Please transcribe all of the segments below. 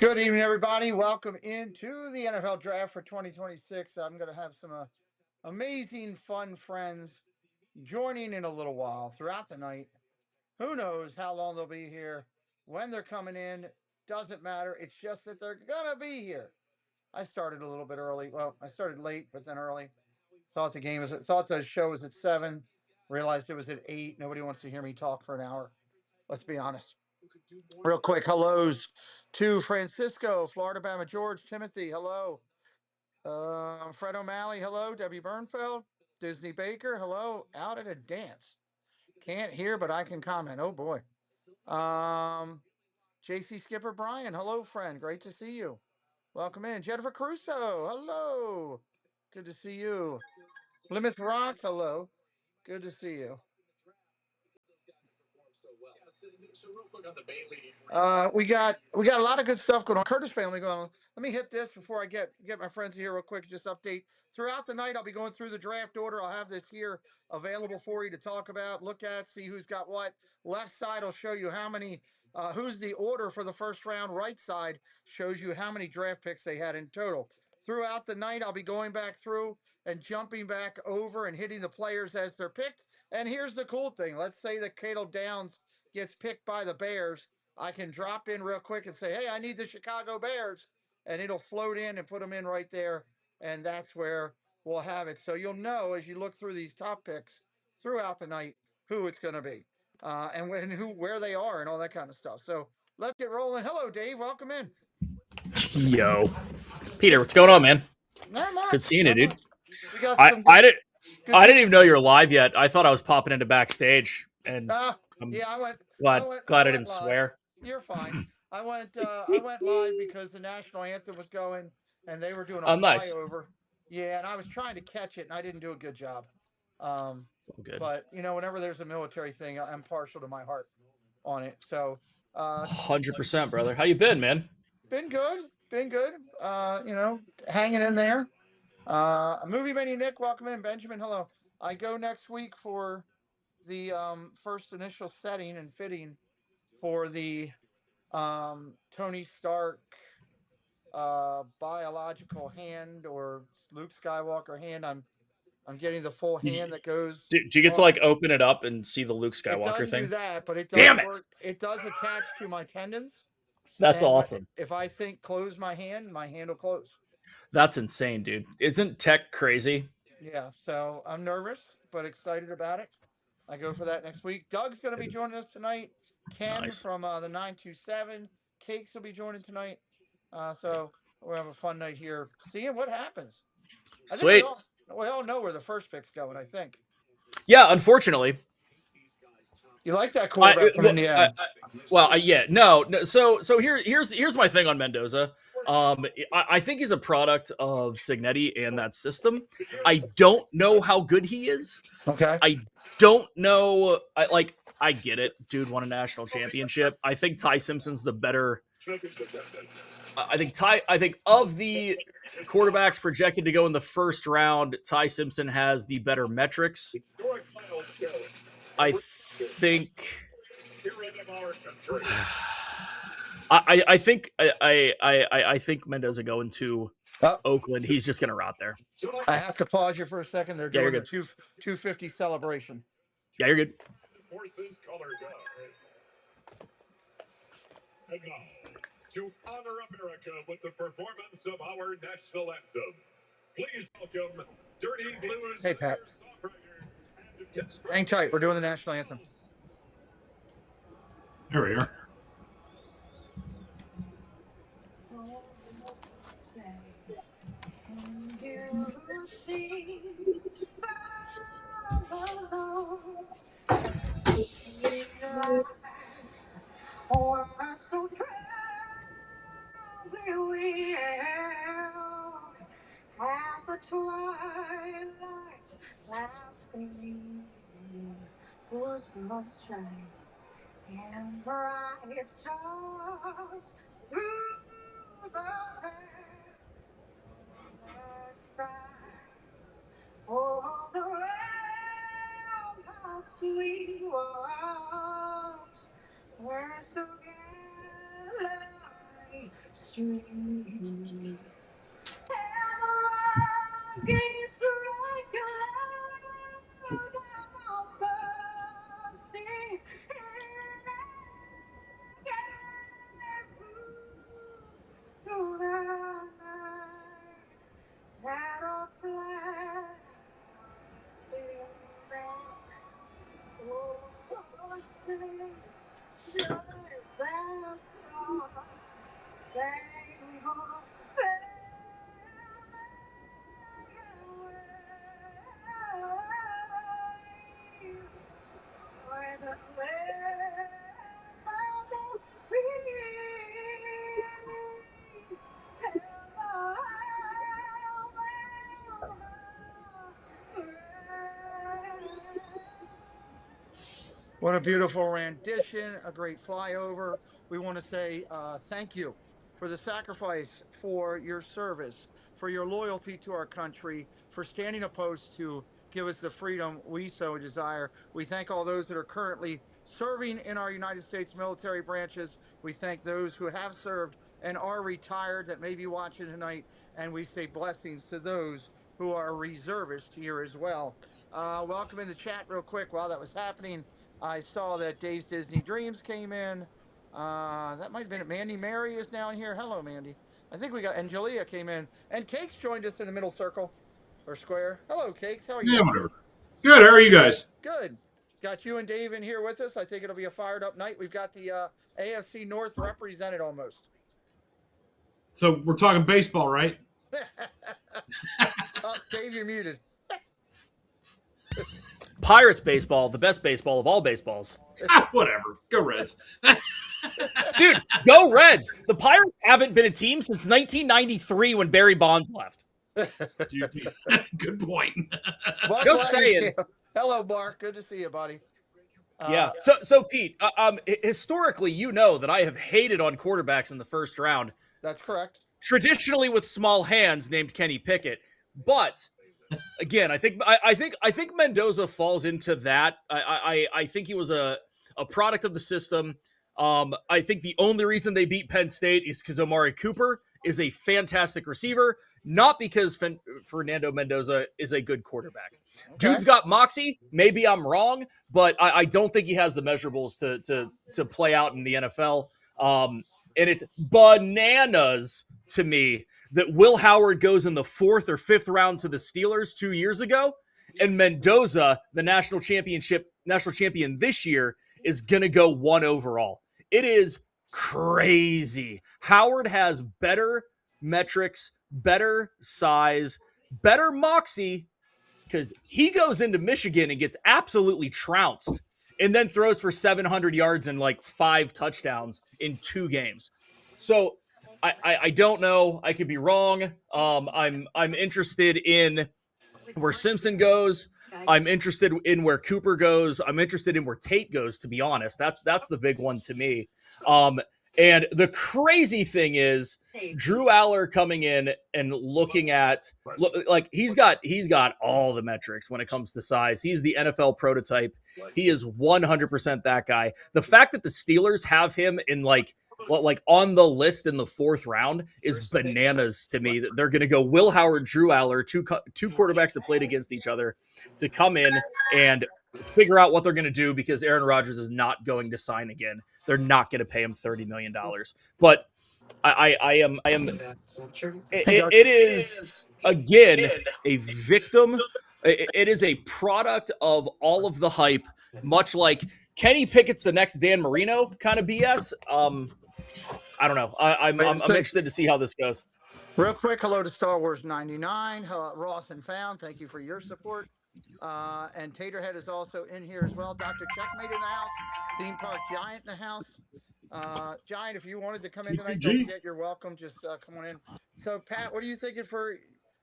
Good evening, everybody. Welcome into the NFL Draft for 2026. I'm going to have some amazing, fun friends joining in a little while throughout the night. Who knows how long they'll be here, when they're coming in, doesn't matter. It's just that they're going to be here. I started a little bit early. Well, I started late, but then early. Thought the show was at 7, realized it was at 8. Nobody wants to hear me talk for an hour. Let's be honest. Real quick, hellos to Francisco, Florida, Bama, George, Timothy, hello. Fred O'Malley, hello. Debbie Bernfeld, Disney Baker, hello. Out at a dance. Can't hear, but I can comment. Oh boy. JC Skipper Brian, hello, friend. Great to see you. Welcome in. Jennifer Crusoe, hello. Good to see you. Plymouth Rock, hello. Good to see you. We got a lot of good stuff going on. Curtis family going on. Let me hit this before I get my friends here real quick. Just update throughout the night. I'll be going through the draft order. I'll have this here available for you to talk about, look at, see who's got what. Left side will show you how many. Who's the order for the first round. Right side shows you how many draft picks they had in total. Throughout the night, I'll be going back through and jumping back over and hitting the players as they're picked. And here's the cool thing. Let's say that Cato Downs gets picked by the Bears. I can drop in real quick and say, hey, I need the Chicago Bears. And it'll float in and put them in right there. And that's where we'll have it. So you'll know as you look through these top picks throughout the night who it's going to be and where they are and all that kind of stuff. So let's get rolling. Hello, Dave. Welcome in. Yo, Peter, what's going on, man? Not much. Good seeing you, Not dude. much. We got I some I didn't good I didn't people. even know you were live yet. I thought I was popping into backstage, and I'm Yeah, glad I I went didn't live. swear. You're fine. I went live because the national anthem was going and they were doing a Oh, nice. flyover. Yeah, and I was trying to catch it and I didn't do a good job. It's all good. But whenever there's a military thing, I'm partial to my heart on it. So, uh, 100%, brother. How you been, man? been good, been good. Hanging in there. Movie Many Nick, welcome in. Benjamin, hello. I go next week for the first initial setting and fitting for the Tony Stark biological hand or Luke Skywalker hand. I'm getting the full Did you, hand that goes do you get to on. like open it up and see the Luke It Skywalker doesn't do thing? that, but it does Damn it! work. It does attach to my tendons, That's and awesome. if I think close my hand will close. That's insane, dude. Isn't tech crazy? Yeah, so I'm nervous but excited about it. I go for that next week. Doug's going to be joining us tonight. Ken Nice. from the 927. Cakes will be joining tonight. So we'll have a fun night here, seeing what happens. I think Sweet. we all know where the first pick's going. I think Yeah, unfortunately, you like that I quarterback from well, Indiana. yeah, no. So here's my thing on Mendoza. I think he's a product of Signetti and that system. I don't know how good he is. Okay. I don't know. I get it. Dude won a national championship. I think Ty Simpson's the better. I think of the quarterbacks projected to go in the first round, Ty Simpson has the better metrics. I think. I think Mendoza going to Oh, Oakland. He's just gonna rot there. I have to pause you for a second. They're Yeah, you're doing the good. 250 celebration. Yeah, you're good. And now, to honor America with the performance of our national anthem, please welcome Dirty Blues Hey, Pat. songwriter and Pittsburgh Hang tight. We're doing the national anthem. There we are. At the twilight's last gleaming was blood stripes and bright stars through the sky. Oh, the ramparts we watched were so gallantly What a beautiful rendition, a great flyover. We want to say thank you for the sacrifice, for your service, for your loyalty to our country, for standing opposed to give us the freedom we so desire. We thank all those that are currently serving in our United States military branches. We thank those who have served and are retired that may be watching tonight. And we say blessings to those who are reservists here as well. Welcome in the chat real quick while that was happening. I saw that Dave's Disney Dreams came in. That might have been it. Mandy Mary is down here. Hello, Mandy. I think we got Angelia came in. And Cakes joined us in the middle circle or square. Hello, Cakes. How are you? Yeah, whatever. Good. How are you guys? Good. Got you and Dave in here with us. I think it'll be a fired up night. We've got the AFC North represented almost. So we're talking baseball, right? Oh, Dave, you're muted. Pirates baseball, the best baseball of all baseballs. Whatever. Go Reds. Dude, go Reds. The Pirates haven't been a team since 1993 when Barry Bonds left. Good point. Mark Just Lyons, saying. yeah. Hello, Mark. Good to see you, buddy. Yeah. So Pete, historically, you know that I have hated on quarterbacks in the first round. That's correct. Traditionally with small hands named Kenny Pickett. But again, I think Mendoza falls into that. I think he was a product of the system. I think the only reason they beat Penn State is because Amari Cooper is a fantastic receiver, not because Fernando Mendoza is a good quarterback. Okay. Dude's got moxie. Maybe I'm wrong, but I don't think he has the measurables to play out in the NFL. And it's bananas to me that Will Howard goes in the 4th or 5th round to the Steelers 2 years ago, and Mendoza, the national champion this year, is going to go 1 overall. It is crazy. Howard has better metrics, better size, better moxie, because he goes into Michigan and gets absolutely trounced and then throws for 700 yards and like 5 touchdowns in 2 games. So I don't know. I could be wrong. I'm interested in where Simpson goes. I'm interested in where Cooper goes. I'm interested in where Tate goes, to be honest. That's the big one to me. And the crazy thing is Drew Aller coming in and looking at like he's got all the metrics when it comes to size. He's the NFL prototype. He is 100% that guy. The fact that the Steelers have him in like on the list in the 4th round is bananas to me. They're going to go Will Howard, Drew Aller, two quarterbacks that played against each other, to come in and figure out what they're going to do, because Aaron Rodgers is not going to sign again. They're not going to pay him $30 million. But it is again a victim. It is a product of all of the hype, much like Kenny Pickett's the next Dan Marino kind of BS. I don't know. I'm interested to see how this goes. Real quick, hello to Star Wars 99. Ross and Found, thank you for your support. And Taterhead is also in here as well. Dr. Checkmate in the house. Theme Park Giant in the house. Giant, if you wanted to come in tonight, don't forget you're welcome. Just come on in. So, Pat, what are you thinking for,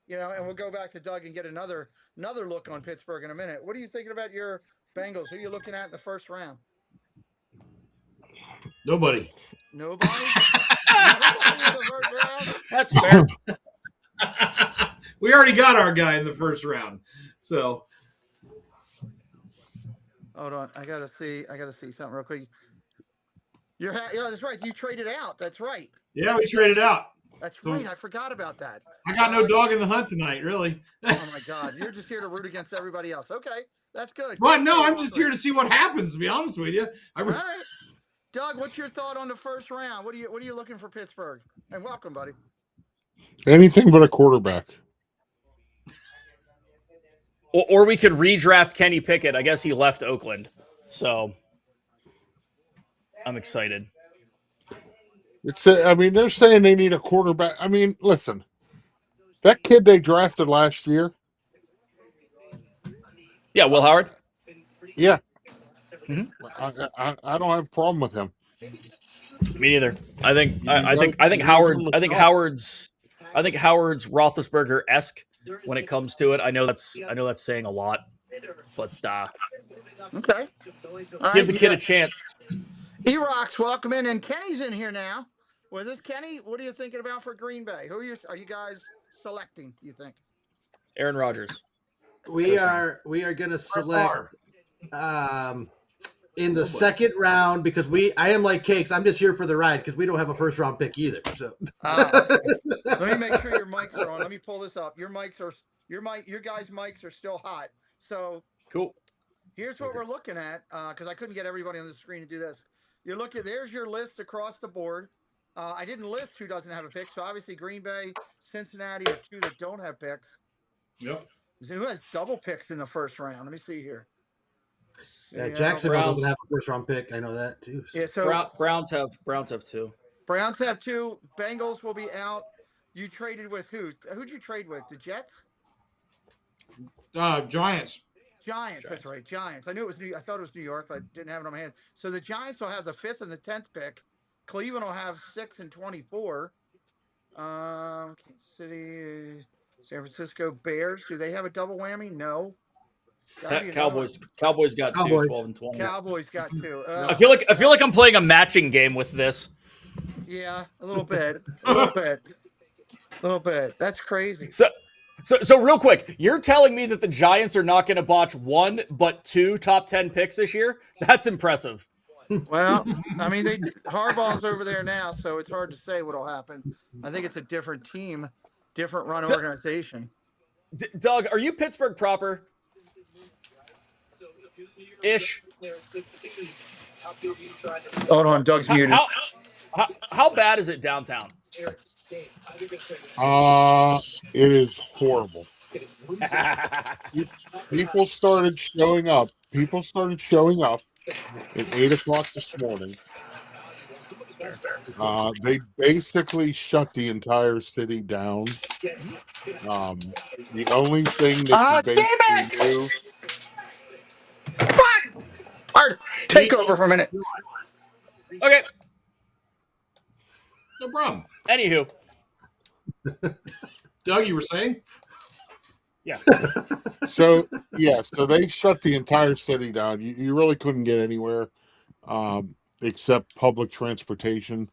and we'll go back to Doug and get another look on Pittsburgh in a minute. What are you thinking about your Bengals? Who are you looking at in the first round? Nobody. Nobody? Nobody in the first round? That's fair. We already got our guy in the first round. So hold on. I gotta see something real quick. Yeah, that's right. You traded out. That's right. Yeah, we traded out. That's So right. I forgot about that. I got no dog in the hunt tonight, really. Oh my God, you're just here to root against everybody else. Okay, that's good. Well, Good no, for you. I'm just here to see what happens. To be honest with you, All right, Doug. What's your thought on the first round? What are you looking for Pittsburgh? And welcome, buddy. Anything but a quarterback. Or we could redraft Kenny Pickett. I guess he left Oakland, so I'm excited. I mean, they're saying they need a quarterback. I mean, listen, that kid they drafted last year. Yeah, Will Howard. Yeah, Mhm. I don't have a problem with him. Me neither. I think You I think got- I think you got Howard. him a I think shot. Howard's Roethlisberger-esque when it comes to it. I know that's saying a lot, but Okay. All give right, the kid a chance. E-Rocks, welcome in, and Kenny's in here now. Well, this Kenny, what are you thinking about for Green Bay? Who are you guys selecting? You think? Aaron Rodgers. We are going to select in the second round because I am like Cakes. I'm just here for the ride because we don't have a first round pick either. So Okay. Let me make sure your mics are on. Let me pull this up. Your guys' mics are still hot. So Cool. here's what we're looking at because I couldn't get everybody on the screen to do this. There's your list across the board. I didn't list who doesn't have a pick, so obviously Green Bay, Cincinnati are two that don't have picks. Yep. Who has double picks in the first round? Let me see here. yeah, Jacksonville doesn't have a first round pick. I know that too. So. Yeah, so Browns have two. Browns have two. Bengals will be out. You traded with who? Who'd you trade with? The Jets? Giants. Giants. That's right. Giants. I knew it was I thought it was New York, but I didn't have it on my hand. So the Giants will have the 5th and the 10th pick. Cleveland will have 6 and 24. Kansas City, San Francisco Bears. Do they have a double whammy? No. Cowboys got two, Cowboys. 12 and 20. Cowboys got 2. I feel like I'm playing a matching game with this. Yeah, a little bit. That's crazy. So real quick, you're telling me that the Giants are not going to botch 1 but 2 top 10 picks this year? That's impressive. Well, I mean, Harbaugh's over there now, so it's hard to say what'll happen. I think it's a different team, different run organization. Doug, are you Pittsburgh proper? Ish. Hold on, Doug's muted. How bad is it downtown? It is horrible. People started showing up. At 8:00 this morning. They basically shut the entire city down. The only thing that you basically do. Art, take over for a minute. Okay. No problem. Anywho. Doug, you were saying? Yeah. So they shut the entire city down. You really couldn't get anywhere except public transportation.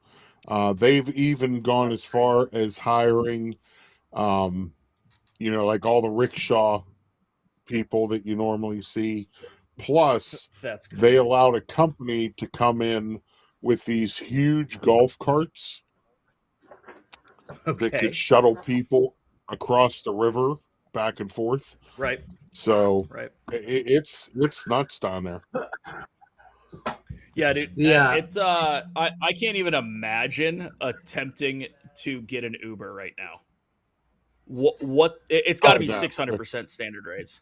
They've even gone as far as hiring, like all the rickshaw people that you normally see. Plus, they allowed a company to come in with these huge golf carts that could shuttle people across the river back and forth. Right. So it's nuts down there. Yeah, dude. Yeah. It's I can't even imagine attempting to get an Uber right now. What it's got to be 600% standard rates.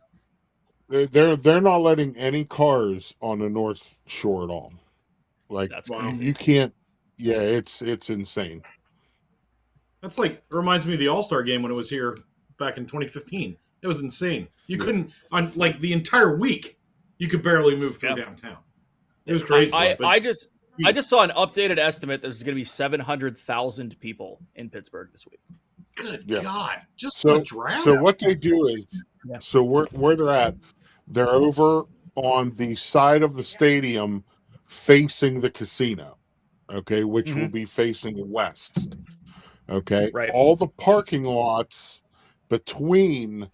They're not letting any cars on the North Shore at all. Like that's crazy. You can't. Yeah, it's insane. That's like reminds me of the All-Star game when it was here back in 2015. It was insane. You couldn't on like the entire week. You could barely move through downtown. It was crazy. I just saw an updated estimate that there's going to be 700,000 people in Pittsburgh this week. Good God! Just so the draft. So what they do is, so where they're at, they're over on the side of the stadium facing the casino, okay, which will be facing west. Okay, right. All the parking lots between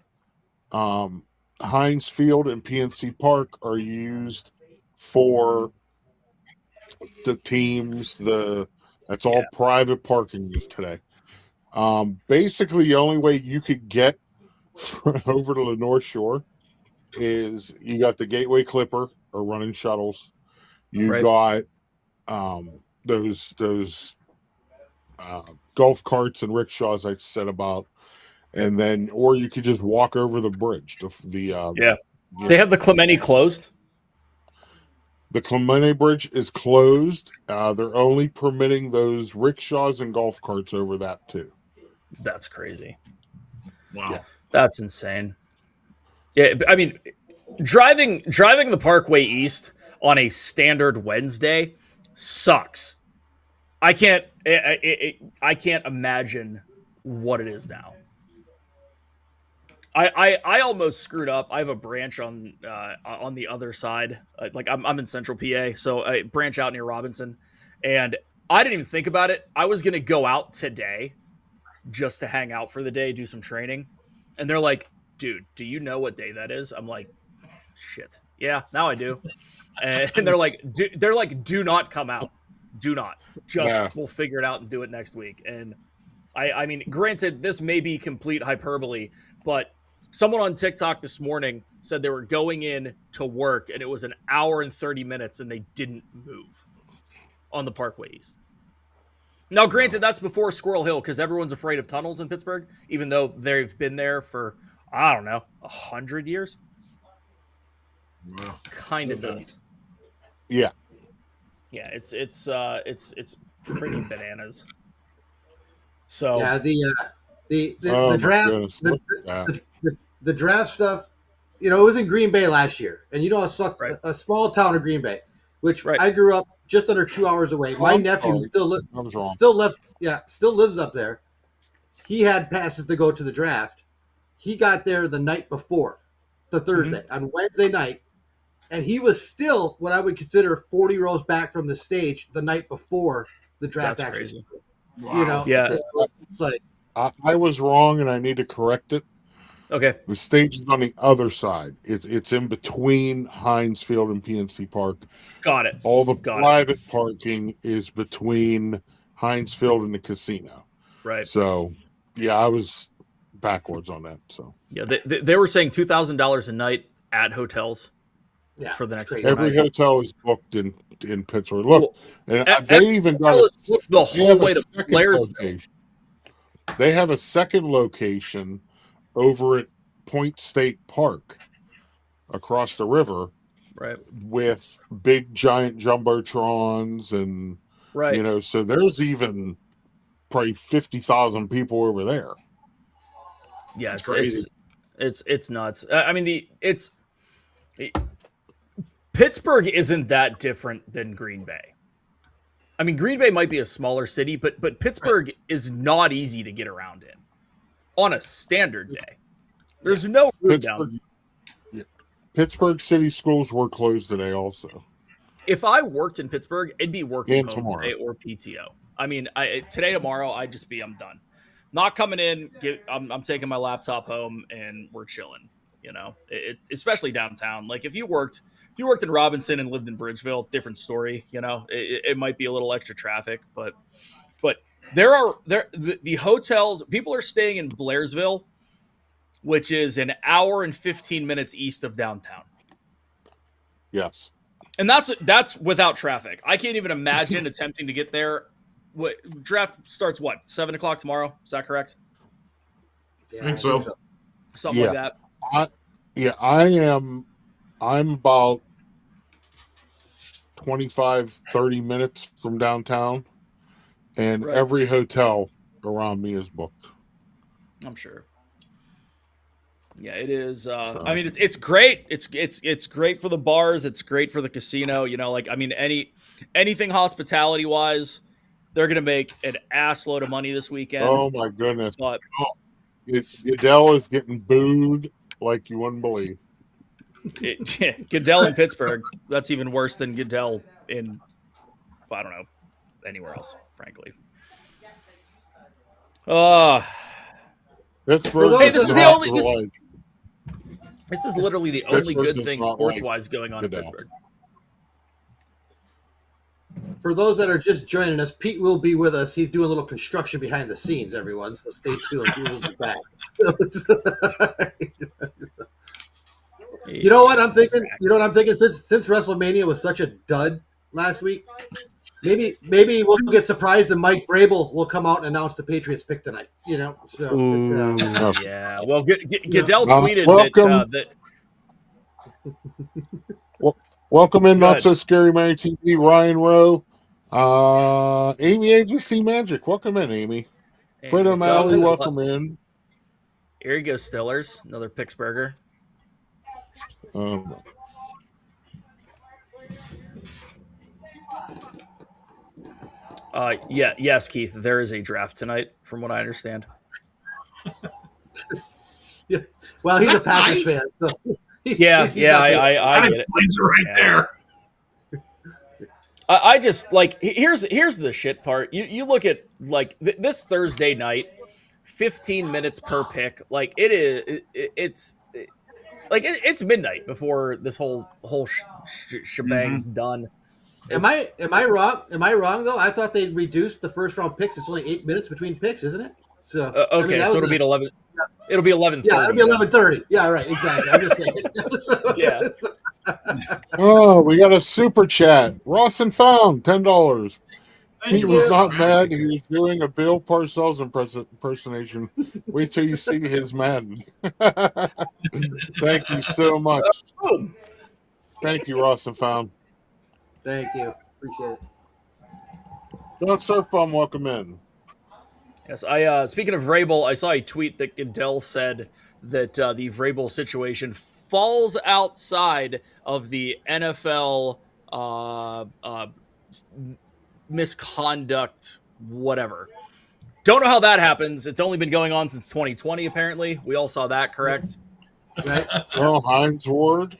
Heinz Field and PNC Park are used for the teams, that's all private parking today. Basically, the only way you could get over to the North Shore is you got the Gateway Clipper or running shuttles. You Right. got those golf carts and rickshaws I said about, and then or you could just walk over the bridge. They have the Clementi closed. The Clementi Bridge is closed. They're only permitting those rickshaws and golf carts over that too. That's crazy. Wow. Yeah. That's insane. Yeah, I mean, driving the Parkway East on a standard Wednesday sucks. I can't imagine what it is now. I almost screwed up. I have a branch on the other side. Like I'm in Central PA, so I branch out near Robinson, and I didn't even think about it. I was gonna go out today just to hang out for the day, do some training, and they're like, "Dude, do you know what day that is?" I'm like, "Shit, yeah, now I do." And they're like, "Do not come out. Do not. Just we'll figure it out and do it next week." And I mean, granted, this may be complete hyperbole, but someone on TikTok this morning said they were going in to work and it was an hour and 30 minutes and they didn't move on the Parkway East. Now, granted, that's before Squirrel Hill because everyone's afraid of tunnels in Pittsburgh, even though they've been there for, I don't know, 100 years. Wow. Kind of nuts. Yeah. Yeah, it's pretty bananas. So yeah, the draft the draft stuff, it was in Green Bay last year, and a small town of Green Bay, which I grew up just under 2 hours away. My nephew still lives up there. He had passes to go to the draft. He got there the night before, the Thursday, on Wednesday night, and he was still what I would consider 40 rows back from the stage the night before the draft. That's actually. Crazy. Wow. Yeah. It's like I was wrong, and I need to correct it. Okay. The stage is on the other side. It's in between Heinz Field and PNC Park. Got it. All the private parking is between Heinz Field and the casino. Right. So, yeah, I was backwards on that. So yeah, they were saying $2,000 a night at hotels. Yeah, for the next every hotel is booked in Pittsburgh. Look, and they even got the whole way to Blairsville. They have a second location over at Point State Park across the river, right? With big giant jumbotrons and so there's even probably 50,000 people over there. Yeah, it's crazy. It's nuts. I mean Pittsburgh isn't that different than Green Bay. I mean, Green Bay might be a smaller city, but Pittsburgh is not easy to get around in on a standard day. There's no room down. Yeah. Pittsburgh city schools were closed today also. If I worked in Pittsburgh, it'd be working tomorrow today or PTO. I mean, today, tomorrow, I'm done. Not coming in. I'm taking my laptop home and we're chilling. Especially downtown. Like if you worked in Robinson and lived in Bridgeville, different story. It might be a little extra traffic, but the hotels. People are staying in Blairsville, which is an hour and 15 minutes east of downtown. Yes, and that's without traffic. I can't even imagine attempting to get there. What draft starts? 7:00 tomorrow? Is that correct? Yeah, I think so. Something like that. I'm about 25-30 minutes from downtown, and every hotel around me is booked. I'm sure. Yeah, it is. I mean, it's great. It's great for the bars. It's great for the casino. Anything hospitality wise, they're gonna make an ass load of money this weekend. Oh my goodness! But Goodell is getting booed like you wouldn't believe. Goodell in Pittsburgh, that's even worse than Goodell in, I don't know, anywhere else, frankly. Pittsburgh. Hey, this is literally the only good thing sports-wise going on in Pittsburgh. for those that are just joining us, Pete will be with us. He's doing a little construction behind the scenes, everyone. So stay tuned. He will be back. You know what I'm thinking? Since WrestleMania was such a dud last week, maybe we'll get surprised and Mike Vrabel will come out and announce the Patriots pick tonight. Yeah. Well, Goodell tweeted that. Welcome in, Not So Scary Mary TV, Ryan Rowe, Amy Agency Magic. Welcome in, Amy. Fred O'Malley, welcome in. Here you go, Steelers. Another Pittsburgher. Yes, Keith. There is a draft tonight, from what I understand. Yeah. Well, he's a Packers fan, so I get that explains it right there. I just here's the shit part. You look at this Thursday night, 15 minutes per pick. It's midnight before this whole shebang's done. Am I wrong? Am I wrong though? I thought they reduced the first round picks. It's only 8 minutes between picks, isn't it? So okay, so it'll be at 11. Yeah. It'll be 11:30. Yeah, it'll be 11:30. Yeah, right. Exactly. I'm just saying. Yeah. Oh, we got a super chat. Ross and Found, $10. He was not mad. He was doing a Bill Parcells impersonation. Wait till you see his Madden. Thank you so much. Thank you, Ross and Found. Thank you. Appreciate it. Don't surf bomb, welcome in. Yes, I speaking of Vrabel, I saw a tweet that Goodell said that the Vrabel situation falls outside of the NFL misconduct, whatever. Don't know how that happens. It's only been going on since 2020, apparently. We all saw that, correct? Right. Oh, Hines Ward,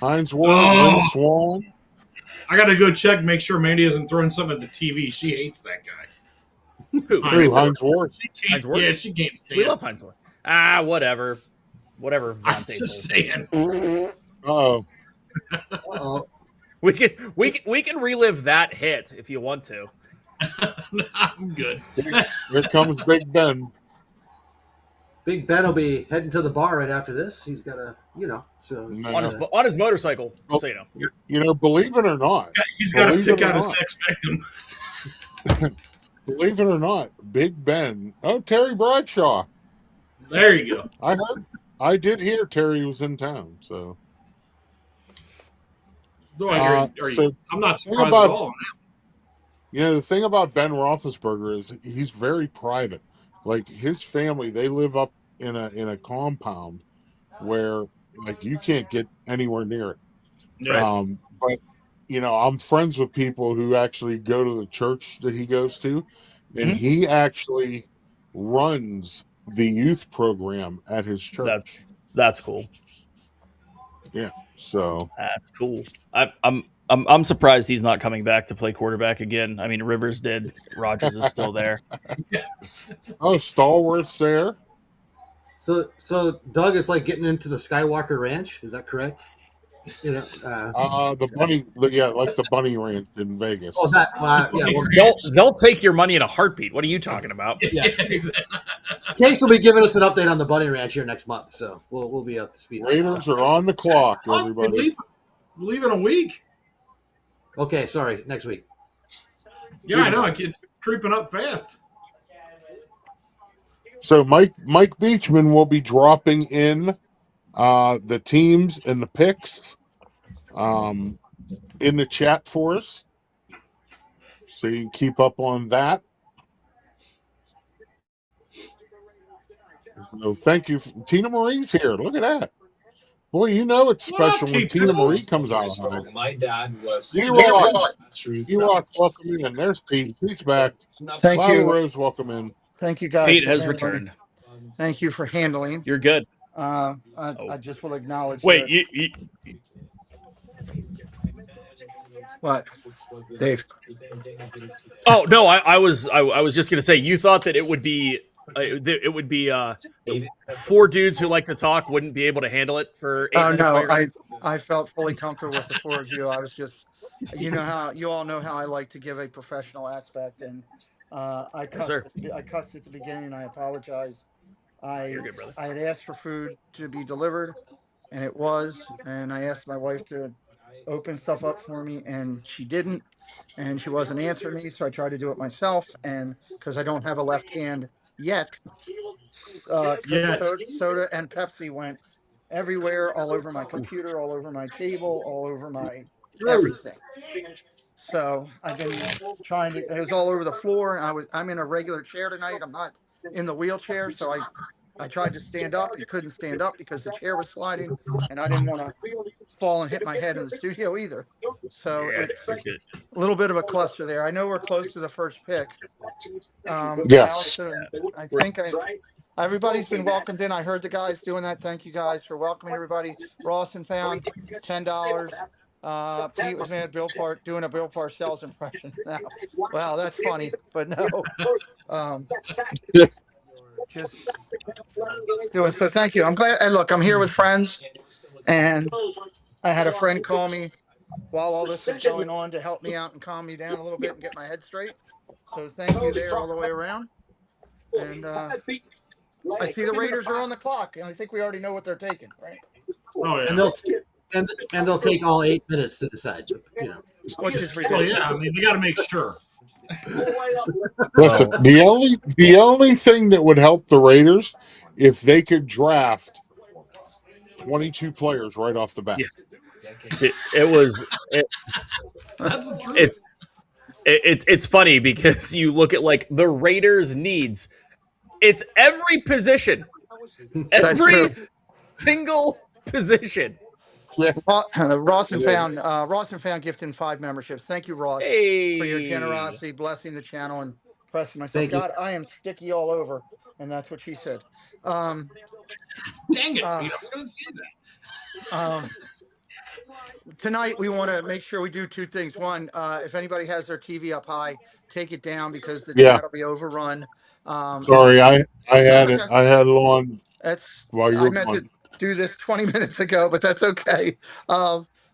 Lynn Swan. I got to go check, make sure Mandy hasn't thrown something at the TV. She hates that guy. Who? Hines Ward. Yeah, she can't stand. We love Hines Ward. Whatever. I'm just saying. Uh-oh. We can relive that hit if you want to. I'm good. Here comes Big Ben. Big Ben will be heading to the bar right after this. He's got a, on his motorcycle. Just so you know. Believe it or not, he's got to pick out his next victim. Believe it or not, Big Ben. Oh, Terry Bradshaw. There you go. I did hear Terry was in town, so. I'm not surprised at all. The thing about Ben Roethlisberger is he's very private. Like his family, they live up in a compound where you can't get anywhere near it. Right. But I'm friends with people who actually go to the church that he goes to, and he actually runs the youth program at his church. That's cool. Yeah, so that's cool. I'm surprised he's not coming back to play quarterback again. I mean, Rivers did. Rodgers is still there. Oh, Stallworth's there. So Doug, it's like getting into the Skywalker Ranch. Is that correct? The bunny, like the bunny ranch in Vegas. Oh, that, yeah. They'll take your money in a heartbeat. What are you talking about? Yeah, exactly. Case will be giving us an update on the bunny ranch here next month, so we'll be up to speed. Raiders are on the clock, everybody. We'll leave in a week. Okay, sorry, next week. Yeah, I know. It's creeping up fast. So Mike Beachman will be dropping in the teams and the picks in the chat for us, so you can keep up on that. So thank you. Tina Marie's here. Look at that. Boy, it's special when Tina Marie comes out. My dad was. Ewok, welcome in. There's Pete. Pete's back. Thank you. Rose, welcome in. Thank you, guys. Pete has returned. Thank you for handling. You're good. I just will acknowledge. Wait, what, Dave? Oh no, I was just gonna say you thought that it would be four dudes who like to talk wouldn't be able to handle it for 8 minutes. No, I felt fully comfortable with the four of you. I was just you all know how I like to give a professional aspect, and I cussed at the beginning, and I apologize. You're good, brother. I had asked for food to be delivered, and it was, and I asked my wife to open stuff up for me, and she didn't, and she wasn't answering me, so I tried to do it myself, and because I don't have a left hand yet, soda and Pepsi went everywhere, all over my computer, all over my table, all over my everything. So I've been trying to. It was all over the floor, and I'm in a regular chair tonight. I'm not in the wheelchair, so I tried to stand up and couldn't stand up because the chair was sliding, and I didn't want to fall and hit my head in the studio either. So it's a little bit of a cluster there. I know we're close to the first pick. Yes. I think everybody's been welcomed in. I heard the guys doing that. Thank you guys for welcoming everybody. Ralston found $10. Pete was mad at Bill Park doing a Bill Parcells impression. Now, wow, that's funny, but no. Just doing so. Thank you. I'm glad. And look, I'm here with friends, and I had a friend call me while all this is going on to help me out and calm me down a little bit and get my head straight. So thank you there all the way around. And I see the Raiders are on the clock, and I think we already know what they're taking, right? Oh yeah. And they'll take all 8 minutes to decide. Which is ridiculous. Well, yeah. I mean, they got to make sure. Listen, the only thing that would help the Raiders if they could draft 22 players right off the bat. Yeah. That's the truth. It's funny because you look at like the Raiders' needs. It's every position, every single position. Rawson found gifting 5 memberships. Thank you, Ross, for your generosity, blessing the channel, and pressing myself. God, I am sticky all over, and that's what she said. Dang it! I was going to say that. Tonight we want to make sure we do 2 things. One, if anybody has their TV up high, take it down because the chat will be overrun. Sorry, I had it. I had it on. That's while you I were meant gone. to do this 20 minutes ago, but that's okay.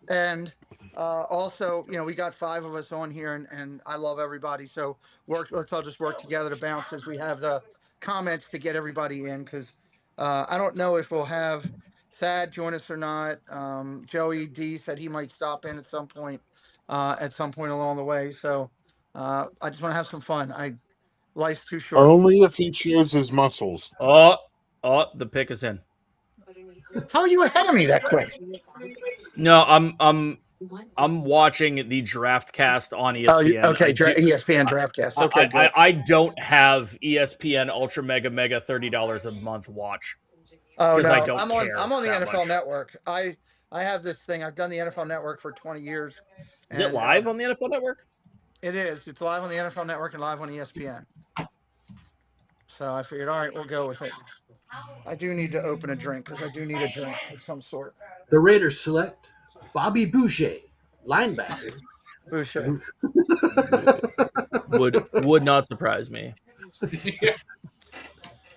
And also, we got 5 of us on here, and I love everybody. So let's all just work together to bounce as we have the comments to get everybody in, because I don't know if we'll have Thad join us or not. Joey D said he might stop in at some point along the way. So I just want to have some fun. Life's too short. Only if he shows his muscles. Oh, the pick is in. How are you ahead of me that quick? No, I'm watching the draft cast on ESPN. Oh, okay, ESPN draft cast. Okay, good. I don't have ESPN Ultra Mega $30 a month watch. Oh no, I don't I'm on the NFL much. Network. I have this thing. I've done the NFL Network for 20 years. Is it live on the NFL Network? It is. It's live on the NFL Network and live on ESPN. So I figured, all right, we'll go with it. I do need to open a drink because I do need a drink of some sort. The Raiders select Bobby Boucher, linebacker. Boucher. would not surprise me.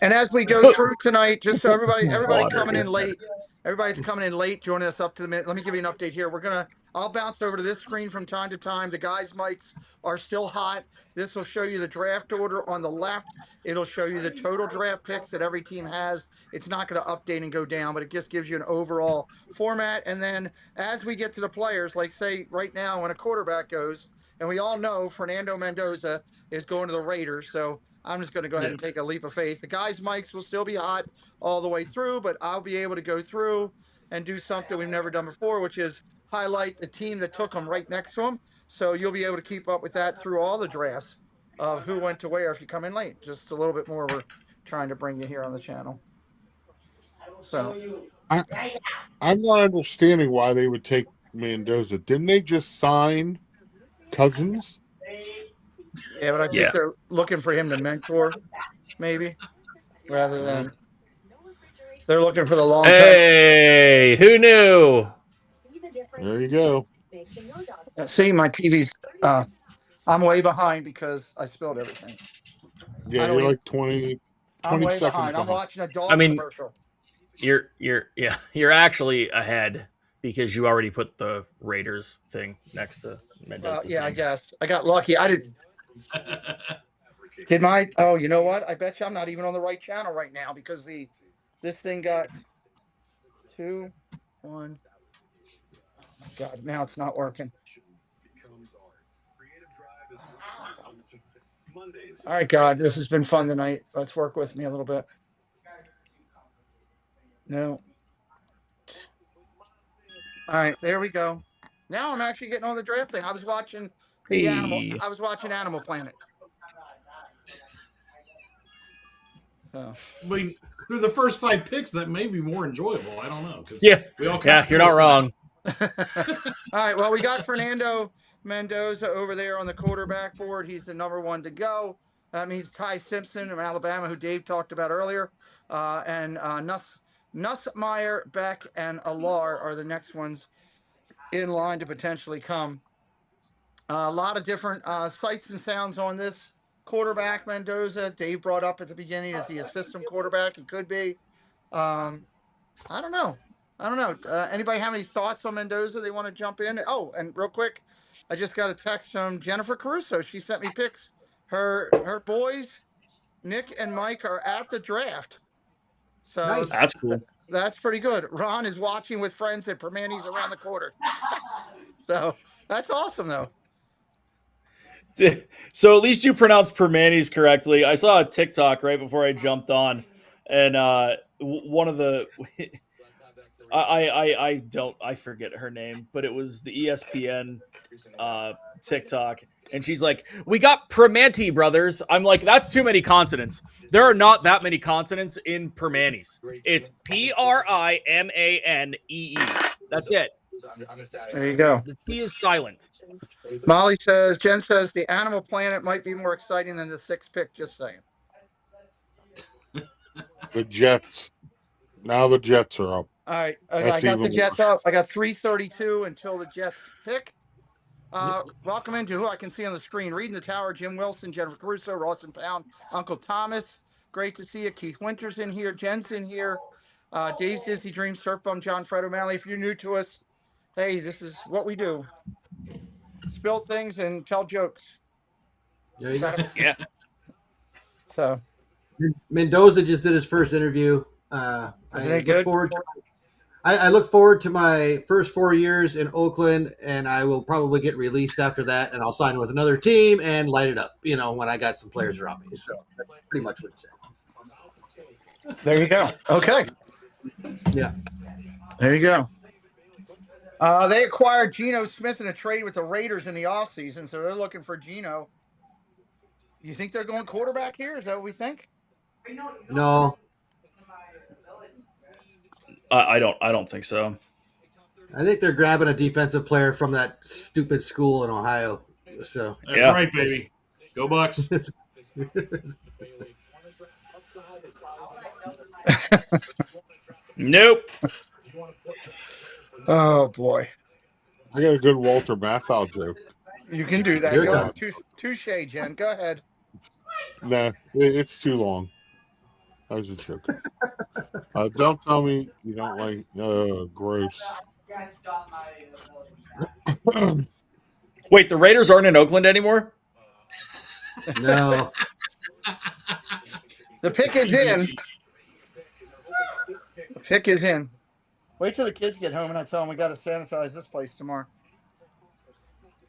And as we go through tonight, just so everybody coming in late, everybody's coming in late, joining us up to the minute. Let me give you an update here. I'll bounce over to this screen from time to time. The guys' mics are still hot. This will show you the draft order on the left. It'll show you the total draft picks that every team has. It's not going to update and go down, but it just gives you an overall format. And then as we get to the players, like say right now when a quarterback goes, and we all know Fernando Mendoza is going to the Raiders, so I'm just going to go ahead and take a leap of faith. The guys' mics will still be hot all the way through, but I'll be able to go through and do something we've never done before, which is highlight the team that took them right next to them. So you'll be able to keep up with that through all the drafts of who went to where if you come in late. Just a little bit more we're trying to bring you here on the channel. So I'm not understanding why they would take Mendoza. Didn't they just sign Cousins? Yeah, but I think they're looking for him to mentor, maybe, rather than they're looking for the long term. Hey, who knew? There you go. See, my TV's I'm way behind because I spilled everything. Yeah, you're like 20 I'm seconds behind. I'm watching a dog commercial. You're actually ahead because you already put the Raiders thing next to Mendoza's yeah, name. I guess I got lucky. I didn't. Did my? Oh, you know what? I bet you I'm not even on the right channel right now because this thing got 2, 1. Oh my God, now it's not working. All right, God, this has been fun tonight. Let's work with me a little bit. No. All right, there we go. Now I'm actually getting on the draft thing. I was watching I was watching Animal Planet. I mean, through the first 5 picks, that may be more enjoyable. I don't know. Yeah, we all you're not wrong. All right, well, we got Fernando Mendoza over there on the quarterback board. He's the number 1 to go. That means Ty Simpson from Alabama, who Dave talked about earlier, and Nussmeier, Beck, and Alar are the next ones in line to potentially come. A lot of different sights and sounds on this quarterback, Mendoza. Dave brought up at the beginning as the system quarterback. He could be. I don't know. Anybody have any thoughts on Mendoza? They want to jump in? Oh, and real quick, I just got a text from Jennifer Caruso. She sent me pics. Her boys, Nick and Mike, are at the draft. So Nice. That's cool. That's pretty good. Ron is watching with friends at Permanis around the corner. So that's awesome, though. So at least you pronounced Permanis correctly. I saw a TikTok right before I jumped on, and one of the I forget her name, but it was the ESPN TikTok, and she's like, "We got Primanti brothers." I'm like, "That's too many consonants. There are not that many consonants in Permanis. It's Primanee. That's it. There you go. The T is silent." Jen says the Animal Planet might be more exciting than the 6th pick. Just saying. The Jets. Now the Jets are up. All right, I got the Jets up. I got 3:32 until the Jets pick. Welcome into who I can see on the screen. Reading the Tower, Jim Wilson, Jennifer Caruso, Rawson Pound, Uncle Thomas. Great to see you. Keith Winters in here. Jen's in here. Dave's Disney Dreams, Surf Bum, John Fred O'Malley. If you're new to us, hey, this is what we do. Spill things and tell jokes. Yeah. So Mendoza just did his first interview. I look forward to my first 4 years in Oakland, and I will probably get released after that, and I'll sign with another team and light it up, when I got some players around me. So that's pretty much what he said. There you go. Okay. Yeah. There you go. They acquired Geno Smith in a trade with the Raiders in the offseason, so they're looking for Geno. You think they're going quarterback here? Is that what we think? No. I don't think so. I think they're grabbing a defensive player from that stupid school in Ohio. So that's right, baby. Go Bucks. Nope. Oh boy. I got a good Walter Matthau joke. You can do that. Go. Touche, Jen. Go ahead. Nah, it's too long. I was just joking. Don't tell me you don't like gross. Wait, the Raiders aren't in Oakland anymore? No. The pick is in. The pick is in. Wait till the kids get home and I tell them we got to sanitize this place tomorrow.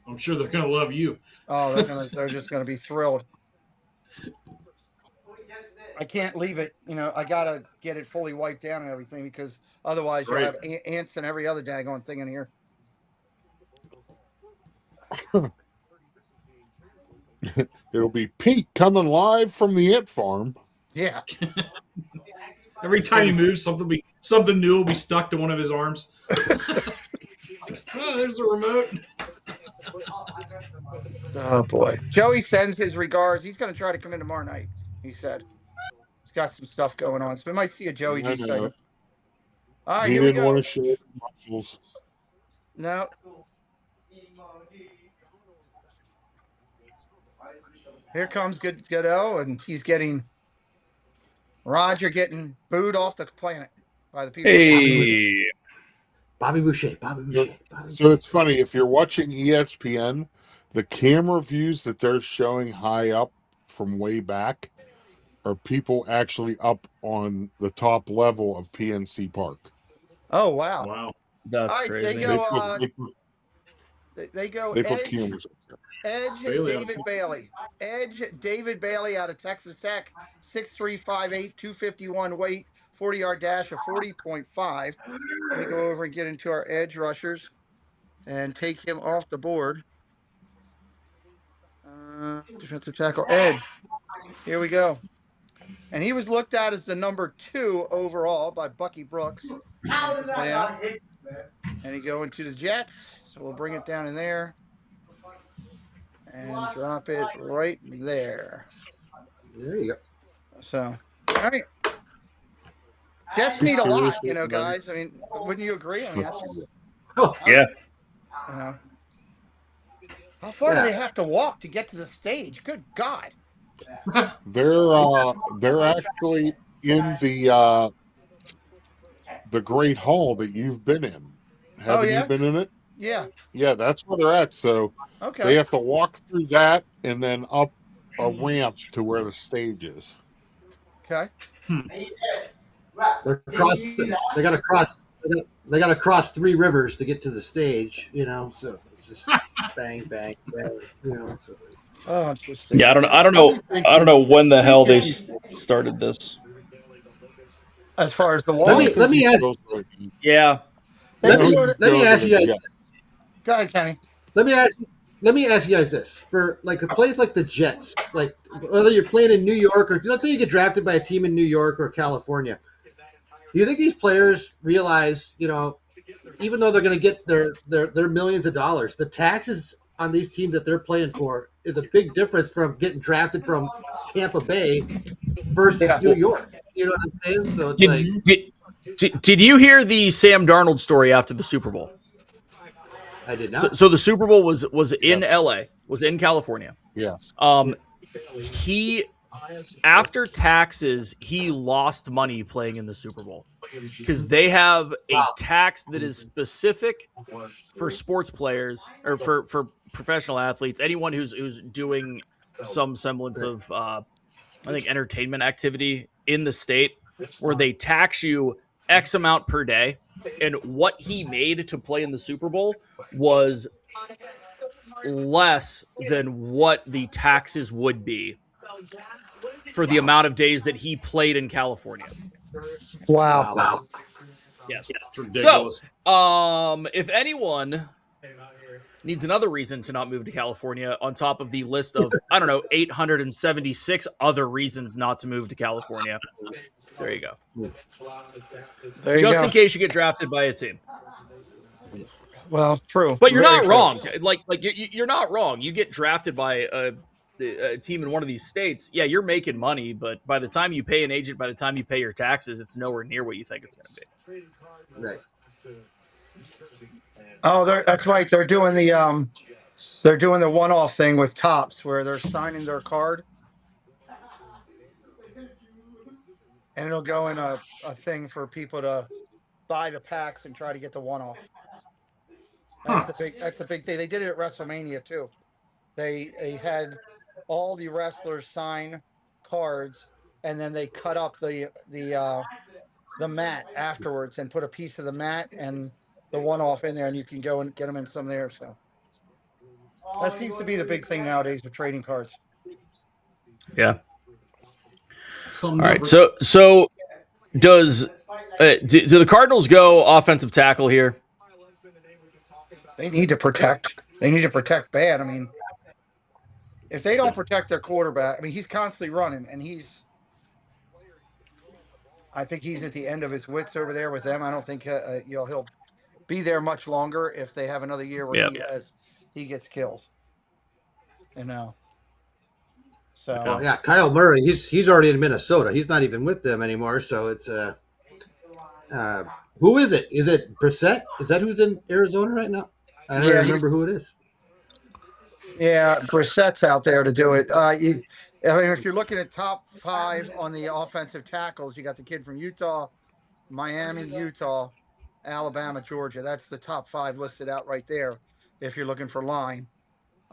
I'm sure they're going to love you. Oh, they're just going to be thrilled. I can't leave it. I got to get it fully wiped down and everything because otherwise you'll have ants and every other daggone thing in here. It'll be Pete coming live from the ant farm. Yeah. Every time he moves, something new will be stuck to one of his arms. Oh, there's the remote. Oh boy. Joey sends his regards. He's going to try to come in tomorrow night. He said he's got some stuff going on, so we might see a Joey G segment. All right, he here we didn't go. want to show muscles. No. Here comes Goodell, and he's getting Roger getting booed off the planet by the people. Hey. Bobby Boucher. So it's funny, if you're watching ESPN, the camera views that they're showing high up from way back are people actually up on the top level of PNC Park. Oh wow! Wow. That's All right, crazy. they go They put Edge, cameras up there. Edge David Bailey out of Texas Tech, 6'3", 5'8", 251 weight, 40-yard dash of 40.5. Let me go over and get into our edge rushers and take him off the board. Defensive tackle Edge. Here we go. And he was looked at as the number 2 overall by Bucky Brooks. And he go into the Jets. So we'll bring it down in there and drop it right there. There you go. So, all right. Jets need a lot, guys. I mean, wouldn't you agree? I mean, that's, Yeah. you know. How far do they have to walk to get to the stage? Good God. They're actually in the Great Hall that you've been in. Haven't you been in it? Yeah. Yeah, that's where they're at. So they have to walk through that and then up a ramp to where the stage is. Okay. They got to cross 3 rivers to get to the stage, so it's just bang, bang, bang, so. Oh, yeah, I don't know when the hell they started this. As far as the wall, let me ask. Yeah. Let me ask you guys. Go ahead, Kenny. Let me ask you guys this: for like a place like the Jets, like whether you're playing in New York or let's say you get drafted by a team in New York or California, do you think these players realize, even though they're going to get their millions of dollars, the taxes on these teams that they're playing for is a big difference from getting drafted from Tampa Bay versus New York. You know what I'm saying? So it's did you hear the Sam Darnold story after the Super Bowl? I did not. So the Super Bowl was in LA, was in California. Yes. He, after taxes, he lost money playing in the Super Bowl because they have a tax that is specific for sports players or for professional athletes, anyone who's doing some semblance of I think entertainment activity in the state, where they tax you X amount per day. And what he made to play in the Super Bowl was less than what the taxes would be for the amount of days that he played in California. Wow. Yes. So, if anyone needs another reason to not move to California on top of the list of, 876 other reasons not to move to California, there you go. Just in case you get drafted by a team. Well, true. But you're not wrong. Like you're not wrong. You get drafted by a team in one of these states. Yeah, you're making money, but by the time you pay an agent, by the time you pay your taxes, it's nowhere near what you think it's going to be. Right. Oh, that's right. They're doing the one-off thing with Topps where they're signing their card, and it'll go in a thing for people to buy the packs and try to get the one-off. That's the big thing. They did it at WrestleMania too. They had all the wrestlers sign cards, and then they cut up the mat afterwards and put a piece of the mat and the one-off in there, and you can go and get them in some there. So that seems to be the big thing nowadays with trading cards. Yeah. All right. So does do the Cardinals go offensive tackle here? They need to protect. They need to protect bad. I mean, if they don't protect their quarterback, I mean, he's constantly running, and I think he's at the end of his wits over there with them. I don't think he'll be there much longer if they have another year where he gets kills. So well, yeah, Kyle Murray, he's already in Minnesota. He's not even with them anymore. So it's who is it? Is it Brissett? Is that who's in Arizona right now? I don't remember who it is. Yeah, Brissett's out there to do it. If you're looking at top 5 on the offensive tackles, you got the kid from Utah, Miami, Utah, Alabama, Georgia. That's the top 5 listed out right there if you're looking for line.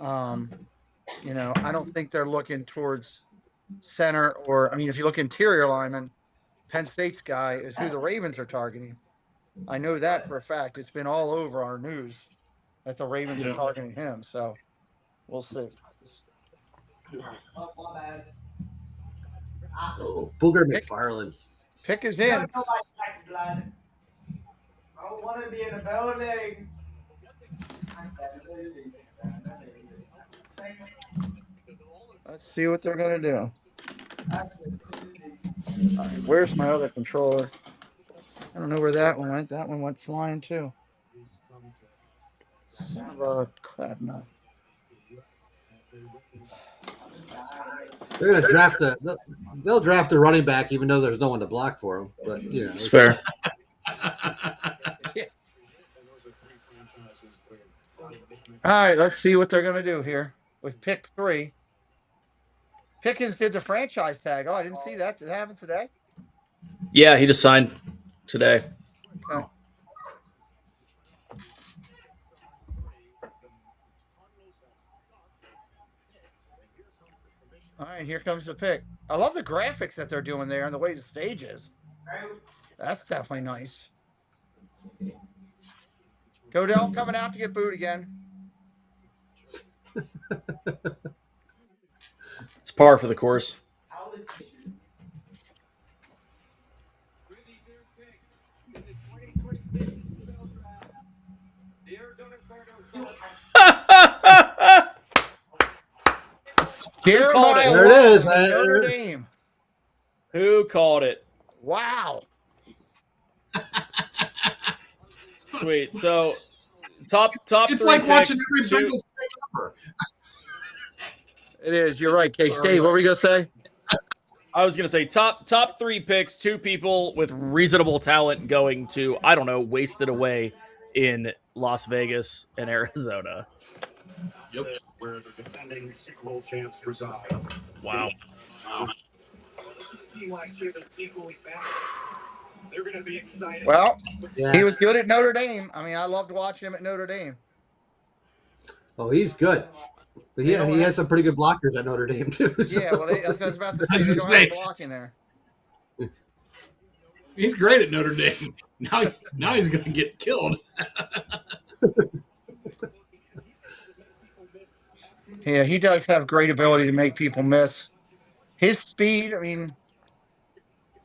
You know, I don't think they're looking towards center or, I mean, if you look interior lineman, Penn State's guy is who the Ravens are targeting. I know that for a fact. It's been all over our news that the Ravens are targeting him. So we'll see. Oh, Booger McFarland. Pick is in. I don't want to be in the building. Let's see what they're going to do. All right, where's my other controller? I don't know where that one went. That one went flying too. Son of a crap, no. They're going to draft they'll draft a running back even though there's no one to block for him. But, you know. It's fair. Yeah. All right, let's see what they're going to do here with pick 3. Pickens did the franchise tag. Oh, I didn't see that. Did it happen today? Yeah, he just signed today. Okay. All right, here comes the pick. I love the graphics that they're doing there and the way the stage is. That's definitely nice. Godell coming out to get booed again. It's par for the course. Jeremiyah There it is, Love, man. Notre Dame. Who called it? Wow. Sweet. So top. It's 3 like picks, watching every 2 Bengals pick ever. It is. You're right, Case. Dave, what were you going to say? I was gonna say top 3 picks, 2 people with reasonable talent going to, I don't know, wasted away in Las Vegas and Arizona. Yep. Where the defending Super Bowl champs reside. Wow. They're going to be excited. Well, Yeah. he was good at Notre Dame. I mean, I loved watching him at Notre Dame. Oh, he's good. But yeah, he has some pretty good blockers at Notre Dame, too. So. Yeah, well, I was about to say, they don't have blocking there. He's great at Notre Dame. Now he's going to get killed. Yeah, he does have great ability to make people miss. His speed, I mean,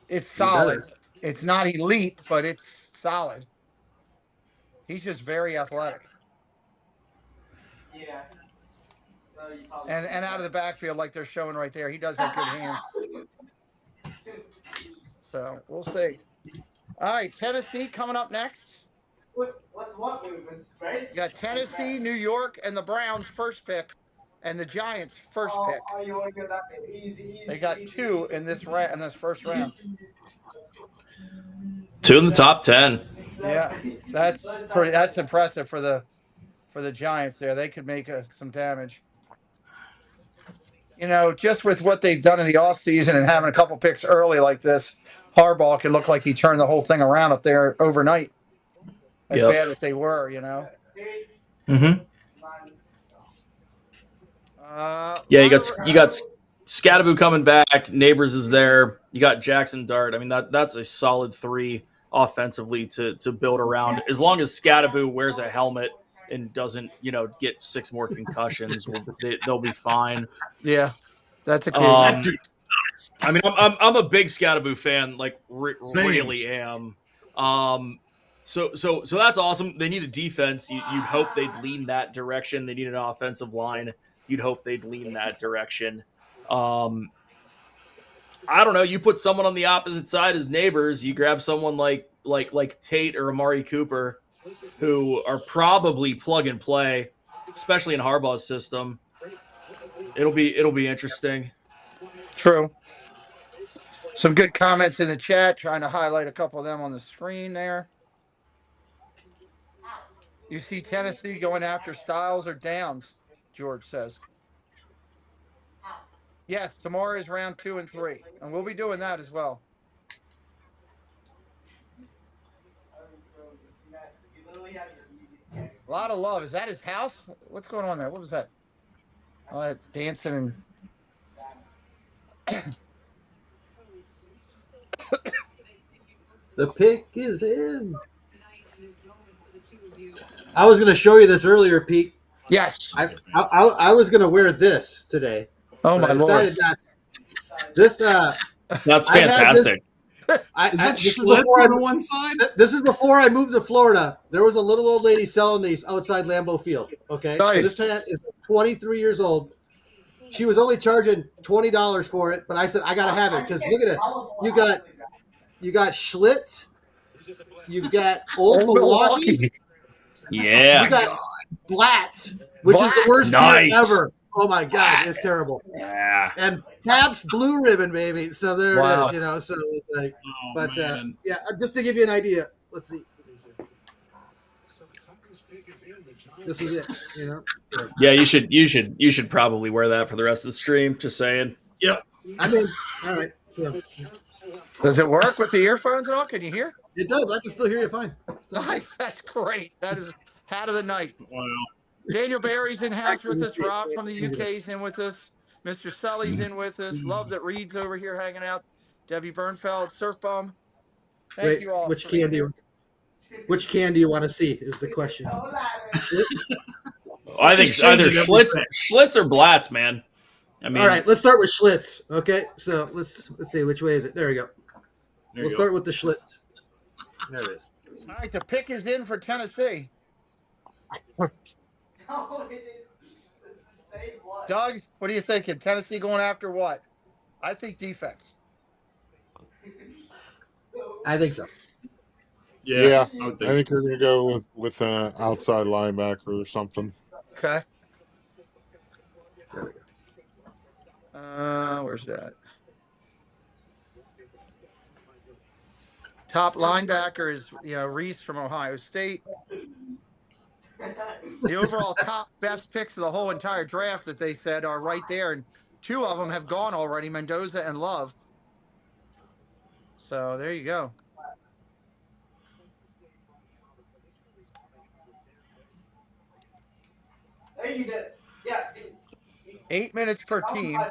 it's solid. It's not elite, but it's solid. He's just very athletic. Yeah. And out of the backfield, like they're showing right there, he does have good hands. So we'll see. All right, Tennessee coming up next. What movement? Right? You got Tennessee, New York, and the Browns first pick, and the Giants first pick. Oh, you want to go that easy. They got 2 in this first round. 2 in the top 10. Yeah, that's impressive for the Giants there. They could make some damage. You know, just with what they've done in the offseason and having a couple picks early like this, Harbaugh can look like he turned the whole thing around up there overnight. As bad as they were, you know. Mm-hmm. Yeah, you got Scattaboo coming back. Neighbors is there. You got Jackson Dart. I mean, that's a solid 3 offensively to build around. As long as Scattaboo wears a helmet and doesn't, get 6 more concussions, they'll be fine. Yeah, that's a key. I mean, I'm a big Scattaboo fan, like really am. So that's awesome. They need a defense. You'd hope they'd lean that direction. They need an offensive line. You'd hope they'd lean that direction. I don't know. You put someone on the opposite side as Neighbors. You grab someone like Tate or Amari Cooper, who are probably plug and play, especially in Harbaugh's system. It'll be interesting. True. Some good comments in the chat. Trying to highlight a couple of them on the screen there. You see Tennessee going after Styles or Downs, George says. Yes, tomorrow is round 2 and 3, and we'll be doing that as well. lot of love. Is that his house? What's going on there? What was that? Dancing and the pick is in. I was going to show you this earlier, Pete. yes. I was going to wear this today. Oh my lord! Not. This that's fantastic. Is that Schlitz on the one side? This is before I moved to Florida. There was a little old lady selling these outside Lambeau Field. Okay, nice. So this hat is 23 years old. She was only charging $20 for it, but I said I gotta have it because look at this. You got Schlitz, you've got Old Milwaukee. Yeah. You got Blatt, which is the worst hat ever. Oh my god, it's terrible. Yeah. And Pabst Blue Ribbon, baby. So there it is, you know. So it's like, yeah, just to give you an idea. Let's see. This is it, you know. Yeah, you should probably wear that for the rest of the stream. Just saying. Yep. I mean, all right. So. Does it work with the earphones and all? Can you hear? It does. I can still hear you fine. So. Nice. That's great. That is hat of the night. Wow. Daniel Barry's in house with us. Rob from the UK's in with us. Mr. Sully's in with us. Love that Reed's over here hanging out. Debbie Bernfeld, Surf Bum. Thank you all. Which can do you want to see is the question. I think either Schlitz or Blatz, man. I mean, all right, let's start with Schlitz. Okay, so let's see which way is it. There we go. We'll start with the Schlitz. There it is. All right, the pick is in for Tennessee. Doug, what are you thinking? Tennessee going after what? I think defense. I think so. Yeah, I think they're going to go with an outside linebacker or something. Okay. There we go. Where's that? Top linebacker is Reese from Ohio State. The overall top best picks of the whole entire draft that they said are right there, and two of them have gone already, Mendoza and Love. So there you go. There you go. Yeah. 8 minutes per team. I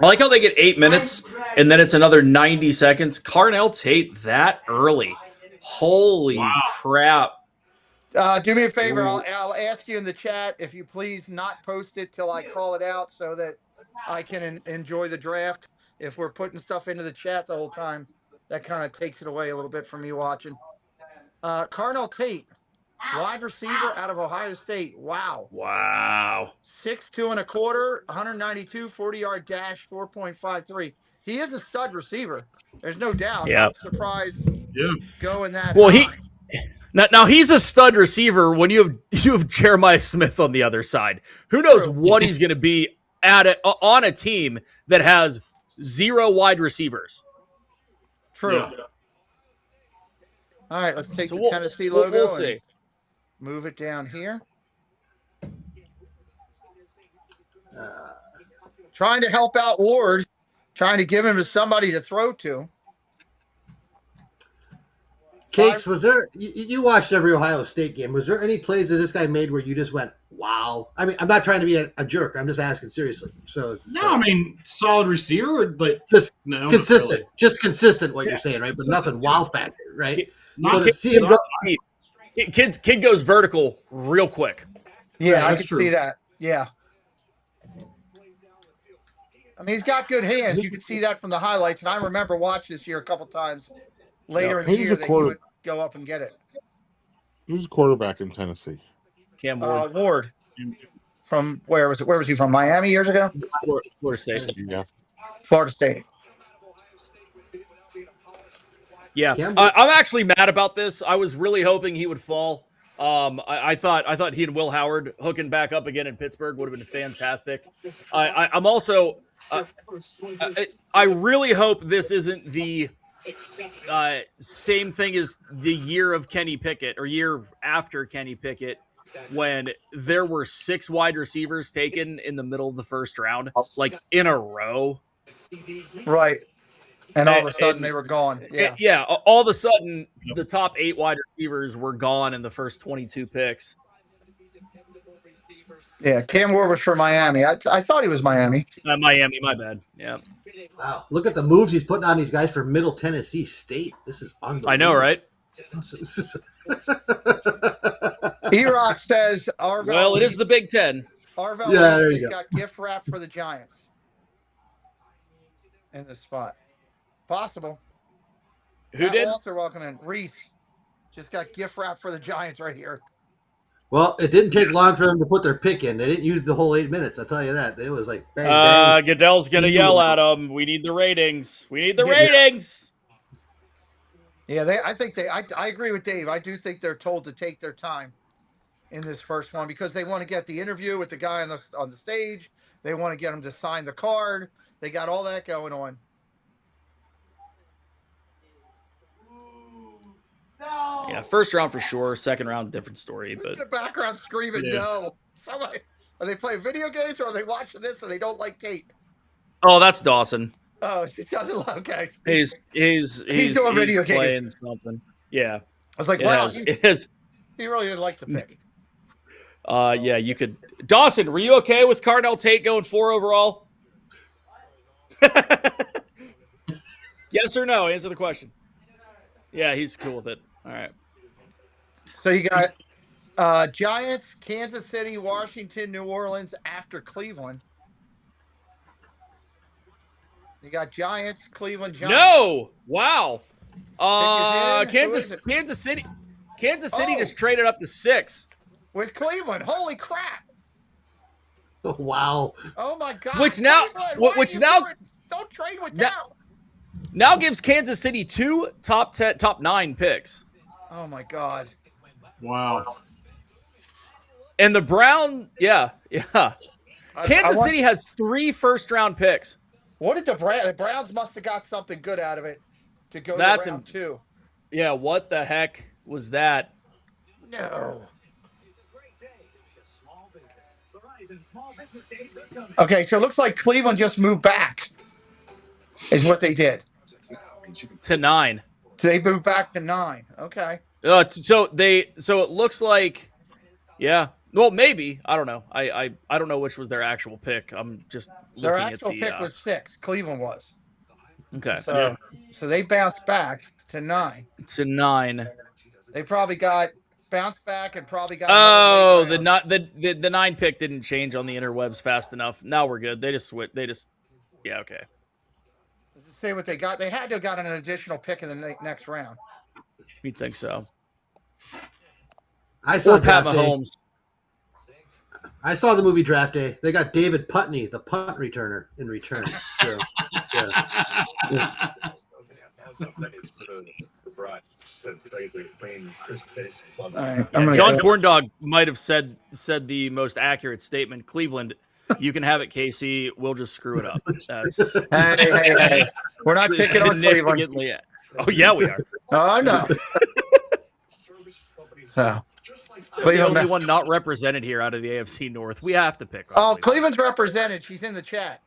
like how they get 8 minutes and then it's another 90 seconds. Carnell Tate that early. Holy crap. Do me a favor. I'll ask you in the chat if you please not post it till I call it out so that I can enjoy the draft. If we're putting stuff into the chat the whole time, that kind of takes it away a little bit from me watching. Carnell Tate, wide receiver out of Ohio State. Wow. 6'2" and a quarter, 192, 40-yard dash, 4.53. He is a stud receiver. There's no doubt. Yeah. I'm surprised going that high. Now he's a stud receiver when you have Jeremiah Smith on the other side. Who knows what he's going to be on a team that has 0 wide receivers. True. Yeah. All right, let's take the Tennessee logo and move it down here. Trying to help out Ward, trying to give him to somebody to throw to. Cakes, was there? You watched every Ohio State game. Was there any plays that this guy made where you just went, "Wow"? I mean, I'm not trying to be a jerk. I'm just asking seriously. I mean, solid receiver, but just consistent, really. Just consistent. What you're saying, right? But nothing wow factor, right? Kid goes vertical real quick. Yeah, I can see that. Yeah. I mean, he's got good hands. You can see that from the highlights, and I remember watching this year a couple times. Later in the year that he would go up and get it. Who's a quarterback in Tennessee? Cam Ward. Ward. From where was it? Where was he from? Miami years ago? Florida State. Yeah. Florida State. Yeah. I'm actually mad about this. I was really hoping he would fall. I thought he and Will Howard hooking back up again in Pittsburgh would have been fantastic. I'm also I really hope this isn't the same thing as the year of Kenny Pickett or year after Kenny Pickett when there were 6 wide receivers taken in the middle of the first round, like in a row. Right. And all of a sudden they were gone. Yeah. All of a sudden the top 8 wide receivers were gone in the first 22 picks. Yeah, Cam Ward was for Miami. I thought he was Miami. Miami, my bad. Yeah. Wow, look at the moves he's putting on these guys for Middle Tennessee State. This is unbelievable. I know, right? E-Rock says, Arvell. Well, it is the Big Ten. Arvell there you go. got gift wrap for the Giants in this spot. Possible. Who did? Walter, welcome in. Reese just got gift wrap for the Giants right here. Well, it didn't take long for them to put their pick in. They didn't use the whole 8 minutes. I'll tell you that. It was like bang, bang. Goodell's going to yell at them. We need the ratings. We need the ratings. Yeah, I agree with Dave. I do think they're told to take their time in this first one because they want to get the interview with the guy on the stage. They want to get him to sign the card. They got all that going on. No. Yeah, first round for sure. Second round, different story. But the background screaming no. Somebody, are they playing video games or are they watching this and they don't like tape? Oh, that's Dawson. Oh, he doesn't love. Okay, he's doing video games. Something. Yeah, I was like, wow, it is. He really didn't like the pick. Yeah, you could. Dawson, were you okay with Cardell Tate going 4 overall? Yes or no? Answer the question. Yeah, he's cool with it. All right. So you got Giants, Kansas City, Washington, New Orleans after Cleveland. You got Giants, Cleveland, Giants. No! Wow. Kansas City just traded up to 6 with Cleveland. Holy crap! Oh, wow. Oh my God. Don't trade with them. Now gives Kansas City 2 top 9 picks. Oh my God. Wow. And the Kansas City has 3 first-round picks. What did the Browns must have got something good out of it to go to round 2. Yeah, what the heck was that? No. Okay, so it looks like Cleveland just moved back. Is what they did. To 9. So they moved back to 9. Okay. So it looks like, yeah. Well, maybe. I don't know. I don't know which was their actual pick. I'm just looking their at actual pick was 6. Cleveland was. Okay. So they bounced back to 9. To 9. They probably bounced back and probably got. Oh, the 9 pick didn't change on the interwebs fast enough. Now we're good. They just yeah, okay. Let's see what they got. They had to have gotten an additional pick in the next round. You'd think so. I saw Pat Mahomes. I saw the movie Draft Day. They got David Putney, the punt returner, in return. So, yeah. John Corndog might have said the most accurate statement. Cleveland, you can have it, KC. We'll just screw it up. That's hey. We're not picking on Cleveland. Oh, yeah, we are. Oh, no. The only one not represented here out of the AFC North. We have to pick. Cleveland's represented. She's in the chat.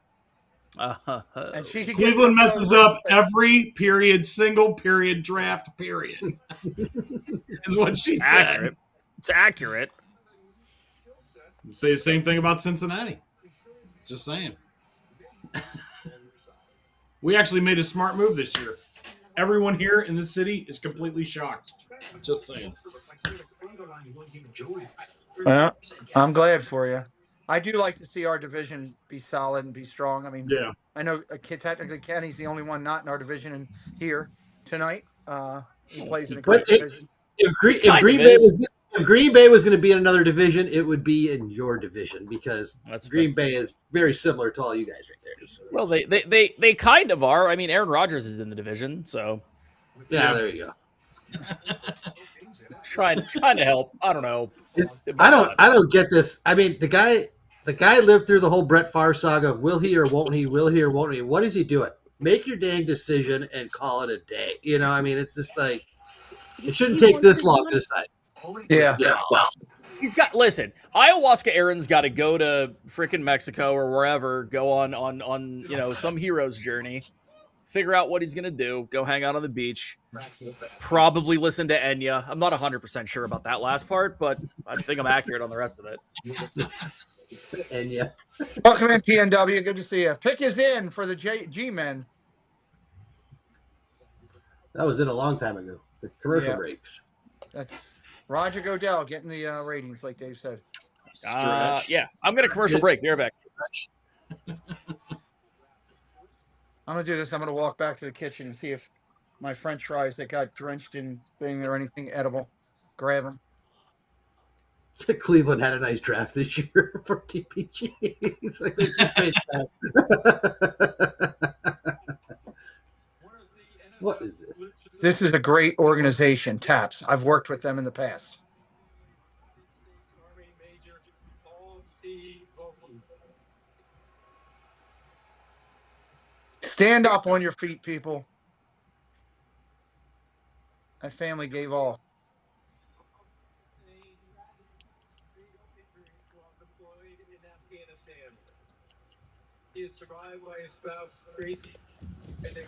And she can Cleveland messes up every single period draft period. Is what she said. It's accurate. Say the same thing about Cincinnati. Just saying. We actually made a smart move this year. Everyone here in this city is completely shocked. Just saying. Well, I'm glad for you. I do like to see our division be solid and be strong. I mean, yeah. I know technically Kenny's the only one not in our division here tonight. He plays in a great division. If Green Bay was going to be in another division, it would be in your division because Green Bay is very similar to all you guys right there. So well, they kind of are. I mean, Aaron Rodgers is in the division, so yeah. There you go. Trying to help. I don't know. I don't get this. I mean, the guy lived through the whole Brett Favre saga of will he or won't he, will he or won't he. What is he doing? Make your dang decision and call it a day. You know, I mean, it's just like it shouldn't take this long to decide. Yeah. Well, listen, Ayahuasca Aaron's got to go to freaking Mexico or wherever, go on some hero's journey figure out what he's going to do, go hang out on the beach, probably listen to Enya. I'm not 100% sure about that last part, but I think I'm accurate on the rest of it. Enya. Welcome in, PNW. Good to see you. Pick is in for the G-Men. That was in a long time ago. The commercial breaks. That's Roger Goodell getting the ratings, like Dave said. Yeah, I'm going to commercial break. Be right back. I'm going to do this. I'm going to walk back to the kitchen and see if my French fries that got drenched in thing or anything edible. Grab them. Cleveland had a nice draft this year for TPG. It's like they just made that. What is this? This is a great organization, TAPS. I've worked with them in the past. Stand up on your feet, people. That family gave all.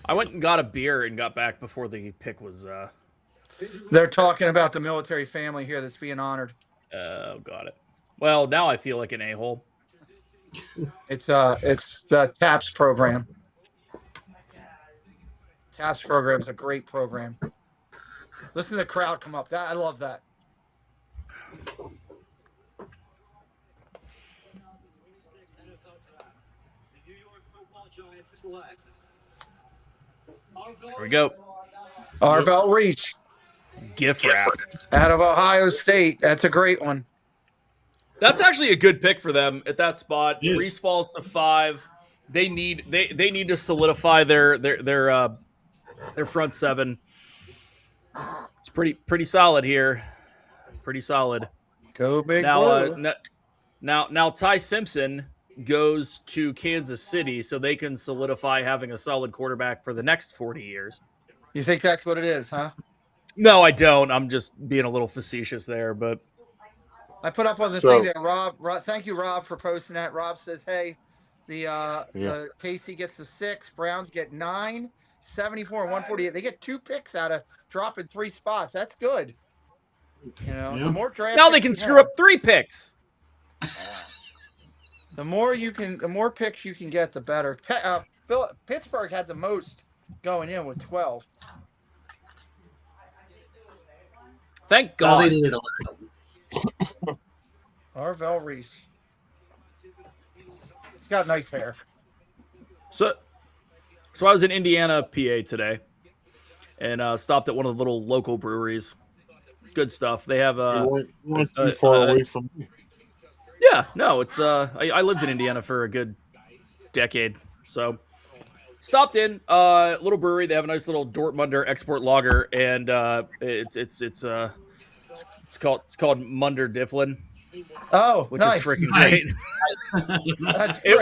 I went and got a beer and got back before the pick was. They're talking about the military family here that's being honored. Oh, got it. Well, now I feel like an a-hole. It's the TAPS program. TAPS program is a great program. Listen to the crowd come up. I love that. Here we go. Arvell Reese. Gift wrapped. Out of Ohio State. That's a great one. That's actually a good pick for them at that spot. Reese falls to 5. They need to solidify their front 7. It's pretty solid here. Pretty solid. Go big now. Now Ty Simpson goes to Kansas City so they can solidify having a solid quarterback for the next 40 years. You think that's what it is, huh? No, I don't. I'm just being a little facetious there, but I put up on the thing there, Rob. Thank you, Rob, for posting that. Rob says, hey, the Casey gets the 6, Browns get 9, 74 and 148. They get 2 picks out of dropping 3 spots. That's good. You know, the more draft now they can screw up 3 picks. The more picks you can get, the better. Pittsburgh had the most going in with 12. Thank God. Well, they needed a lot. Arvell Reese. He's got nice hair. So I was in Indiana, PA today, and stopped at one of the little local breweries. Good stuff. They have you weren't too far away from me. Yeah, no, it's I lived in Indiana for a good decade, so stopped in little brewery. They have a nice little Dortmunder export lager, and it's called Munder Difflin. Oh, which nice. is freaking great. That's great.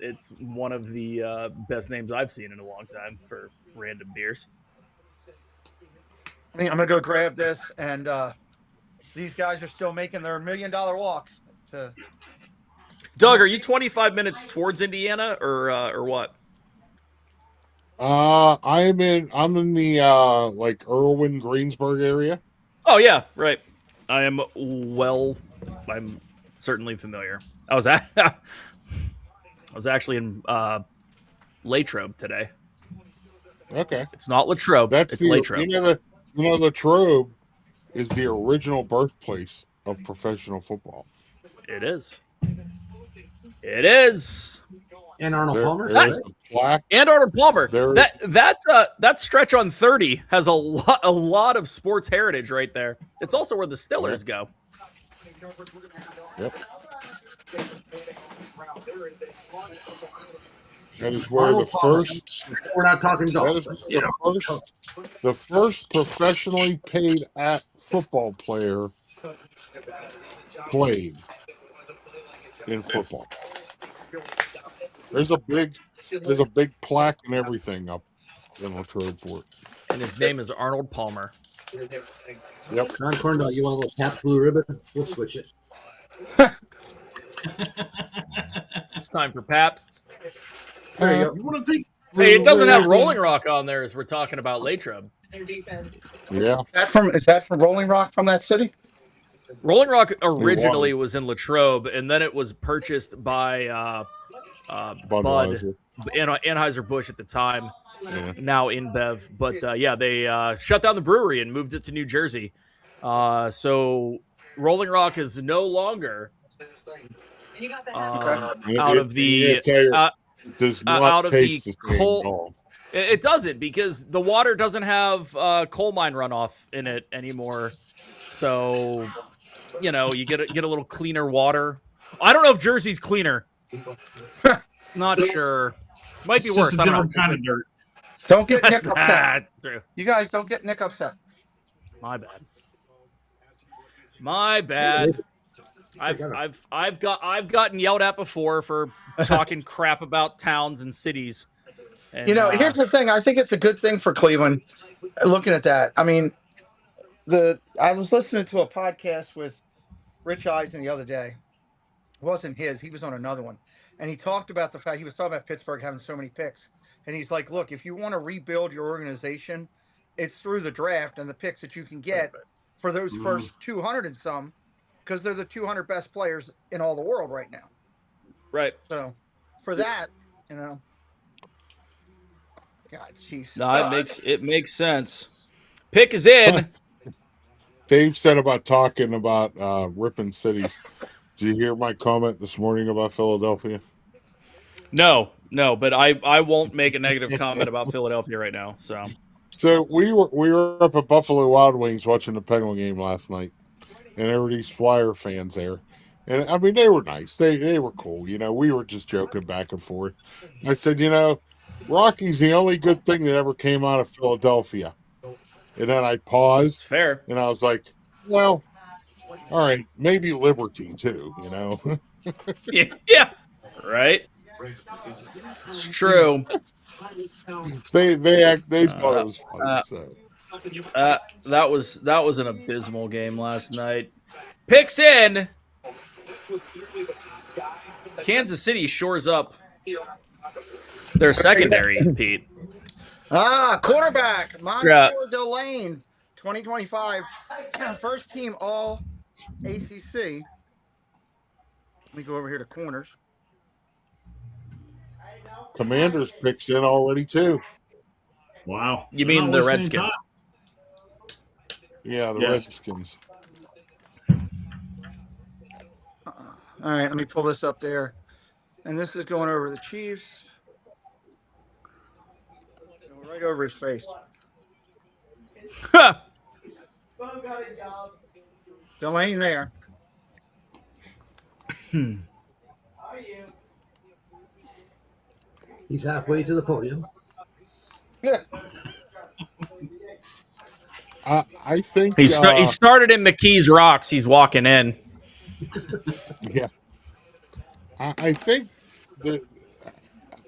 It's one of the best names I've seen in a long time for random beers. I mean, I'm gonna go grab this, and these guys are still making their $1 million walk. Doug, are you 25 minutes towards Indiana or what? I'm in the like Irwin, Greensburg area. Oh yeah, right. I'm certainly familiar. I was actually in Latrobe today. Okay. It's not Latrobe. It's Latrobe. You know, Latrobe is the original birthplace of professional football. It is. It is. And Arnold Palmer. And Arnold Palmer. That stretch on 30 has a lot of sports heritage right there. It's also where the Steelers go. Yep. That is where the first. We're not talking golf. The first professionally paid football player played in football. There's a big plaque and everything up in Latrobe Fort. And his name is Arnold Palmer. Yep. John Corndall, you want a little Caps blue ribbon? We'll switch it. It's time for Pabst. There you go. You want to take? Hey, it doesn't have Rolling Rock on there as we're talking about Latrobe. Yeah. Is that from Rolling Rock from that city? Rolling Rock originally was in Latrobe, and then it was purchased by Bud Anheuser-Busch at the time. Yeah. Now InBev, but they shut down the brewery and moved it to New Jersey. So Rolling Rock is no longer out of the does not out of taste the the same coal. at all. It doesn't, because the water doesn't have coal mine runoff in it anymore. So you get a little cleaner water. I don't know if Jersey's cleaner. Not sure. Might be It's worse. just a different kind of dirt. Don't get Nick upset. True. You guys don't get Nick upset. My bad. I've gotten yelled at before for talking crap about towns and cities. And, here's the thing. I think it's a good thing for Cleveland. Looking at that, I mean, I was listening to a podcast with Rich Eisen the other day. It wasn't his. He was on another one, and he talked about the fact he was talking about Pittsburgh having so many picks, and he's like, "Look, if you want to rebuild your organization, it's through the draft and the picks that you can get for those first 200 and some, because they're the 200 best players in all the world right now." Right. So, for that, God, jeez. No, it makes sense. Pick is in. Dave said about talking about ripping cities. Did you hear my comment this morning about Philadelphia? No, but I won't make a negative comment about Philadelphia right now. So we were up at Buffalo Wild Wings watching the Penguin game last night, and there were these Flyer fans there, and I mean they were nice. They were cool. We were just joking back and forth. I said, Rocky's the only good thing that ever came out of Philadelphia. And then I paused. It's fair. And I was like, well, all right, maybe Liberty too, Yeah. Right. It's true. They thought it was funny. That was an abysmal game last night. Picks in. Kansas City shores up their secondary, Pete. Quarterback, Montour Delane, 2025, first team all ACC. Let me go over here to corners. Commanders picks in already too. Wow. You mean the Redskins? Yeah, the Redskins. All right, let me pull this up there. And this is going over the Chiefs. Right over his face. Delane there. How are you? He's halfway to the podium. Yeah. I think he started in McKee's Rocks. He's walking in. Yeah. I think that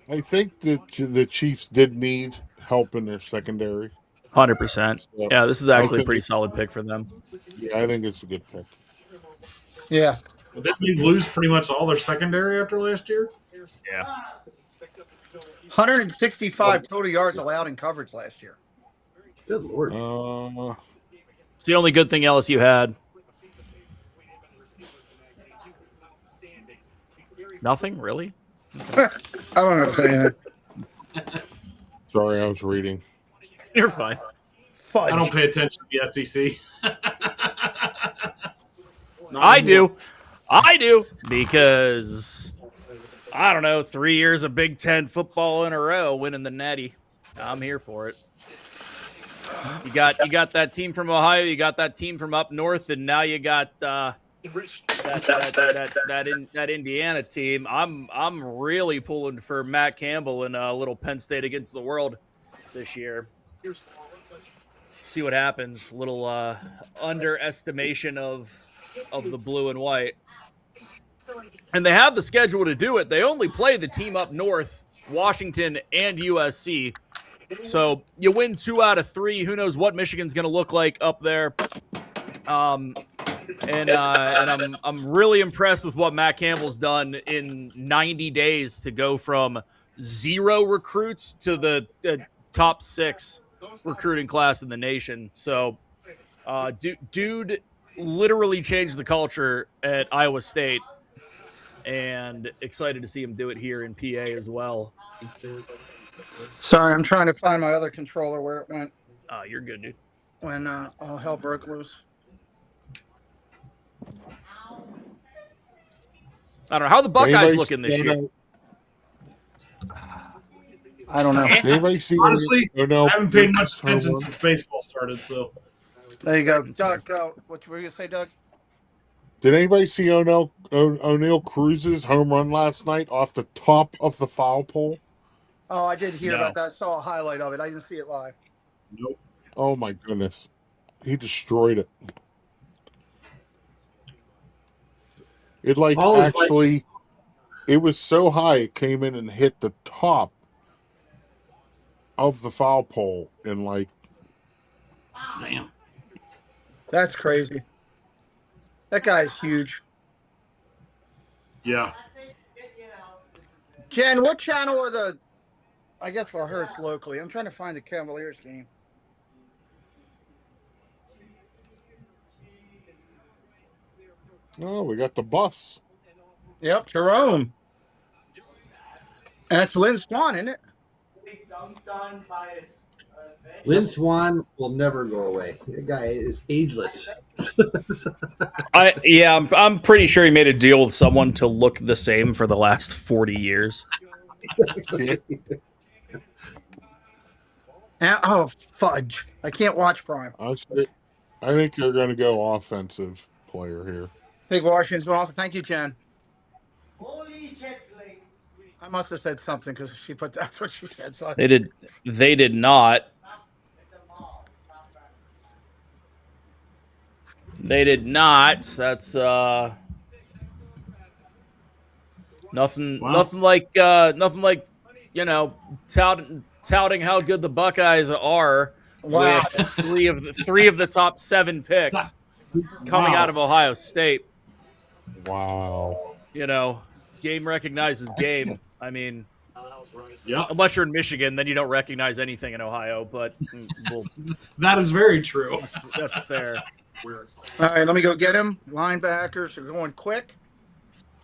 the Chiefs did need help in their secondary. 100%. Yeah, this is actually a pretty solid pick for them. Yeah, I think it's a good pick. Yeah. Well, didn't they lose pretty much all their secondary after last year? Yeah. 165 total yards allowed in coverage last year. Good Lord. It's the only good thing LSU had. Nothing, really? I don't know what I'm saying. Sorry, I was reading. You're fine. Fudge. I don't pay attention to the SEC. I do, because I don't know, 3 years of Big Ten football in a row, winning the Natty. I'm here for it. You got that team from Ohio, you got that team from up north, and now you got that Indiana team. I'm really pulling for Matt Campbell and a little Penn State against the world this year. See what happens. A little underestimation of the blue and white. And they have the schedule to do it. They only play the team up north, Washington and USC. So you win 2 out of 3. Who knows what Michigan's going to look like up there. and I'm really impressed with what Matt Campbell's done in 90 days to go from 0 recruits to the top 6 recruiting class in the nation. So, dude literally changed the culture at Iowa State, and excited to see him do it here in PA as well. Sorry, I'm trying to find my other controller where it went. You're good, dude. When all hell broke loose. I don't know how the Buckeyes looking this year. I don't know. Anybody see? Honestly, I haven't paid much attention since baseball started. So there you go, Doug. What were you gonna say, Doug? Did anybody see O'Neal Cruz's home run last night off the top of the foul pole? Oh, I did hear about that. I saw a highlight of it. I didn't see it live. Nope. Oh my goodness, he destroyed it. It it was so high it came in and hit the top of the foul pole and damn. That's crazy. That guy's huge. Yeah. Jen, what channel are the? I guess for her it's locally. I'm trying to find the Cavaliers game. Oh, we got the bus. Yep, Jerome. And it's Lynn Swan, isn't it? Lynn Swan will never go away. That guy is ageless. I'm pretty sure he made a deal with someone to look the same for the last 40 years. Exactly. Oh, fudge. I can't watch Prime. I think you're going to go offensive player here. I think Washington's going off. Thank you, Jen. Holy checkling. I must have said something because that's what she said. So They did not. They did not. That's nothing. Wow. Nothing like touting how good the Buckeyes are with three of the top 7 picks coming out of Ohio State. Wow. Game recognizes game. I mean, yeah. Unless you're in Michigan, then you don't recognize anything in Ohio. But that is very true. That's fair. All right, let me go get him. Linebackers are going quick.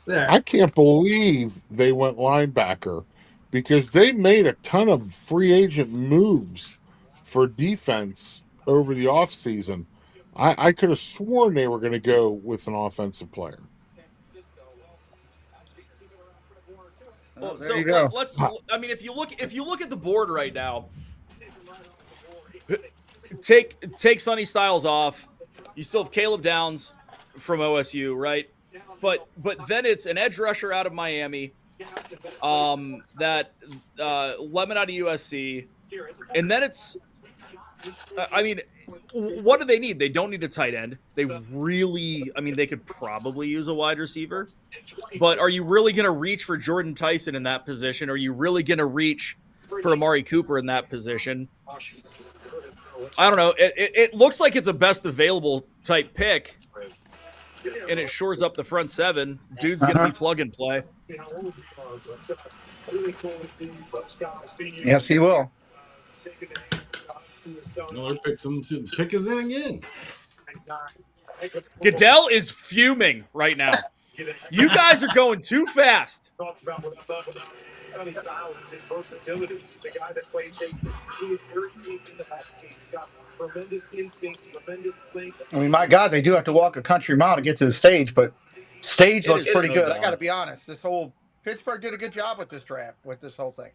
There. I can't believe they went linebacker because they made a ton of free agent moves for defense over the offseason. I could have sworn they were going to go with an offensive player. Well, so let's. I mean, if you look at the board right now, take Sonny Styles off. You still have Caleb Downs from OSU, right? But then it's an edge rusher out of Miami, that Lemon out of USC, and then it's. I mean, what do they need? They don't need a tight end. They could probably use a wide receiver. But are you really going to reach for Jordan Tyson in that position? Are you really going to reach for Amari Cooper in that position? I don't know. It looks like it's a best available type pick, and it shores up the front 7. Dude's going to be plug and play. Yes, he will. Another pick to pick is in again. Goodell is fuming right now. You guys are going too fast. I mean, my God, they do have to walk a country mile to get to the stage, but stage looks pretty good. I got to be honest. This whole Pittsburgh did a good job with this draft, with this whole thing.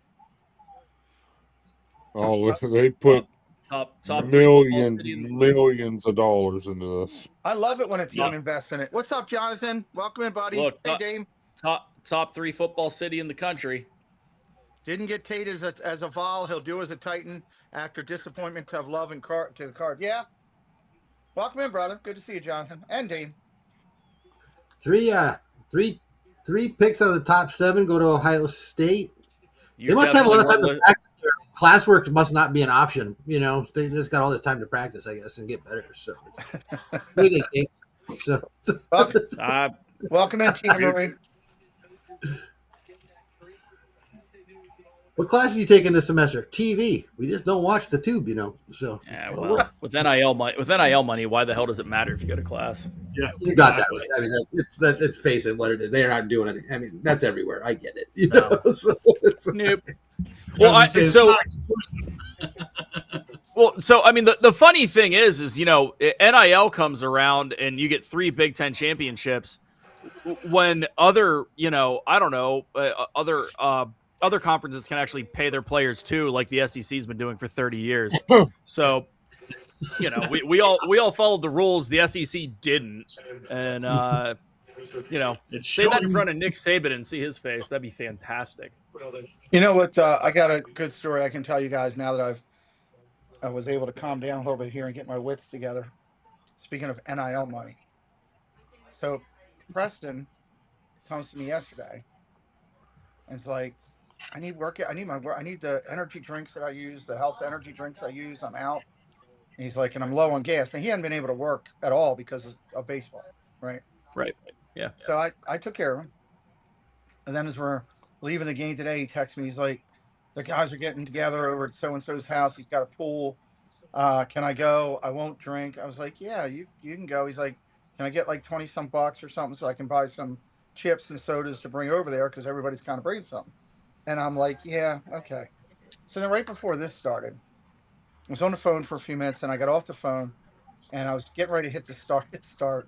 Oh, they put top millions of dollars into this. I love it when a team invests in it. What's up, Jonathan? Welcome in, buddy. Look, hey, Dame. Top 3 football city in the country. Didn't get Tate as a Vol. He'll do as a Titan after disappointment to have Love and to the card. Yeah. Welcome in, brother. Good to see you, Jonathan and Dame. Three picks out of the top 7 go to Ohio State. They must have a lot of time to practice. Classwork must not be an option. They just got all this time to practice, I guess, and get better. So, what do you think, Dave? So welcome in, Tina Marie. What class are you taking this semester? TV. We just don't watch the tube, So yeah, well, with NIL money, why the hell does it matter if you go to class? Yeah, you got that right. I mean, let's face it, what it is. They are not doing it. I mean, that's everywhere. I get it. No. Nope. So I mean, the funny thing is NIL comes around and you get 3 Big Ten championships when other other conferences can actually pay their players too, like the SEC's been doing for 30 years. So we all followed the rules. The SEC didn't, and say that in front of Nick Saban and see his face. That'd be fantastic. You know what? I got a good story I can tell you guys now that I was able to calm down a little bit here and get my wits together. Speaking of NIL money, so Preston comes to me yesterday and it's like, I need work. I need the energy drinks that I use, the health energy drinks I use. I'm out. And he's like, and I'm low on gas. And he hadn't been able to work at all because of baseball, right? Right. Yeah. So I took care of him. And then as we're leaving the game today, he texts me. He's like, the guys are getting together over at so-and-so's house. He's got a pool. Can I go? I won't drink. I was like, yeah, you can go. He's like, can I get like 20 some bucks or something so I can buy some chips and sodas to bring over there? Because everybody's kind of bringing something. And I'm like, yeah, okay. So then right before this started, I was on the phone for a few minutes and I got off the phone and I was getting ready to hit start.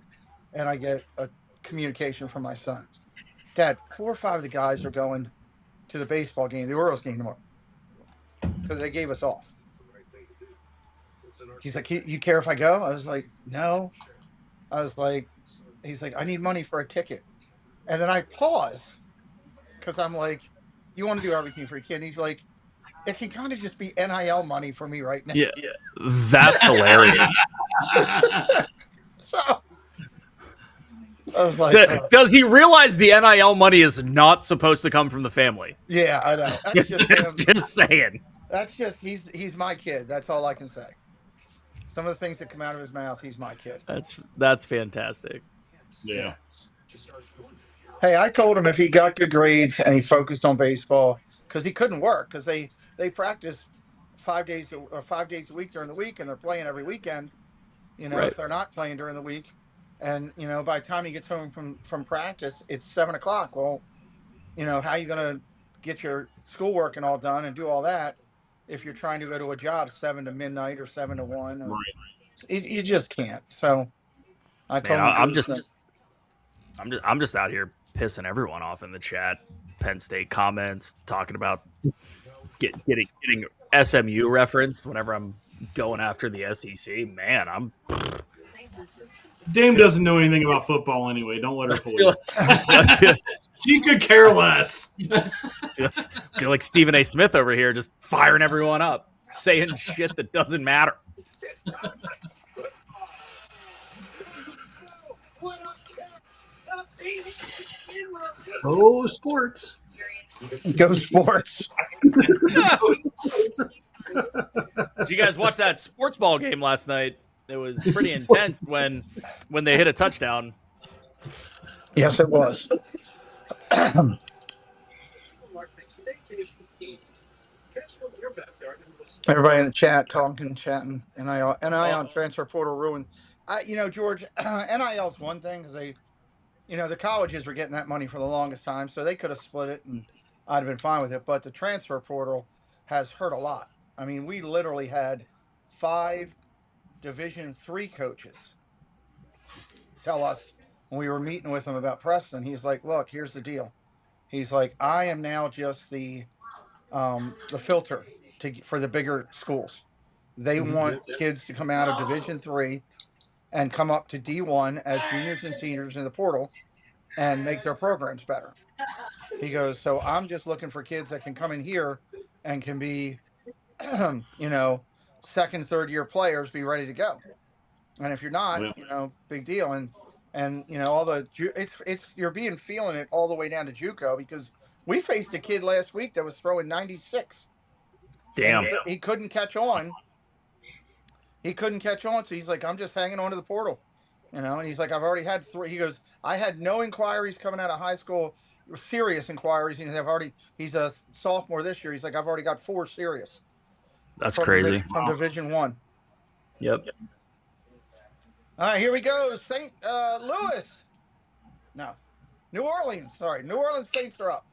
And I get a communication from my son. Dad, 4 or 5 of the guys are going to the baseball game, the Orioles game tomorrow, because they gave us off. He's like, you care if I go? I was like, no. I was like, he's like, I need money for a ticket. And then I paused because I'm like, you want to do everything for a kid? And he's like, it can kind of just be NIL money for me right now. Yeah. That's hilarious. So I was like, does he realize the NIL money is not supposed to come from the family? Yeah, I know. That's just saying. That's just he's my kid. That's all I can say. Some of the things that come out of his mouth, he's my kid. That's fantastic. Yeah. Hey, I told him if he got good grades and he focused on baseball, because he couldn't work because they practice 5 days a week during the week and they're playing every weekend. Right. If they're not playing during the week, and by the time he gets home from practice, it's 7:00. Well, how are you going to get your schoolwork and all done and do all that if you're trying to go to a job 7 to midnight or 7 to 1? Or, right. You just can't. So I told him. I'm just out here pissing everyone off in the chat. Penn State comments talking about getting SMU reference whenever I'm going after the SEC. Man, Dame doesn't know anything about football anyway. Don't let her fool you. She could care less. Feel like Stephen A. Smith over here, just firing everyone up, saying shit that doesn't matter. Oh, sports. Go sports. Did you guys watch that sports ball game last night? It was pretty intense when they hit a touchdown. Yes, it was. Everybody in the chat chatting. NIL and transfer portal ruined. George, NIL is one thing because the colleges were getting that money for the longest time, so they could have split it and I'd have been fine with it. But the transfer portal has hurt a lot. I mean, we literally had 5 Division III coaches tell us when we were meeting with him about Preston. He's like, look, here's the deal. He's like, I am now just the filter for the bigger schools. They want kids to come out of Division III and come up to D1 as juniors and seniors in the portal and make their programs better. He goes, so I'm just looking for kids that can come in here and can be, second, third year players, be ready to go. And if you're not, big deal. And you're feeling it all the way down to JUCO, because we faced a kid last week that was throwing 96. Damn. He couldn't catch on. So he's like, I'm just hanging on to the portal. And he's like, I've already had 3. He goes, I had no inquiries coming out of high school, serious inquiries. He's a sophomore this year. He's like, I've already got 4 serious. That's crazy. From Division 1. Yep. All right, here we go. St. Louis. No. New Orleans. Sorry. New Orleans Saints are up.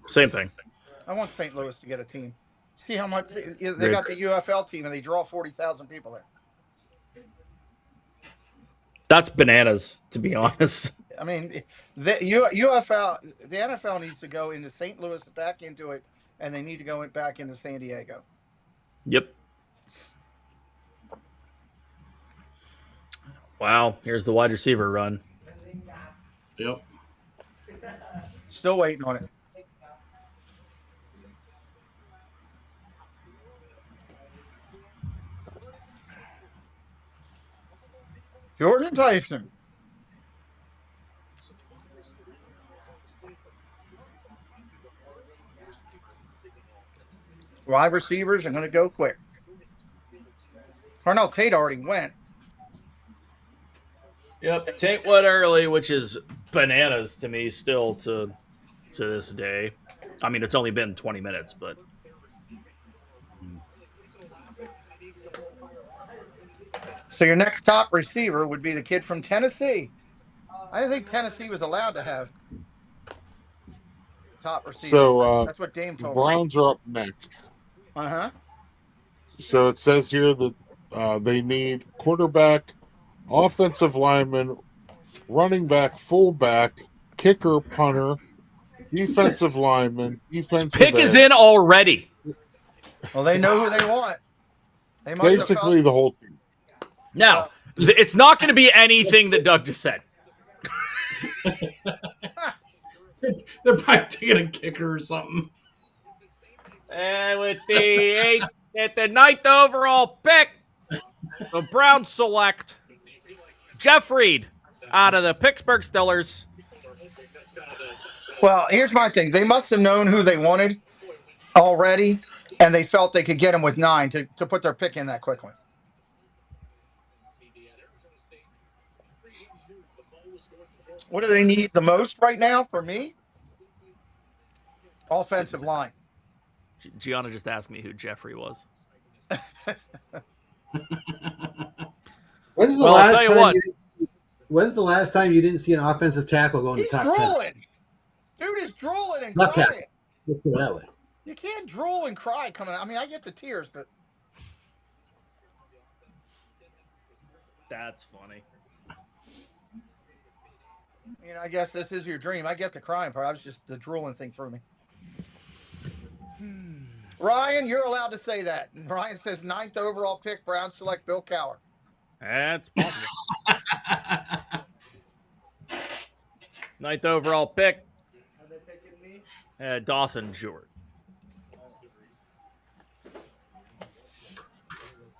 Same thing. I want St. Louis to get a team. See how much they got the UFL team, and they draw 40,000 people there. That's bananas, to be honest. I mean, the UFL, the NFL needs to go into St. Louis, back into it, and they need to go back into San Diego. Yep. Wow, here's the wide receiver run. Yep. Still waiting on it. Jordan Tyson. Wide receivers are going to go quick. Carnell Tate already went. Yep, Tate went early, which is bananas to me still to this day. I mean, it's only been 20 minutes, but... So your next top receiver would be the kid from Tennessee. I didn't think Tennessee was allowed to have top receivers. So that's what Dame told Browns are up next. me. So it says here that they need quarterback, offensive lineman, running back, fullback, kicker, punter, defensive lineman, defensive pick is end. in already. Well, they know who they want. They basically the whole team. Now, it's not going to be anything that Doug just said. They're probably taking a kicker or something. And with the 9th overall pick, the Browns select Jeff Reed out of the Pittsburgh Steelers. Well, here's my thing. They must have known who they wanted already, and they felt they could get him with 9 to put their pick in that quickly. What do they need the most right now for me? Offensive line. Gianna just asked me who Jeffrey was. When's the last time you didn't see an offensive tackle go in the top 10? Dude is drooling and Left crying. tackle. Let's go that way. You can't drool and cry coming out. I mean, I get the tears, but that's funny. I guess this is your dream. I get the crying part. I was just the drooling thing through me. Ryan, you're allowed to say that. And Ryan says 9th overall pick, Browns select Bill Cowher. That's possible. 9th overall pick. Are they picking me? Dawson Jewett.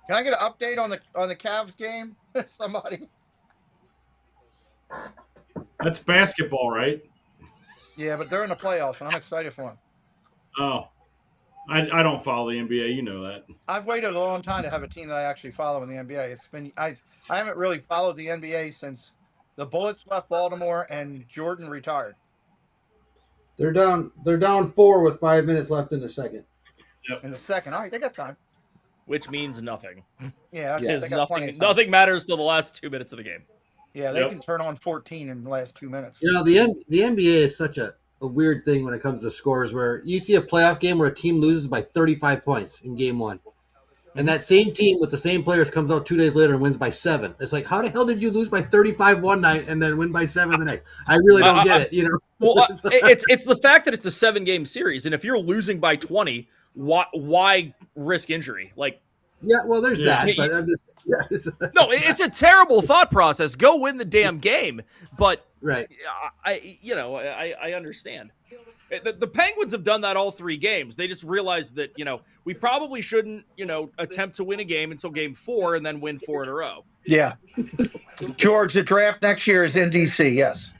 Can I get an update on the Cavs game? Somebody. That's basketball, right? Yeah, but they're in the playoffs, and I'm excited for them. Oh, I don't follow the NBA. You know that. I've waited a long time to have a team that I actually follow in the NBA. I haven't really followed the NBA since the Bullets left Baltimore and Jordan retired. They're down 4 with 5 minutes left in the second. Yep. In the second, all right, they got time. Which means nothing. Yeah, Because nothing matters till the last 2 minutes of the game. Yeah, they can turn on 14 in the last 2 minutes. The NBA is such a weird thing when it comes to scores, where you see a playoff game where a team loses by 35 points in game 1. And that same team with the same players comes out 2 days later and wins by 7. It's like, how the hell did you lose by 35 one night and then win by 7 the next? I really don't get it. Well, it's the fact that it's a 7-game series, and if you're losing by 20, why risk injury? Yeah, well, there's that. But I'm just, no, it's a terrible thought process. Go win the damn game. But right, I understand. The Penguins have done that all 3 games. They just realized that, we probably shouldn't, attempt to win a game until game 4 and then win 4 in a row. Yeah. George, the draft next year is in D.C., yes.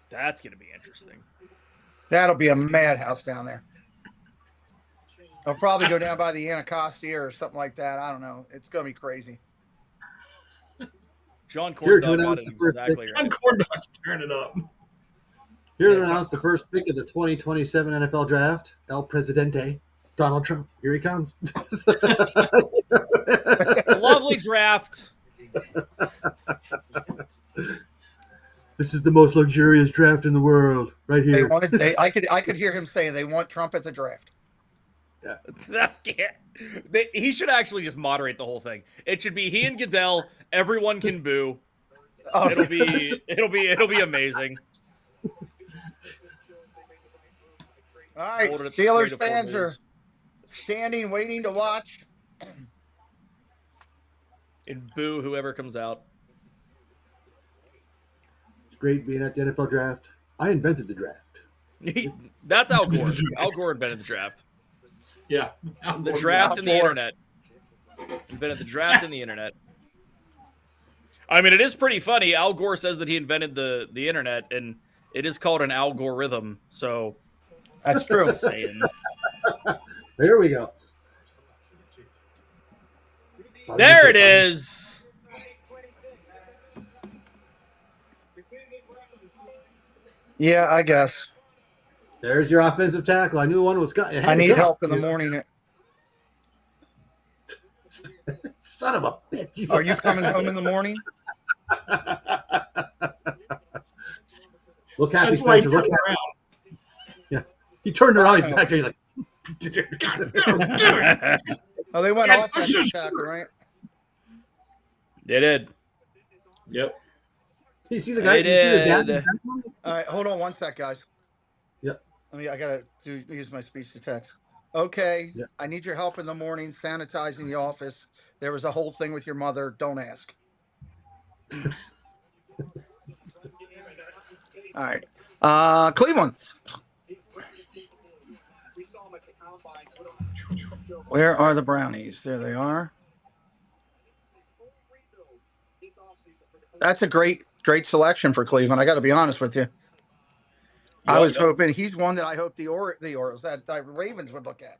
That's going to be interesting. That'll be a madhouse down there. They'll probably go down by the Anacostia or something like that. I don't know. It's going to be crazy. John Here to Corndog got announce it the first exactly pick. right. John Corndog's turning it up. Here to announce the first pick of the 2027 NFL Draft, El Presidente, Donald Trump. Here he comes. A lovely draft. This is the most luxurious draft in the world, right They here. wanted. I could hear him saying they want Trump at the draft. He should actually just moderate the whole thing. It should be he and Goodell. Everyone can boo. Oh. It'll be amazing. All right, Ordered it Steelers straight up fans for are news. standing, waiting to watch. And boo whoever comes out. It's great being at the NFL Draft. I invented the draft. That's Al Gore. Al Gore invented the draft. Yeah. The draft and the internet. Invented the draft and the internet. I mean, it is pretty funny. Al Gore says that he invented the internet, and it is called an algorithm. So that's true. Just saying. There we go. There it is. Yeah, I guess. There's your offensive tackle. I knew one was got. I need help in the morning. Son of a bitch. Are you coming home in the morning? Look happy, That's why he Spencer. turned Look happy. around. Yeah. He turned around. He's back there. He's like, Oh, they went offensive tackle, right? They did. Yep. you see the guy? You see the dad? All right, hold on one sec, guys. Yep. I gotta use my speech to text. Okay, Yep. I need your help in the morning sanitizing the office. There was a whole thing with your mother. Don't ask. All right. Cleveland. Where are the brownies? There they are. That's a great selection for Cleveland. I got to be honest with you. I was hoping he's one that I hope the Orioles, that the Ravens would look at.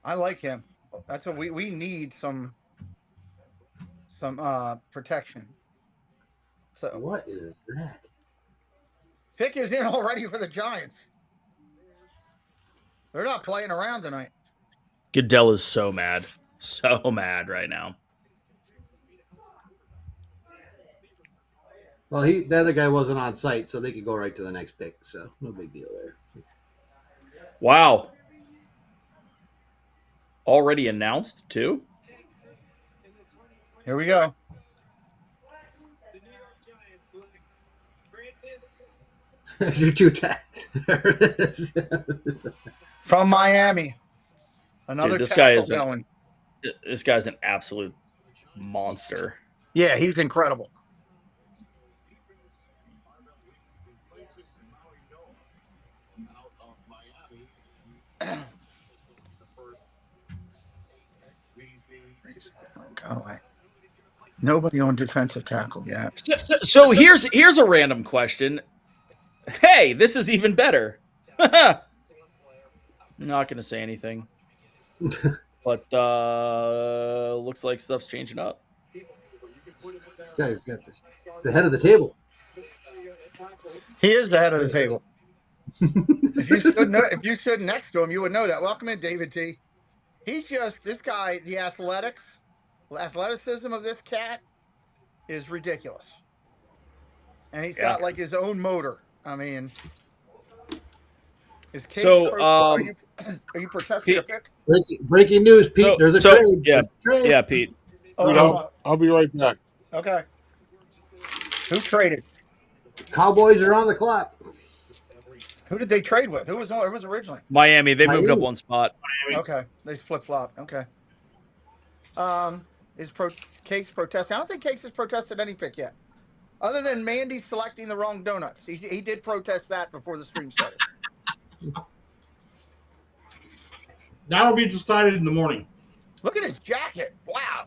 I like him. That's what we need some protection. So what is that? Pick is in already for the Giants. They're not playing around tonight. Goodell is so mad right now. Well, the other guy wasn't on site, so they could go right to the next pick. So no big deal there. Wow. Already announced too? Here we go. There it is. From Miami. Another Dude, this guy is going. This guy's an absolute monster. Yeah, he's incredible. Nobody on defensive tackle yet. So here's a random question. Hey, this is even better. Not going to say anything. But looks like stuff's changing up. This guy's got the head of the table. He is the head of the table. If you stood next to him, you would know that. Welcome in, David T. He's just this guy. The athleticism of this cat is ridiculous, and he's got like his own motor. I mean, is Kate are you protesting your pick? Breaking news, Pete. There's a trade. Yeah, Pete. I'll be right back. Okay. Who traded? Cowboys are on the clock. Who did they trade with? Who was originally? Miami. They moved up one spot. Okay, they flip flop. Okay. Is Cakes protesting? I don't think Cakes has protested any pick yet, other than Mandy selecting the wrong donuts. He did protest that before the stream started. That'll be decided in the morning. Look at his jacket! Wow.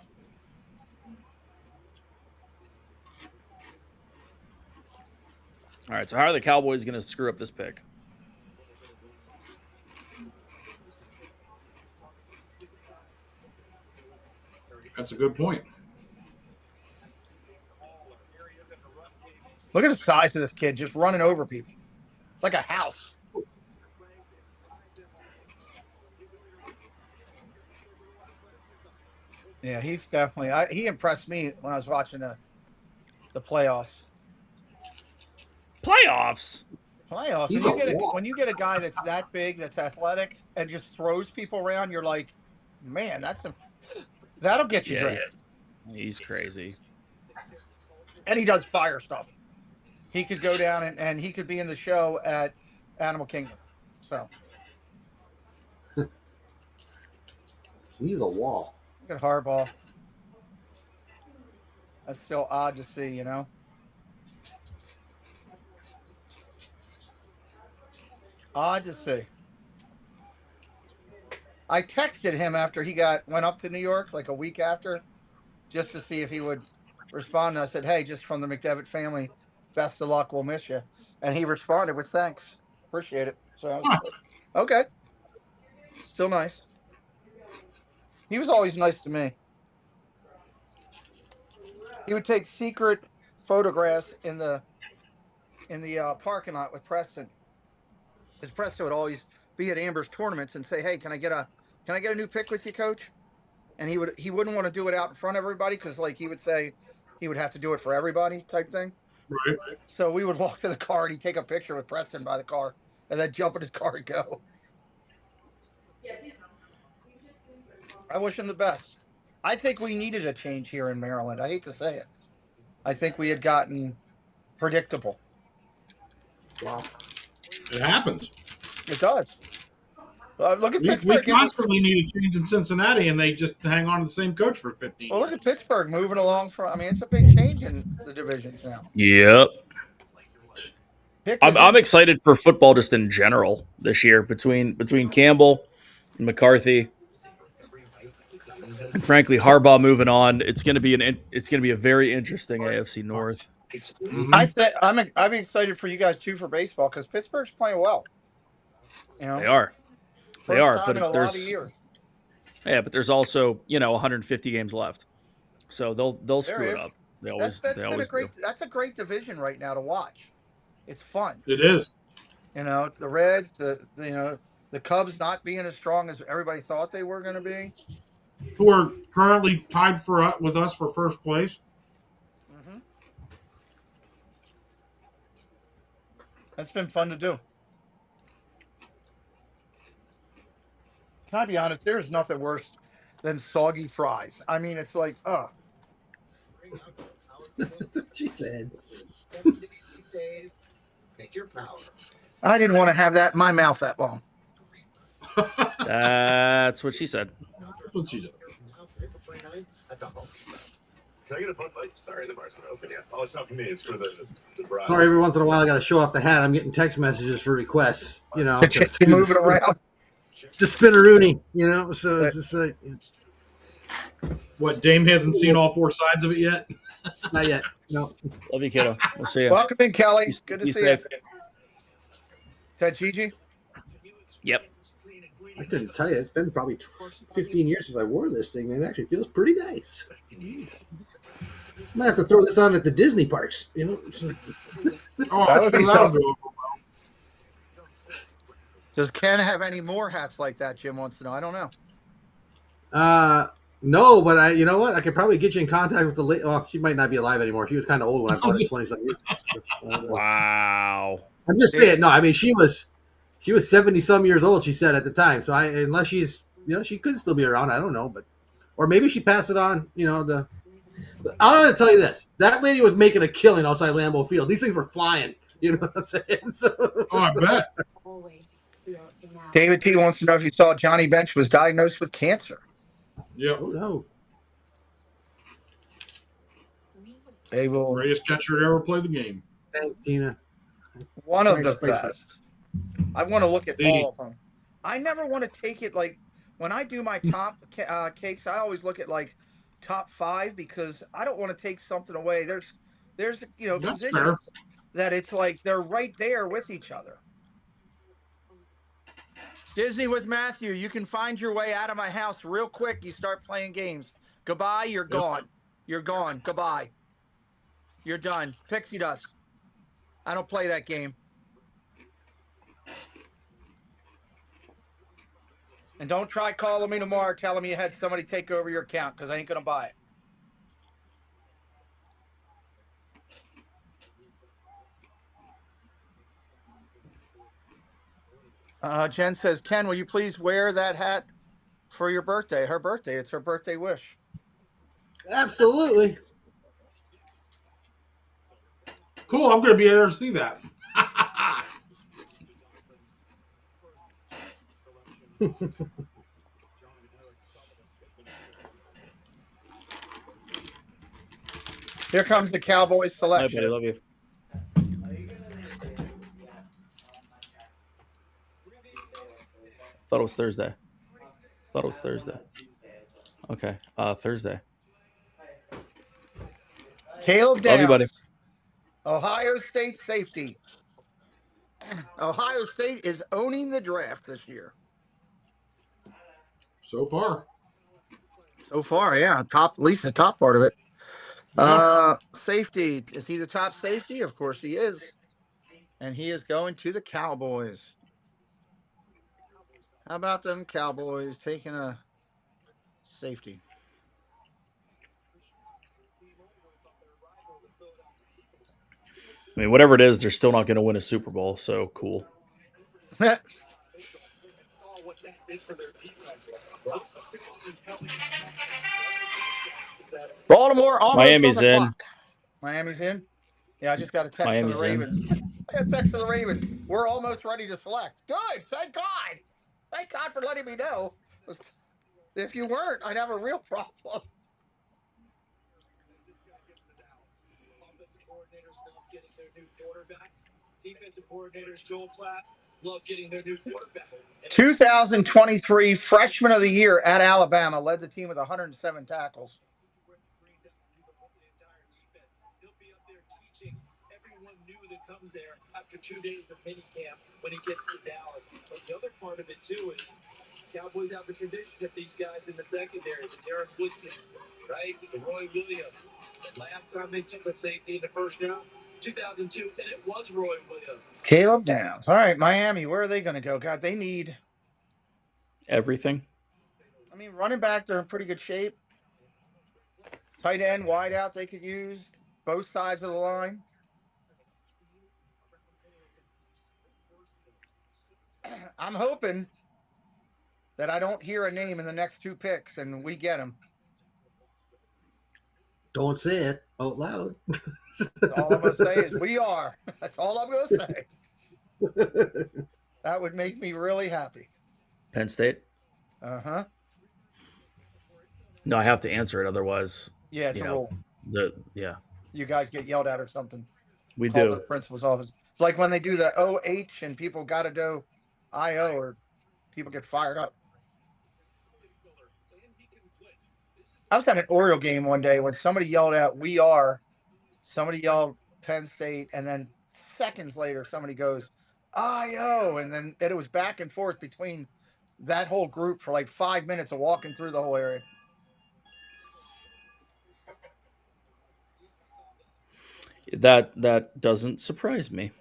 All right, so how are the Cowboys going to screw up this pick? That's a good point. Look at the size of this kid just running over people. It's like a house. Yeah, he's definitely. He impressed me when I was watching the playoffs. Playoffs. When you get a guy that's that big, that's athletic, and just throws people around, you're like, man, that'll get you drafted. He's crazy. And he does fire stuff. He could go down and he could be in the show at Animal Kingdom. So he's a wall. Look at Harbaugh. That's still odd to see, you know. Odd to see. I texted him after he went up to New York, like a week after, just to see if he would respond. And I said, hey, just from the McDevitt family, best of luck. We'll miss you. And he responded with thanks. Appreciate it. So I was like, okay. Still nice. He was always nice to me. He would take secret photographs in the parking lot with Preston. Because Preston would always be at Amber's tournaments and say, hey, can I get a new pic with you, coach? And he wouldn't want to do it out in front of everybody because, like, he would say he would have to do it for everybody type thing. Right. So we would walk to the car and he'd take a picture with Preston by the car and then jump in his car and go. I wish him the best. I think we needed a change here in Maryland. I hate to say it. I think we had gotten predictable. Wow. It happens. It does. Look at We Pittsburgh. constantly need a change in Cincinnati, and they just hang on to the same coach for 15 Well, years. look at Pittsburgh moving along it's a big change in the divisions now. Yep. I'm excited for football just in general this year between Campbell and McCarthy. And frankly, Harbaugh moving on, it's going to be a very interesting AFC North. Mm-hmm. I'm excited for you guys too for baseball because Pittsburgh's playing well. You know? They are. They are, but in a lot of years. Yeah, but there's also 150 games left, so they'll screw it up. They always do. That's a great division right now to watch. It's fun. It is. The Reds, the Cubs not being as strong as everybody thought they were going to be. Who are currently tied with us for first place. Mm-hmm. That's been fun to do. Can I be honest? There's nothing worse than soggy fries. I mean, it's like, That's what she said. I didn't want to have that in my mouth that long. That's what she said. That's what she said. Can I get a Bud Light? Sorry, the bar's not open yet. Oh, it's not for me. It's for the bride. Sorry, every once in a while I got to show off the hat. I'm getting text messages for requests. To move it around. To spin a Rooney, So it's just like. What, Dame hasn't seen all four sides of it yet? Not yet. No. Love you, kiddo. We'll see you. Welcome in, Kelly. Good to see you. Ted Gigi? Yep. I couldn't tell you. It's been probably 15 years since I wore this thing, man. It actually feels pretty nice. I might have to throw this on at the Disney parks, Does Ken have any more hats like that? Jim wants to know. I don't know. No, but you know what? I could probably get you in contact with the late. Well, she might not be alive anymore. She was kind of old when I bought it 20-something years ago. Wow. I'm just saying. No, I mean she was 70-some years old. She said at the time. So unless she's, she could still be around. I don't know, or maybe she passed it on. I'm going to tell you this: that lady was making a killing outside Lambeau Field. These things were flying. You know what I'm saying? I bet. David T wants to know if you saw Johnny Bench was diagnosed with cancer. Yep. Oh no. Greatest catcher to ever play the game. Thanks, Tina. One of the best. I want to look at all of them. I never want to take it like when I do my top cakes. I always look at like top 5 because I don't want to take something away. There's positions that it's like they're right there with each other. Disney with Matthew, you can find your way out of my house real quick. You start playing games. Goodbye. You're gone. You're gone. Goodbye. You're done. Pixie dust. I don't play that game. And don't try calling me tomorrow telling me you had somebody take over your account because I ain't going to buy it. Jen says, Ken, will you please wear that hat for your birthday? Her birthday. It's her birthday wish. Absolutely. Cool. I'm going to be there to see that. Here comes the Cowboys selection. I love you. Thought it was Thursday. Okay. Thursday. Caleb Downs. Love you, buddy. Ohio State safety. Ohio State is owning the draft this year. So far, yeah. At least the top part of it. Yeah. Safety. Is he the top safety? Of course he is. And he is going to the Cowboys. How about them Cowboys taking a safety? I mean, whatever it is, they're still not going to win a Super Bowl, so cool. Baltimore almost Miami's on the in. clock. Miami's in? Yeah, I just got a text from the Ravens. I got a text from the Ravens. We're almost ready to select. Good. Thank God. Thank God for letting me know. If you weren't, I'd have a real problem. Defensive coordinators Joel Platt love getting their new quarterback. 2023 Freshman of the Year at Alabama led the team with 107 tackles. He'll be up there teaching everyone new that comes there after 2 days of minicamp when he gets to Dallas. But the other part of it too is Cowboys have a tradition of these guys in the secondary, the Derek Woodson, right? The Roy Williams. Last time they took a safety in the first round, 2002, and it was Roy Williams. Caleb Downs. All right, Miami, where are they going to go? God, they need everything. I mean, running back, they're in pretty good shape. Tight end, wide out, they could use both sides of the line. I'm hoping that I don't hear a name in the next 2 picks and we get him. Don't say it out loud. All I'm going to say is we are. That's all I'm going to say. That would make me really happy. Penn State? Uh-huh. No, I have to answer it. Otherwise, yeah, it's a rule. You guys get yelled at or something. We Call do. the principal's office. It's like when they do the OH and people got to do IO or people get fired up. I was at an Oriole game one day when somebody yelled out, "We are." Somebody yelled Penn State, and then seconds later, somebody goes, "IO," and then it was back and forth between that whole group for like 5 minutes of walking through the whole area. That doesn't surprise me.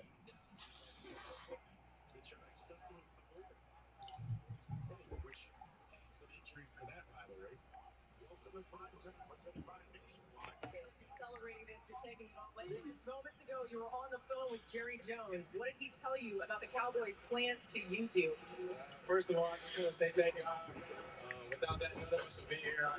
Moments ago, you were on the phone with Jerry Jones. What did he tell you about the Cowboys' plans to use you? First of all, I just want to say thank you. Without that, none of us would be here.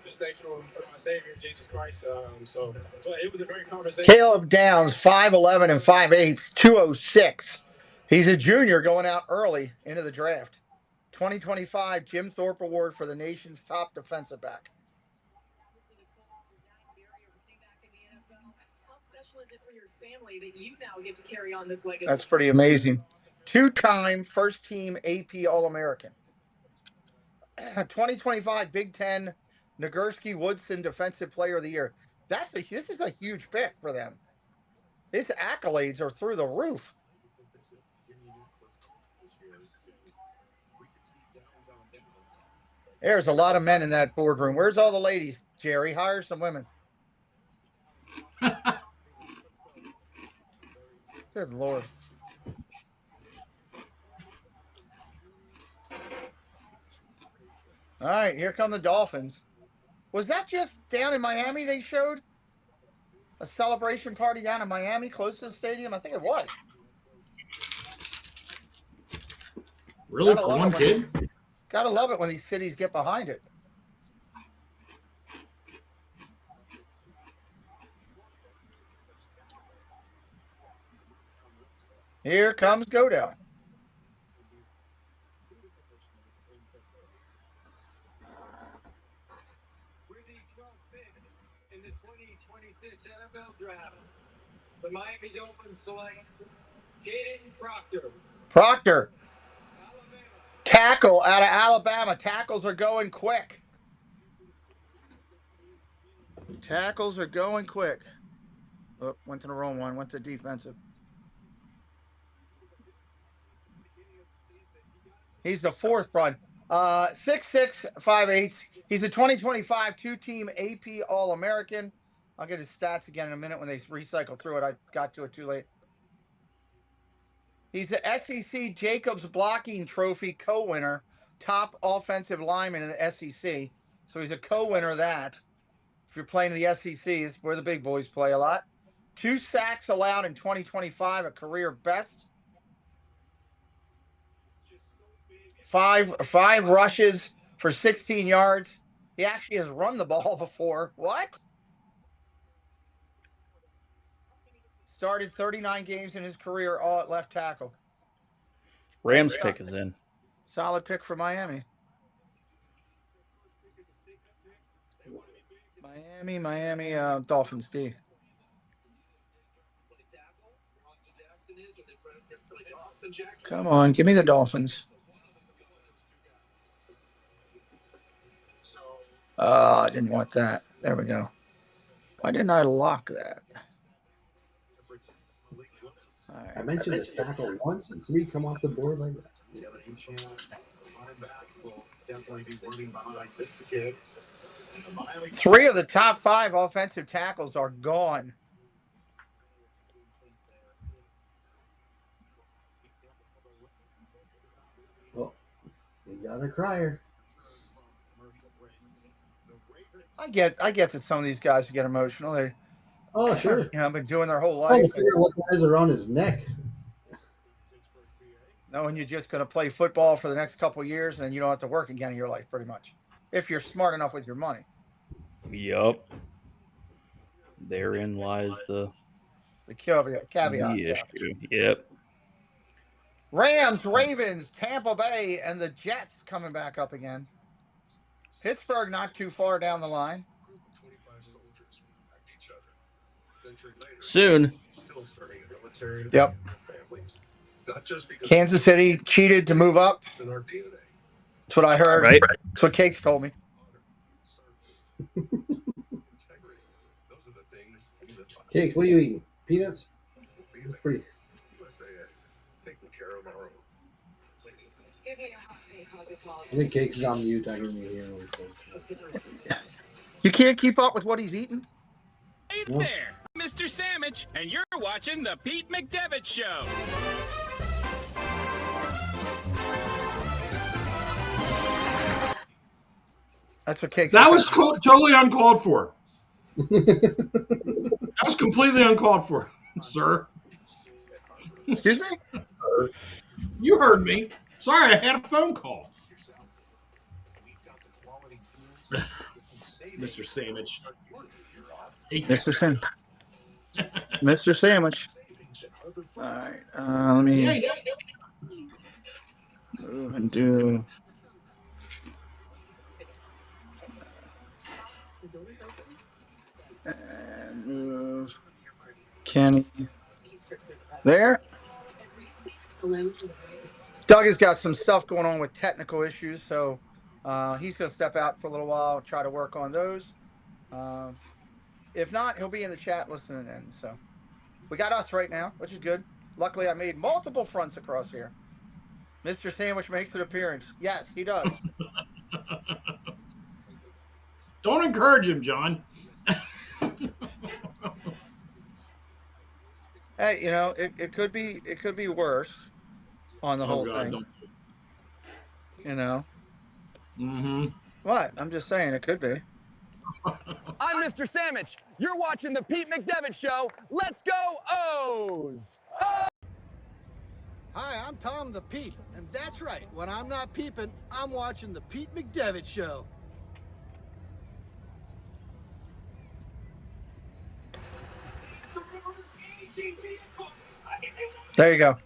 Just thankful for my Savior, Jesus Christ. But it was a great conversation. Caleb Downs, 5'11" and 5'8", 206. He's a junior going out early into the draft. 2025 Jim Thorpe Award for the nation's top defensive back. That you now get to carry on this legacy. That's pretty amazing. 2-time first-team AP All-American. 2025 Big Ten Nagurski Woodson Defensive Player of the Year. This is a huge pick for them. His accolades are through the roof. There's a lot of men in that boardroom. Where's all the ladies? Jerry, hire some women. Good Lord. All right, here come the Dolphins. Was that just down in Miami they showed? A celebration party down in Miami, close to the stadium? I think it was. Really? For one kid? Gotta love it when these cities get behind it. Here comes Godown. With the 12th pick in the 2026 NFL Draft, the Miami Dolphins select Caden Proctor. Proctor. Tackle out of Alabama. Tackles are going quick. Tackles are going quick. Oh, went to the wrong one. Went to defensive. He's the fourth, Brian. 6'6", 5'8". He's a 2025 two-team AP All-American. I'll get his stats again in a minute when they recycle through it. I got to it too late. He's the SEC Jacobs Blocking Trophy co-winner, top offensive lineman in the SEC. So he's a co-winner of that. If you're playing in the SEC, it's where the big boys play a lot. 2 sacks allowed in 2025, a career best. 5 rushes for 16 yards. He actually has run the ball before. What? Started 39 games in his career, all at left tackle. Rams pick is in. Solid pick for Miami. Miami, Dolphins D. Come on, give me the Dolphins. I didn't want that. There we go. Why didn't I lock that? Right. I mentioned the tackle once and 3 come off the board like that. 3 of the top 5 offensive tackles are gone. Well, we got a crier. I get that some of these guys get emotional. They, sure. You know, I've been doing their whole life. What guys are on his neck? Knowing you're just going to play football for the next couple of years and you don't have to work again in your life, pretty much. If you're smart enough with your money. Yup. Therein lies the caveat. The issue. Yep. Rams, Ravens, Tampa Bay, and the Jets coming back up again. Pittsburgh not too far down the line. Soon. Yep. Kansas City cheated to move up. That's what I heard. Right. That's what Cakes told me. Cakes, what are you eating? Peanuts? That's pretty. I think Cakes is on mute. I can hear him. You can't keep up with what he's eating? Hey there, Mr. Sandwich, and you're watching the Pete McDevitt Show. That's what Cakes. That was totally uncalled for. That was completely uncalled for, sir. Excuse me? You heard me. Sorry, I had a phone call. Mr. Sandwich. Mr. Sandwich. Mr. Sandwich. All right. Let me move and do. And move. Kenny. There. Doug has got some stuff going on with technical issues, so he's going to step out for a little while, try to work on those. If not, he'll be in the chat listening in. So we got us right now, which is good. Luckily, I made multiple fronts across here. Mr. Sandwich makes an appearance. Yes, he does. Don't encourage him, John. Hey, you know, it could be worse on the whole thing. Don't. You know. Mm-hmm. What? I'm just saying it could be. I'm Mr. Sandwich. You're watching the Pete McDevitt Show. Let's go O's! Hi, I'm Tom the Peep, and that's right. When I'm not peeping, I'm watching the Pete McDevitt Show. There you go.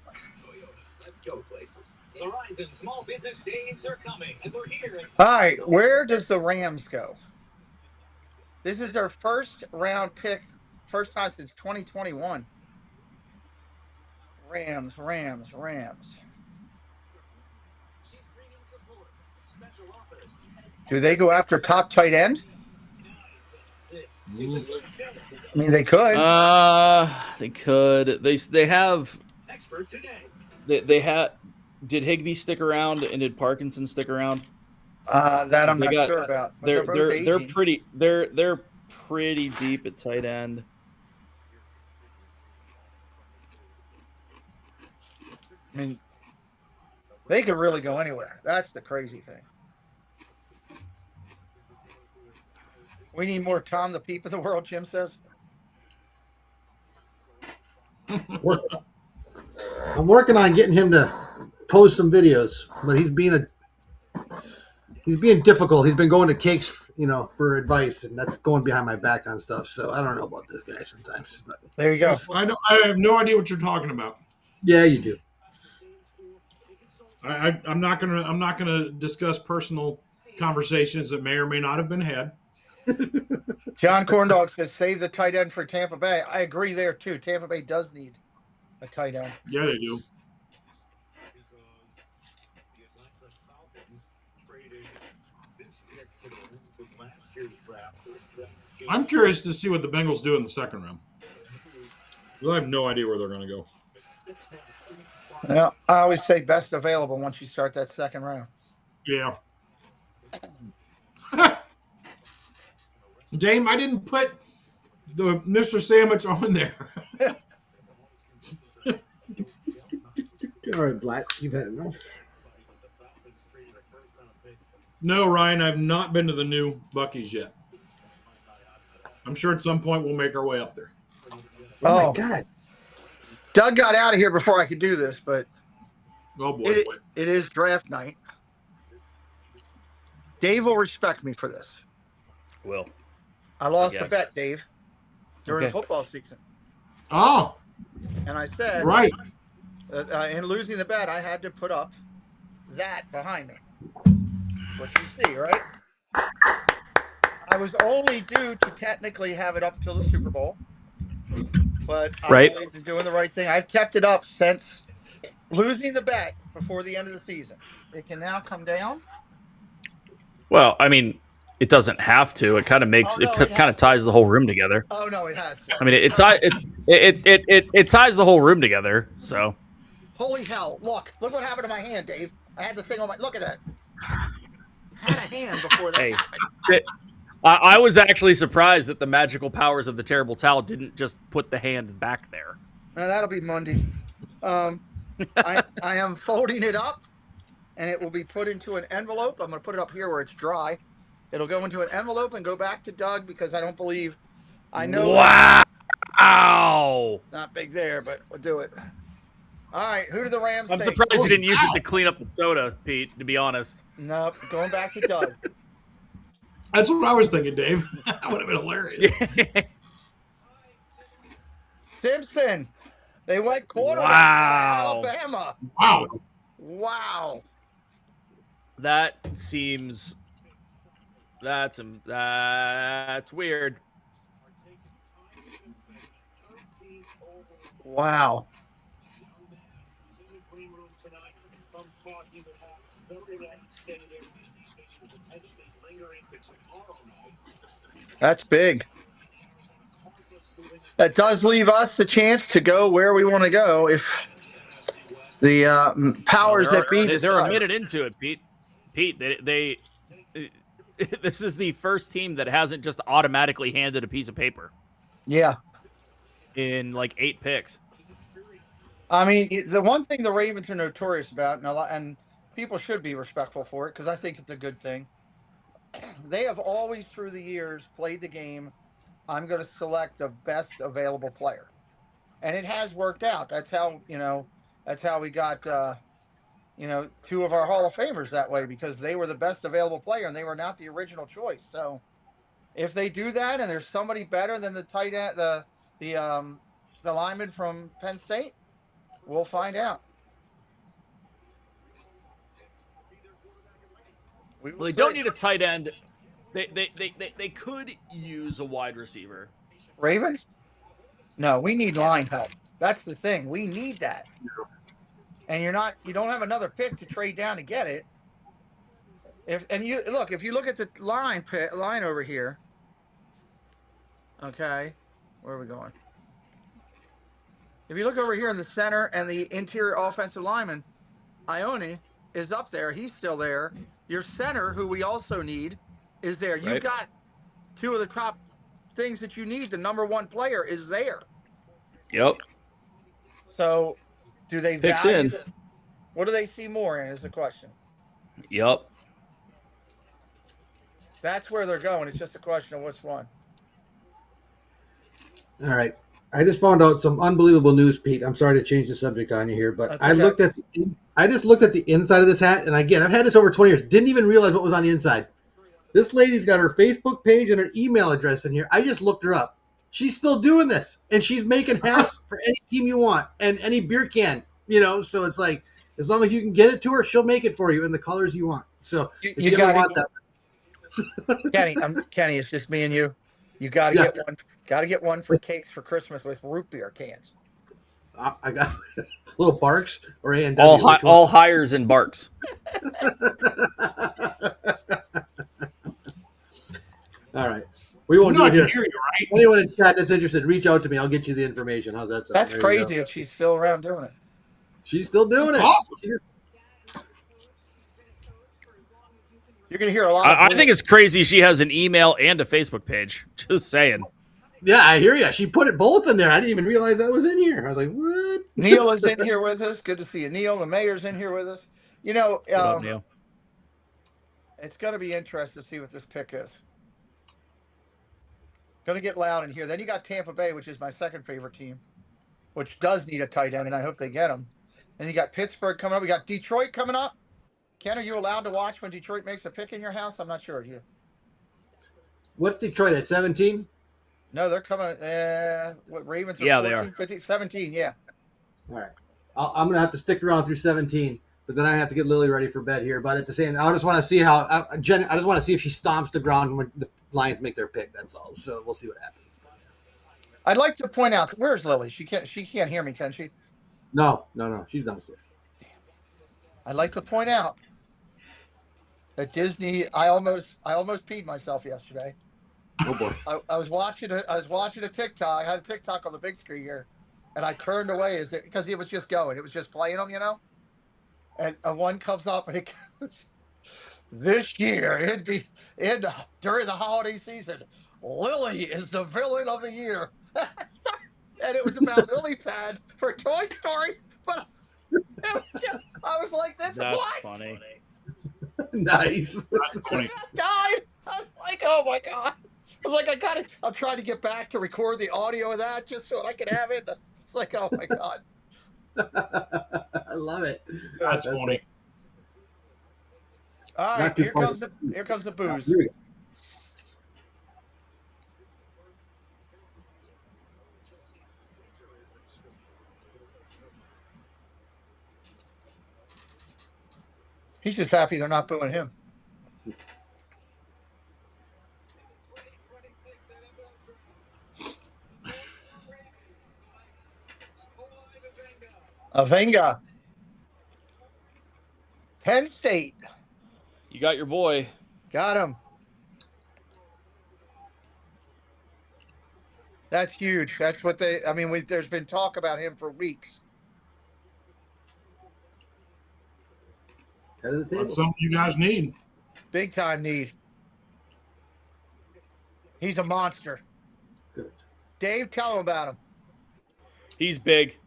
Let's go places. The Horizon Small Business Days are coming, and we're here. All right, where does the Rams go? This is their first round pick, first time since 2021. Rams. Do they go after top tight end? I mean, they could. They could. They have. They had. Did Higbee stick around and did Parkinson stick around? That I'm not sure about. But they're pretty. They're pretty deep at tight end. I mean, they could really go anywhere. That's the crazy thing. We need more Tom the Peep of the world, Jim says. I'm working on getting him to post some videos, but he's being difficult. He's been going to Cakes, for advice, and that's going behind my back on stuff. So I don't know about this guy sometimes. But there you go. I have no idea what you're talking about. Yeah, you do. I'm not gonna discuss personal conversations that may or may not have been had. John Corndog says save the tight end for Tampa Bay. I agree there too. Tampa Bay does need a tight end. Yeah, they do. I'm curious to see what the Bengals do in the second round. I have no idea where they're going to go. Well, I always say best available once you start that second round. Yeah. Dame, I didn't put the Mr. Sandwich on there. All right, Black, you've had enough. No, Ryan, I've not been to the new Buc-ee's yet. I'm sure at some point we'll make our way up there. Oh my God. Doug got out of here before I could do this, but oh boy, it is draft night. Dave will respect me for this. Will. I lost a bet, Dave, during football season. Oh. And I said, right. In losing the bet, I had to put up that behind me. What you see, right? I was only due to technically have it up till the Super Bowl. But I believe in doing the right thing. I've kept it up since losing the bet before the end of the season. It can now come down. Well, I mean, it doesn't have to. It kind of makes it kind of ties the whole room together. Oh no, it has to. I mean, it ties the whole room together. So. Holy hell! Look what happened to my hand, Dave. I had the thing on my. Look at that. I had a hand before that happened. I was actually surprised that the magical powers of the terrible towel didn't just put the hand back there. Now that'll be Monday. I am folding it up, and it will be put into an envelope. I'm going to put it up here where it's dry. It'll go into an envelope and go back to Doug because I don't believe. I know. Wow! Not big there, but we'll do it. All right, who do the Rams take? I'm surprised you didn't use it to clean up the soda, Pete, to be honest. Nope, going back to Doug. That's what I was thinking, Dave. That would have been hilarious. Simpson. They went quarterback out of Alabama. Wow. That seems... That's weird. Wow. That's big. That does leave us the chance to go where we want to go if the powers that be. They're a minute into it, Pete. Pete, they this is the first team that hasn't just automatically handed a piece of paper. Yeah. In like 8 picks. I mean, the one thing the Ravens are notorious about, and people should be respectful for it because I think it's a good thing. They have always, through the years, played the game. I'm going to select the best available player, and it has worked out. That's how That's how we got 2 of our Hall of Famers that way because they were the best available player and they were not the original choice. So, if they do that and there's somebody better than the tight end, the lineman from Penn State, we'll find out. Well, they don't need a tight end. They could use a wide receiver. Ravens? No, we need line help. That's the thing. We need that. And you don't have another pick to trade down to get it. If you look at the line over here. Okay, where are we going? If you look over here in the center and the interior offensive lineman, Ione is up there. He's still there. Your center, who we also need, is there. Right. You've got 2 of the top things that you need. The number 1 player is there. Yep. So, do they picks value? In? What do they see more in? Is the question. Yep. That's where they're going. It's just a question of which one. All right. I just found out some unbelievable news, Pete. I'm sorry to change the subject on you here, but I just looked at the inside of this hat, and again, I've had this over 20 years. Didn't even realize what was on the inside. This lady's got her Facebook page and her email address in here. I just looked her up. She's still doing this, and she's making hats for any team you want and any beer can. So it's like as long as you can get it to her, she'll make it for you in the colors you want. So you gotta want that. Kenny, it's just me and you. You gotta get one. Got to get one for cakes for Christmas with root beer cans. I got little Barks or A&W. All hires and Barks. All right. We won't do it here. Hear you, right? Anyone in chat that's interested, reach out to me. I'll get you the information. How's that sound? That's crazy if she's still around doing it. She's still doing it. Awesome. You're going to hear a lot. I think it's crazy she has an email and a Facebook page. Just saying. Yeah, I hear you. She put it both in there. I didn't even realize that was in here. I was like, what? Neil is in here with us. Good to see you. Neil, the mayor's in here with us. Neil? It's going to be interesting to see what this pick is. Going to get loud in here. Then you got Tampa Bay, which is my second favorite team, which does need a tight end, and I hope they get him. Then you got Pittsburgh coming up. We got Detroit coming up. Ken, are you allowed to watch when Detroit makes a pick in your house? I'm not sure. Are you? What's Detroit at 17? No, they're coming. What Ravens are 14, they are. 15, 17, yeah. All right. I'm going to have to stick around through 17, but then I have to get Lily ready for bed here. But at the same time, I just want to see how I just want to see if she stomps the ground when the Lions make their pick. That's all. So we'll see what happens. I'd like to point out, where's Lily? She can't hear me, can she? No. She's downstairs. Damn. I'd like to point out at Disney, I almost peed myself yesterday. Oh boy! I was watching a TikTok. I had a TikTok on the big screen here, and I turned away because it was just going. It was just playing them, And one comes up and it goes, "This year, during the holiday season, Lily is the villain of the year," and it was about Lily Pad for Toy Story. But I was like, "This That's what?" funny. Nice. That's funny. Died. I was like, "Oh my god." I was like, I'm trying to get back to record the audio of that just so I can have it. It's like, oh my god. I love it. That's funny. All right, here comes the booze. Here we go. He's just happy they're not booing him. Avenga. Penn State. You got your boy. Got him. That's huge. That's what there's been talk about him for weeks. Head of the table. That's something you guys need. Big time need. He's a monster. Good. Dave, tell him about him. He's big.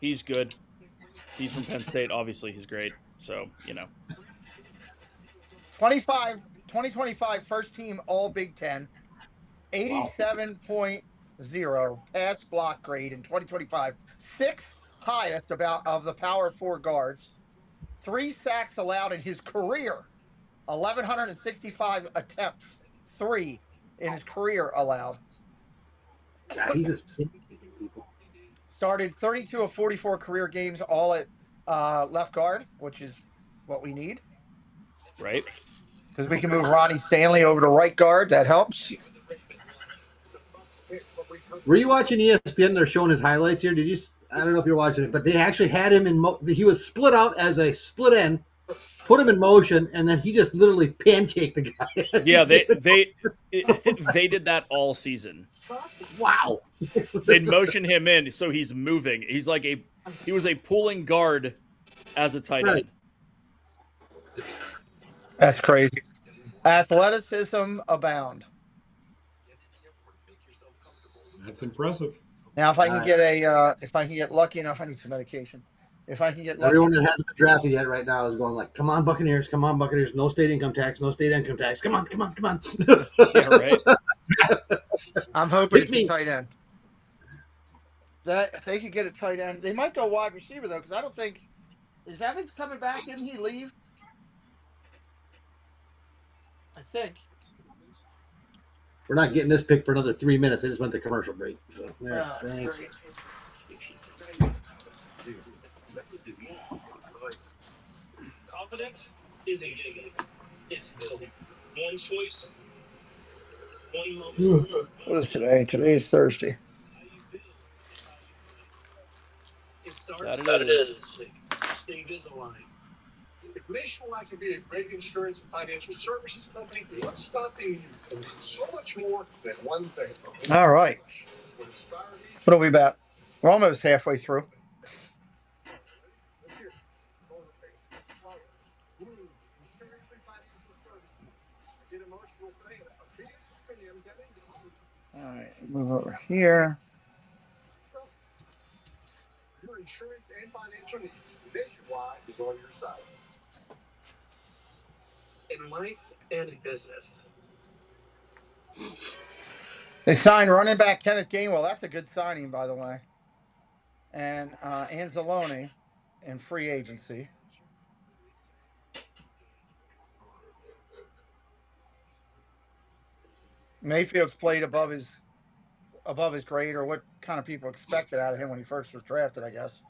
He's good. He's from Penn State. Obviously, he's great. So, 2025 first team All Big Ten, 87.0 pass block grade in 2025, sixth highest of the Power 4 guards, 3 sacks allowed in his career, 1,165 attempts, 3 in his career allowed. God, he's just people. Started 32 of 44 career games, all at left guard, which is what we need. Right. Because we can move Ronnie Stanley over to right guard. That helps. Were you watching ESPN? They're showing his highlights here. Did you? I don't know if you're watching it, but they actually had him in. He was split out as a split end, put him in motion, and then he just literally pancaked the guy. Yeah, they did that all season. Wow. They'd motion him in, so he's moving. He was a pulling guard as a tight end. That's crazy. Athleticism abound. That's impressive. Now, if I can get lucky enough, I need some medication. If I can get lucky, everyone that hasn't been drafted yet right now is going like, "Come on, Buccaneers! Come on, Buccaneers! No state income tax! No state income tax! Come on! Come on! Come on!" Yeah, right. I'm hoping it's a tight end. That if they could get a tight end, they might go wide receiver though, because I don't think is Evans coming back. Didn't he leave? I think. We're not getting this pick for another 3 minutes. They just went to commercial break. So, thanks. Great. Confidence isn't getting it. It's building. One choice, one moment. What is today? Today is Thursday. That it is. Invisalign. If Nationwide can be a great insurance and financial services company, what's stopping you from being so much more than one thing? All right. What are we about? We're almost halfway through. All right, move over here. Your insurance and financial needs, Nationwide is on your side. In life and in business. They signed running back Kenneth Gainwell. That's a good signing, by the way. And Anzalone in free agency. Mayfield's played above his grade, or what kind of people expected out of him when he first was drafted, I guess.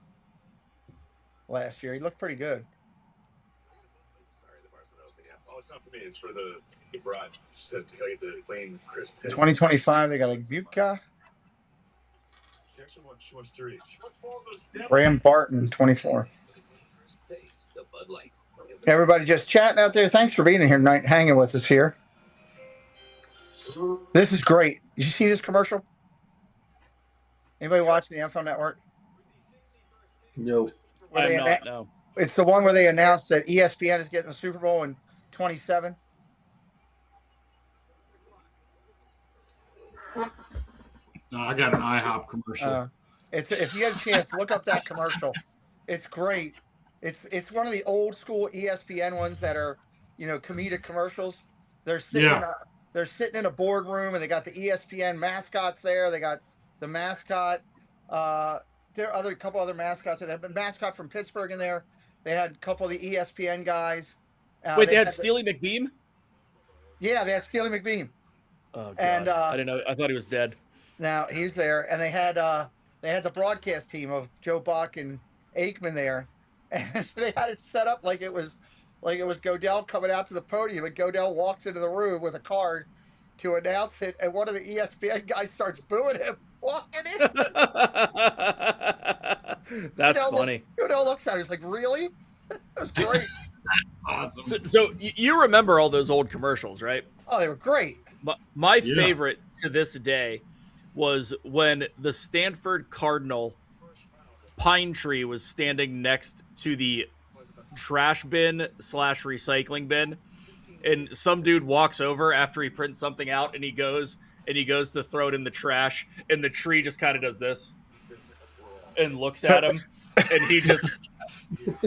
Last year, he looked pretty good. Sorry, the bar's not open yet. Oh, it's not for me. It's for the bride. She said, "Can I get the plain crisp?" 2025, they got a Buka. She wants 3. Graham Barton, 24. Everybody just chatting out there. Thanks for being in here tonight, hanging with us here. This is great. Did you see this commercial? Anybody watching the Info Network? No. No. It's the one where they announced that ESPN is getting the Super Bowl in 27. No, I got an IHOP commercial. If you get a chance, look up that commercial. It's great. It's one of the old school ESPN ones that are, comedic commercials. They're sitting in a boardroom and they got the ESPN mascots there. They got the mascot. There are a couple other mascots. They have a mascot from Pittsburgh in there. They had a couple of the ESPN guys. Wait, they had Steely McBeam? Yeah, they had Steely McBeam. Oh, God. And I didn't know. I thought he was dead. Now he's there, and they had the broadcast team of Joe Buck and Aikman there, and they had it set up like it was Godell coming out to the podium, and Godell walks into the room with a card to announce it, and one of the ESPN guys starts booing him walking in. That's funny. Godell looks at it, he's like, "Really?" That was great. Awesome. So you remember all those old commercials, right? Oh, they were great. My favorite to this day was when the Stanford Cardinal pine tree was standing next to the trash bin / recycling bin, and some dude walks over after he prints something out, and he goes to throw it in the trash, and the tree just kind of does this and looks at him, and he just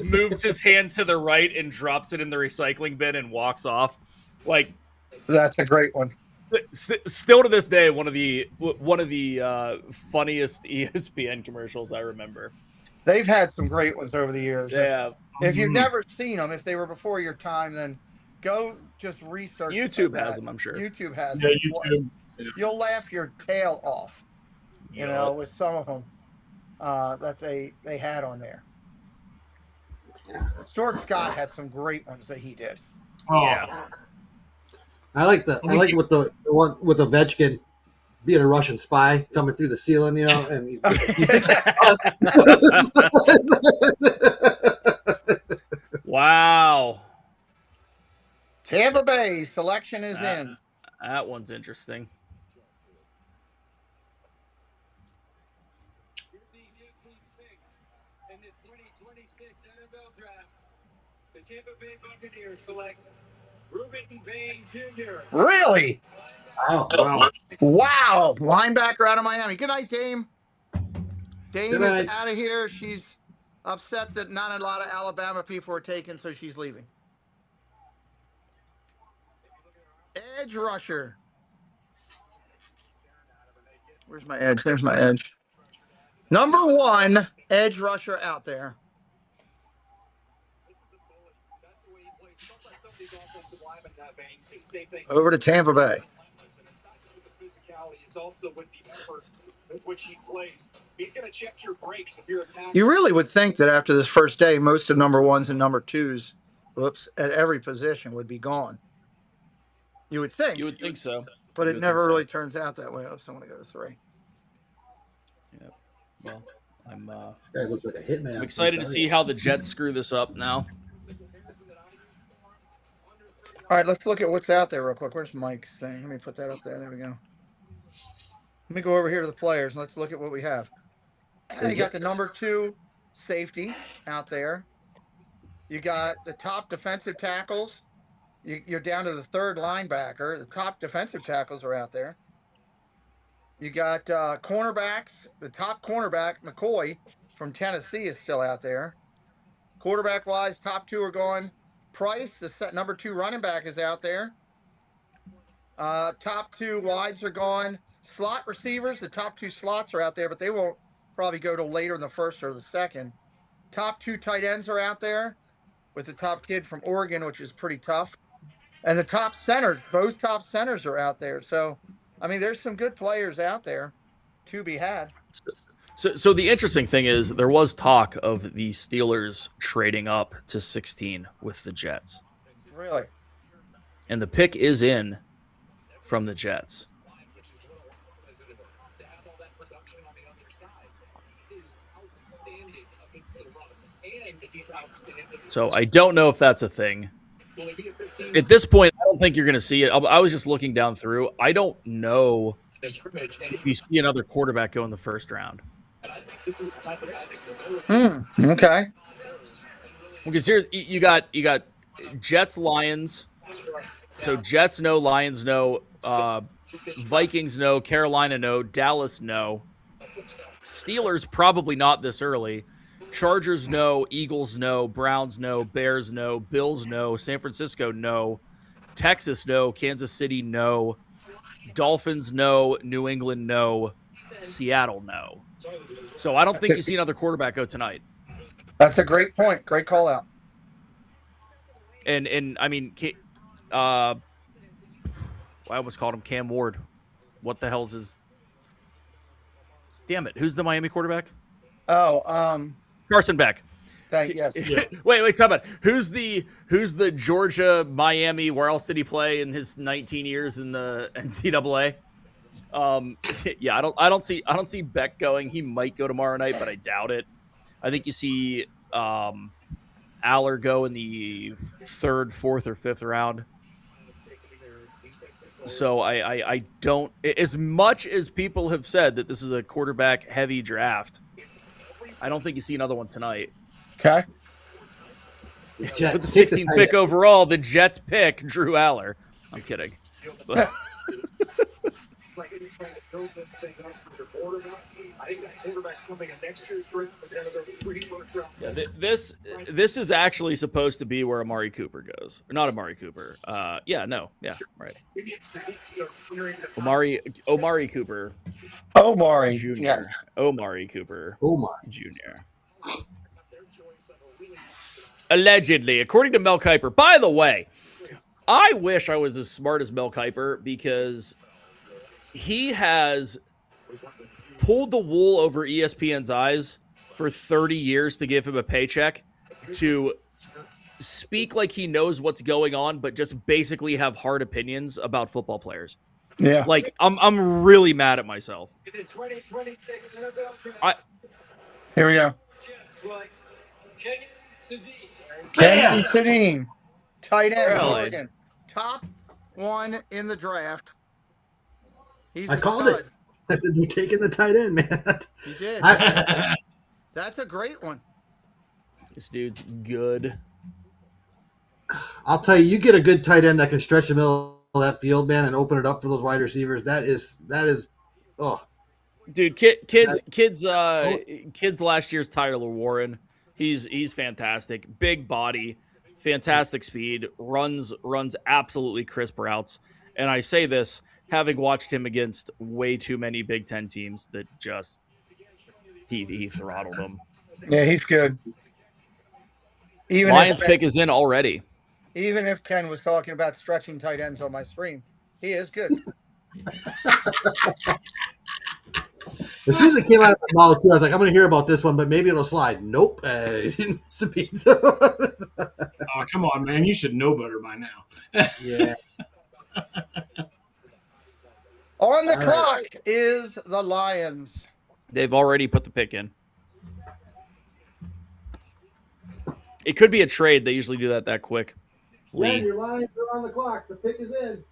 moves his hand to the right and drops it in the recycling bin and walks off. Like, that's a great one. Still to this day, one of the funniest ESPN commercials I remember. They've had some great ones over the years. Yeah. If you've never seen them, if they were before your time, then go just research. YouTube has them, I'm sure. YouTube has Yeah, them. YouTube. You'll laugh your tail off, you know, with some of them that they had on there. Stuart Scott had some great ones that he did. Oh. Yeah. I like with the one with Ovechkin being a Russian spy coming through the ceiling, you know, and he's Wow. Tampa Bay selection is in. That one's interesting. In the 2026 NFL Draft, the Tampa Bay Buccaneers select Ruben Bain Jr. Really? Wow. Wow. Linebacker out of Miami. Good night, Dame. Dame Good is night. out of here. She's upset that not a lot of Alabama people were taken, so she's leaving. Edge rusher. Where's my edge? There's my edge. Number 1 edge rusher out there. Over to Tampa Bay. It's also with the effort with which he plays. He's going to check your brakes if you're attacking. You really would think that after this first day, most of number 1s and number 2s, at every position would be gone. You would think. You would think so. But it never really turns out that way. Oh, someone to go to 3. Yeah. Well, This guy looks like a hitman. I'm excited to see how the Jets screw this up now. All right, let's look at what's out there real quick. Where's Mike's thing? Let me put that up there. There we go. Let me go over here to the players and let's look at what we have. You got the number 2 safety out there. You got the top defensive tackles. You're down to the 3rd linebacker. The top defensive tackles are out there. You got cornerbacks. The top cornerback, McCoy from Tennessee, is still out there. Quarterback-wise, top 2 are gone. Price, the number 2 running back, is out there. Top 2 wides are gone. Slot receivers, the top 2 slots are out there, but they won't probably go till later in the 1st or the 2nd. Top 2 tight ends are out there with the top kid from Oregon, which is pretty tough. And the top centers, both top centers are out there. So, I mean, there's some good players out there to be had. So the interesting thing is there was talk of the Steelers trading up to 16 with the Jets. Really? And the pick is in from the Jets. So I don't know if that's a thing. At this point, I don't think you're going to see it. I was just looking down through. I don't know if you see another quarterback go in the 1st round. Okay. Because here's you got Jets, Lions. So Jets no, Lions no, Vikings no, Carolina no, Dallas no, Steelers probably not this early. Chargers no, Eagles no, Browns no, Bears no, Bills no, San Francisco no, Texas no, Kansas City no, Dolphins no, New England no, Seattle no. So I don't think you see another quarterback go tonight. That's a great point. Great call out. And I mean, I almost called him Cam Ward. What the hell's his? Damn it! Who's the Miami quarterback? Oh, Carson Beck. Yes. Wait, stop it. Who's the Georgia, Miami? Where else did he play in his 19 years in the NCAA? Yeah, I don't see Beck going. He might go tomorrow night, but I doubt it. I think you see Aller go in the 3rd, 4th, or 5th round. So I don't, as much as people have said that this is a quarterback heavy draft, I don't think you see another one tonight. Okay. With the 16th pick overall, the Jets pick Drew Aller. I'm kidding. But yeah, this is actually supposed to be where Amari Cooper goes. Or not Amari Cooper. Right. Omari Cooper. Omari Jr. Yes. Omari Cooper. Omar Jr. Allegedly, according to Mel Kiper. By the way, I wish I was as smart as Mel Kiper because he has pulled the wool over ESPN's eyes for 30 years to give him a paycheck to speak like he knows what's going on, but just basically have hard opinions about football players. Yeah. Like, I'm really mad at myself. Here we go. Kenny Sedin, tight end, Oregon, top one in the draft. I called it. I said, "You're taking the tight end, man." You did. That's a great one. This dude's good. I'll tell you, you get a good tight end that can stretch the middle of that field, man, and open it up for those wide receivers. That is, oh, dude, kids last year's Tyler Warren. He's fantastic. Big body, fantastic speed, runs absolutely crisp routes. And I say this having watched him against way too many Big Ten teams that just he throttled them. Yeah, he's good. Even Lions pick is in already. Even if Ken was talking about stretching tight ends on my stream, he is good. As soon as it came out of the mouth, too, I was like, I'm going to hear about this one, but maybe it'll slide. Nope. He didn't miss a beat. Oh, come on, man. You should know better by now. Yeah. On the clock is the Lions. They've already put the pick in. It could be a trade. They usually do that quick. Yeah, your Lions are on the clock. The pick is in.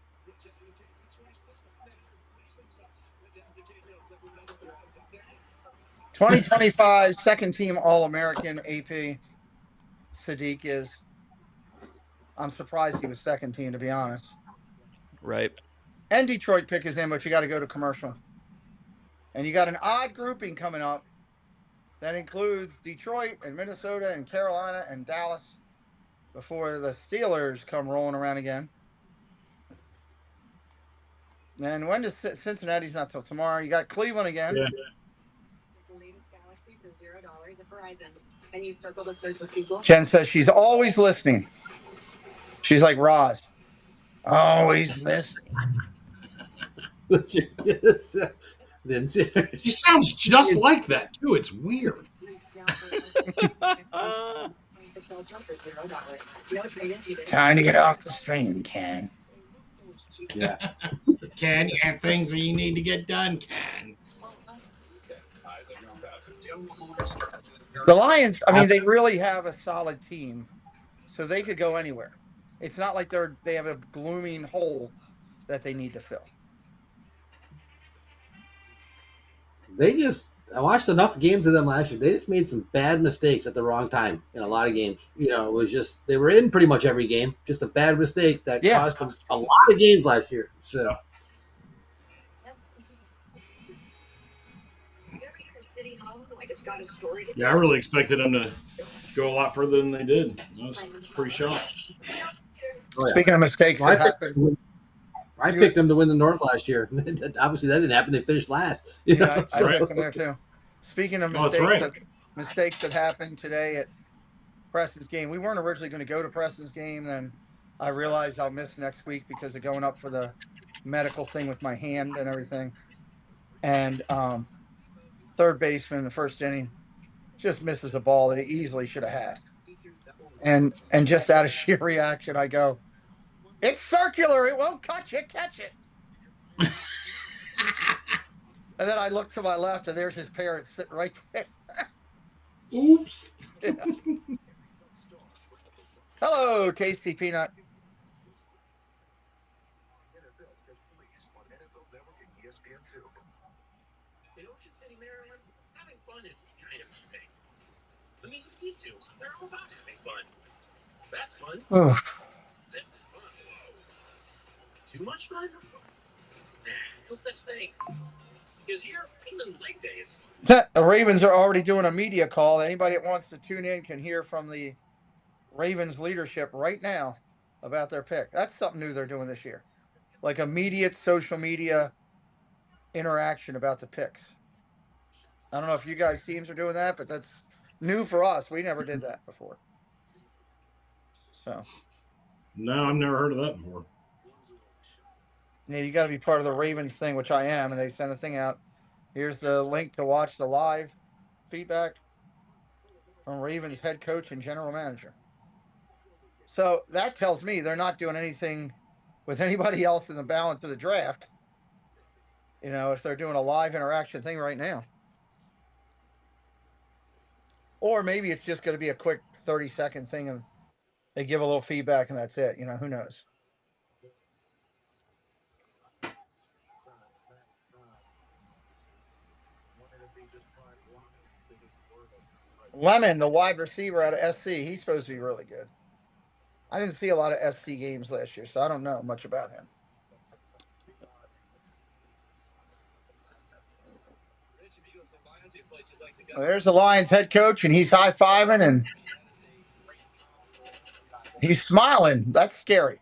(2025) second team All-American AP. Sadiq is. I'm surprised he was second team, to be honest. Right. And Detroit pick is in, but you got to go to commercial. And you got an odd grouping coming up that includes Detroit and Minnesota and Carolina and Dallas before the Steelers come rolling around again. And when does Cincinnati's not till tomorrow? You got Cleveland again. Yeah. The latest Galaxy for $0 at Verizon. And you circle the search with Google. Jen says she's always listening. She's like Roz. Always listening. She sounds just like that, too. It's weird. Time to get off the stream, Ken. Yeah. Ken, you have things that you need to get done, Ken. The Lions, I mean, they really have a solid team, so they could go anywhere. It's not like they have a glooming hole that they need to fill. I watched enough games of them last year. They just made some bad mistakes at the wrong time in a lot of games. You know, it was just, they were in pretty much every game. Just a bad mistake that cost them a lot of games last year. So. Yeah, I really expected them to go a lot further than they did. I was pretty shocked. Oh, yeah. Speaking of mistakes that happened. I picked them to win the North last year. Obviously, that didn't happen. They finished last. Yeah, I picked them there too. Speaking of mistakes that happened today at Preston's game, we weren't originally going to go to Preston's game. Then I realized I'll miss next week because of going up for the medical thing with my hand and everything. And third baseman in the first inning just misses a ball that he easily should have had. And just out of sheer reaction, I go, "It's circular. It won't cut you. Catch it." And then I look to my left, and there's his parents sitting right there. Oops. Yeah. Hello, Tasty Peanut. In Ocean City, Maryland, having fun is kind of a thing. I mean, these two, they're all about having fun. That's fun. Oh. This is fun. Too much fun? Nah, no such thing. Because here, even leg day is fun. The Ravens are already doing a media call. Anybody that wants to tune in can hear from the Ravens leadership right now about their pick. That's something new they're doing this year. Like immediate social media interaction about the picks. I don't know if you guys teams are doing that, but that's new for us. We never did that before. So. No, I've never heard of that before. Yeah, you got to be part of the Ravens thing, which I am, and they send a thing out. Here's the link to watch the live feedback from Ravens head coach and general manager. So that tells me they're not doing anything with anybody else in the balance of the draft. You know, if they're doing a live interaction thing right now. Or maybe it's just going to be a quick 30-second thing and they give a little feedback and that's it. You know, who knows? Lemon, the wide receiver out of SC, he's supposed to be really good. I didn't see a lot of SC games last year, so I don't know much about him. Well, there's the Lions head coach, and he's high-fiving, and he's smiling. That's scary.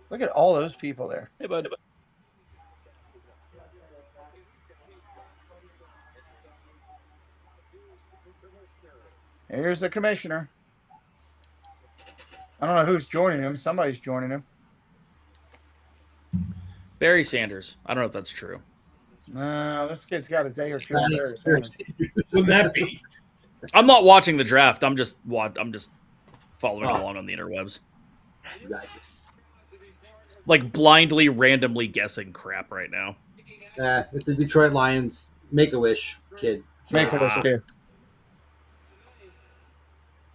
Look at all those people there. Hey, bud. Here's the commissioner. I don't know who's joining him. Somebody's joining him. Barry Sanders. I don't know if that's true. No, this kid's got a day or two. Wouldn't that be? I'm not watching the draft. I'm just following along on the interwebs. Like blindly, randomly guessing crap right now. It's a Detroit Lions Make-A-Wish kid. So, Make-A-Wish kid.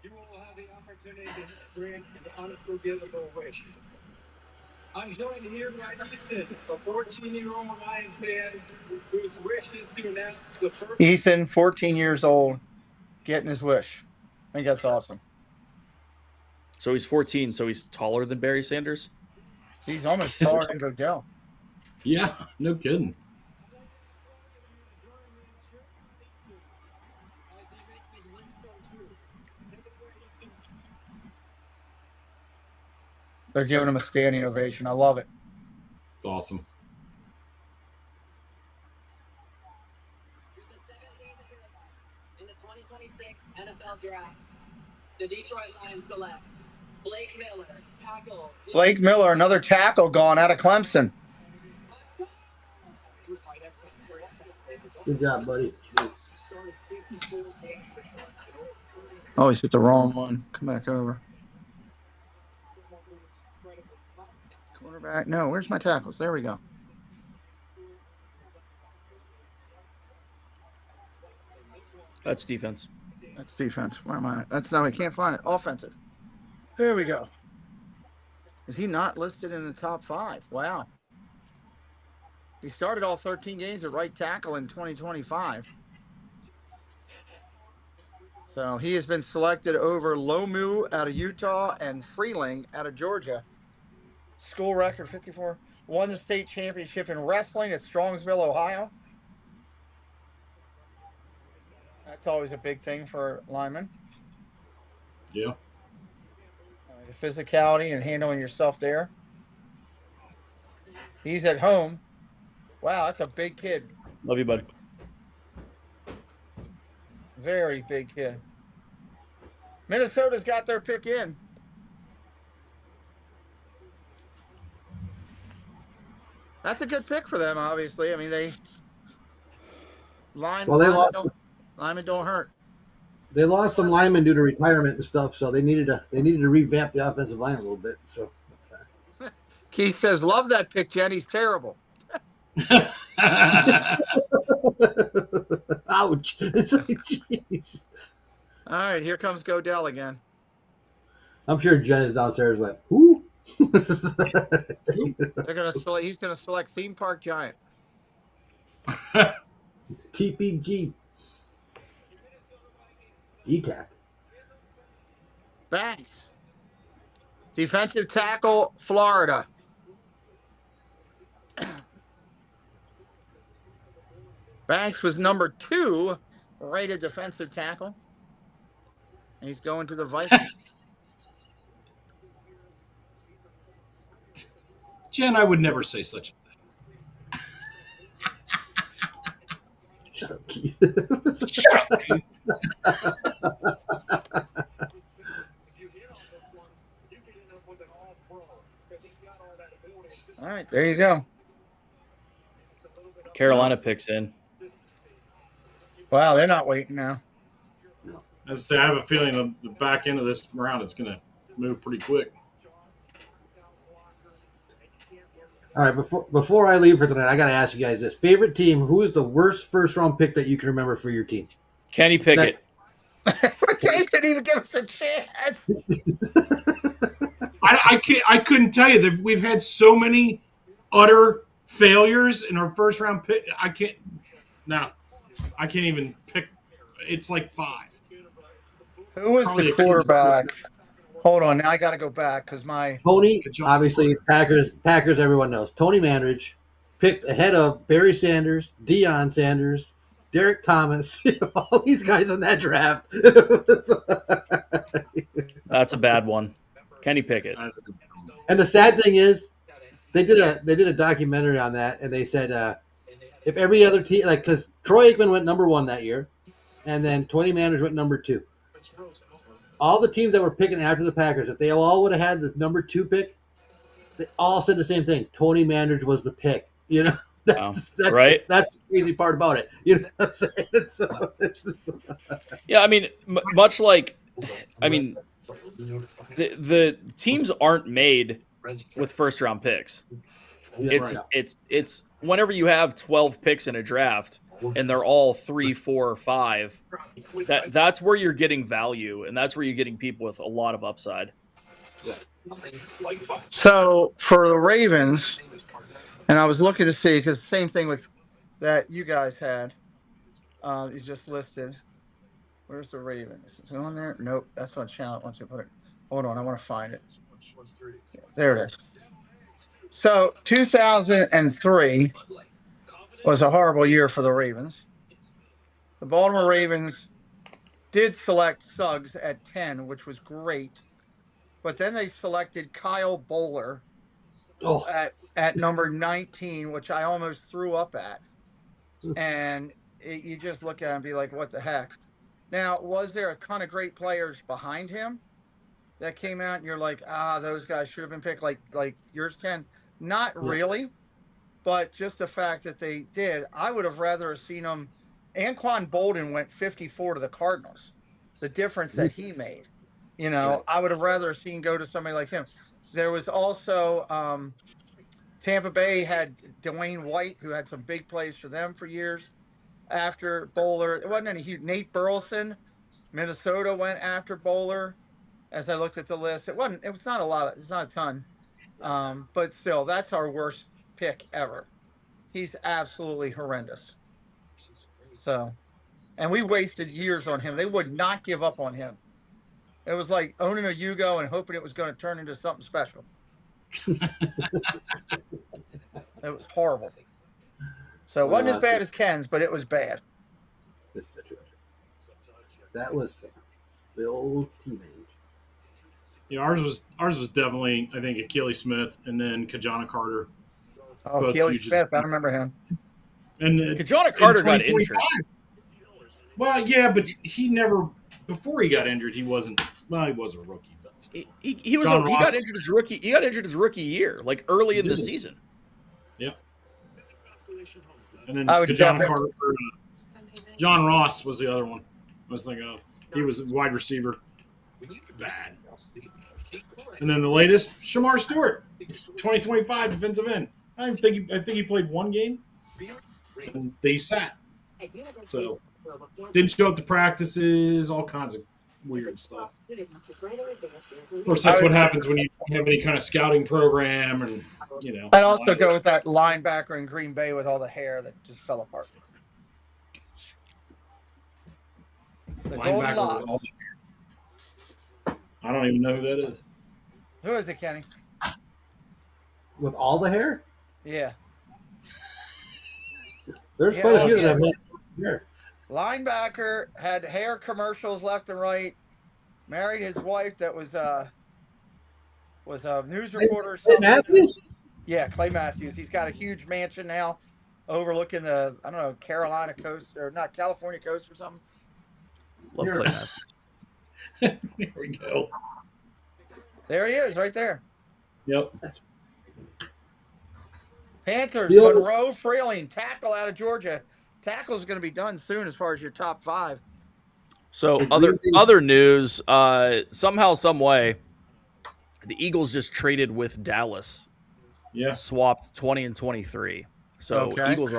You will have the opportunity to grant an unforgivable wish. I'm joined here by Ethan, a 14-year-old Lions fan whose wish is to announce the first. Ethan, 14 years old, getting his wish. I think that's awesome. So he's 14, so he's taller than Barry Sanders? He's almost taller than Godell. Yeah, no kidding. They're giving him a standing ovation. I love it. It's awesome. In the 2026 NFL Draft, the Detroit Lions select Blake Miller, tackle. Blake Miller, another tackle gone out of Clemson. Good job, buddy. Oh, he's hit the wrong one. Come back over. Quarterback. No, where's my tackles? There we go. That's defense. That's defense. Where am I? That's no, I can't find it. Offensive. There we go. Is he not listed in the top 5? Wow. He started all 13 games at right tackle in 2025. So he has been selected over Lomu out of Utah and Freeling out of Georgia. School record 54. Won the state championship in wrestling at Strongsville, Ohio. That's always a big thing for linemen. Yeah. The physicality and handling yourself there. He's at home. Wow, that's a big kid. Love you, bud. Very big kid. Minnesota's got their pick in. That's a good pick for them, obviously. I mean, linemen don't hurt. They lost some linemen due to retirement and stuff, so they needed to revamp the offensive line a little bit. So Keith says, "Love that pick, Jen. He's terrible." Ouch! It's like, jeez. All right, here comes Godell again. I'm sure Jen is downstairs. Went, who? He's gonna select Theme Park Giant. TPG. DTAC. Banks. Defensive tackle, Florida. Banks was number 2 rated defensive tackle. And he's going to the Vikings. Jen, I would never say such a thing. Shut up, Keith. Shut up, Keith. All right, there you go. Carolina picks in. Wow, they're not waiting now. As I have a feeling the back end of this round is going to move pretty quick. All right, before I leave for tonight, I got to ask you guys this. Favorite team, who is the worst first-round pick that you can remember for your team? Kenny Pickett. They didn't even give us a chance. I couldn't tell you that we've had so many utter failures in our first round pick. I can't even pick. It's like 5. Who was the quarterback? Hold on, now I got to go back because Tony, obviously Packers. Everyone knows Tony Manridge picked ahead of Barry Sanders, Deion Sanders, Derek Thomas, all these guys in that draft. That's a bad one. Kenny Pickett. And the sad thing is, they did a documentary on that, and they said if every other team, like, because Troy Aikman went number 1 that year, and then Tony Manridge went number 2. All the teams that were picking after the Packers, if they all would have had the number 2 pick, they all said the same thing. Tony Manridge was the pick. That's right. That's the crazy part about it. You know what I'm saying? Yeah, I mean, much like, the teams aren't made with first round picks. It's whenever you have 12 picks in a draft and they're all 3, 4, or 5, that's where you're getting value, and that's where you're getting people with a lot of upside. So for the Ravens, and I was looking to see, because same thing with that you guys had, you just listed. Where's the Ravens? Is it on there? Nope, that's on channel. Once you put it, hold on, I want to find it. There it is. So 2003 was a horrible year for the Ravens. The Baltimore Ravens did select Suggs at 10, which was great. But then they selected Kyle Bowler at number 19, which I almost threw up at. And you just look at it and be like, what the heck? Now, was there a ton of great players behind him that came out and you're like, those guys should have been picked like yours, Ken? Not really. But just the fact that they did, I would have rather seen them. Anquan Bolden went 54 to the Cardinals. The difference that he made, I would have rather seen go to somebody like him. There was also Tampa Bay had Dwayne White, who had some big plays for them for years. After Bowler, it wasn't any huge. Nate Burleson, Minnesota went after Bowler. As I looked at the list, it was not a lot. It's not a ton, but still, that's our worst pick ever. He's absolutely horrendous. So, and we wasted years on him. They would not give up on him. It was like owning a Yugo and hoping it was going to turn into something special. It was horrible. So it wasn't as bad as Ken's, but it was bad. That was the old teenage. Yeah, ours was definitely, I think, Akili Smith and then Kajana Carter. Oh, Akili Smith, I remember him. And Kajana Carter got injured. Well, yeah, but he never, before he got injured, he wasn't. Well, he was a rookie, but still. He got injured his rookie. He got injured his rookie year, like early in the season. Yep. And then Kajana Carter, John Ross was the other one I was thinking of. He was a wide receiver. Bad. And then the latest, Shamar Stewart, 2025 defensive end. I think he played one game. And they sat. So didn't show up to practices, all kinds of weird stuff. Of course, that's what happens when you don't have any kind of scouting program, and I'd also go with that linebacker in Green Bay with all the hair that just fell apart. The golden locks. I don't even know who that is. Who is it, Kenny? With all the hair? Yeah. There's quite a few of them here. Linebacker had hair commercials left and right. Married his wife that was a news reporter. Clay Matthews? Yeah, Clay Matthews. He's got a huge mansion now overlooking the, I don't know, Carolina coast, or not, California coast or something. Love Clay Matthews. Here we go. There he is, right there. Yep. Panthers, Monroe Freeling, tackle out of Georgia. Tackle's going to be done soon as far as your top 5. So other news, somehow, some way, the Eagles just traded with Dallas. Yeah. Swapped 20 and 23. So okay. Eagles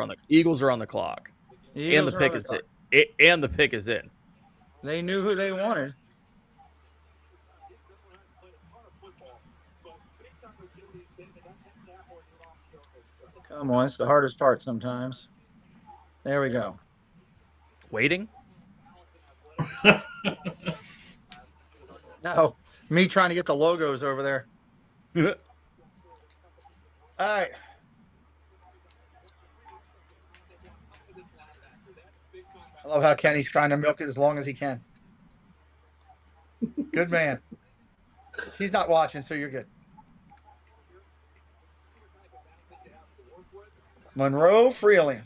are on the clock. And the pick is in. And the pick is in. They knew who they wanted. Come on, it's the hardest part sometimes. There we go. Waiting? No, me trying to get the logos over there. All right. I love how Kenny's trying to milk it as long as he can. Good man. He's not watching, so you're good. Monroe Freeling.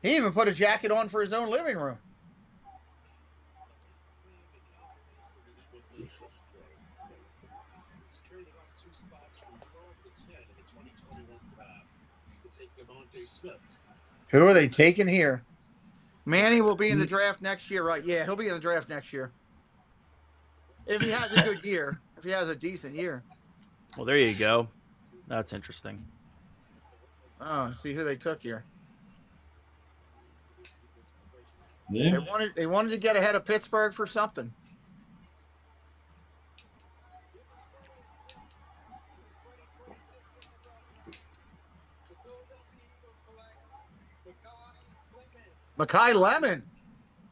He even put a jacket on for his own living room. Who are they taking here? Manny will be in the draft next year, right? Yeah, he'll be in the draft next year. If he has a good year. If he has a decent year. Well, there you go. That's interesting. Oh, see who they took here. Yeah. They wanted to get ahead of Pittsburgh for something. Mekhi Lemon,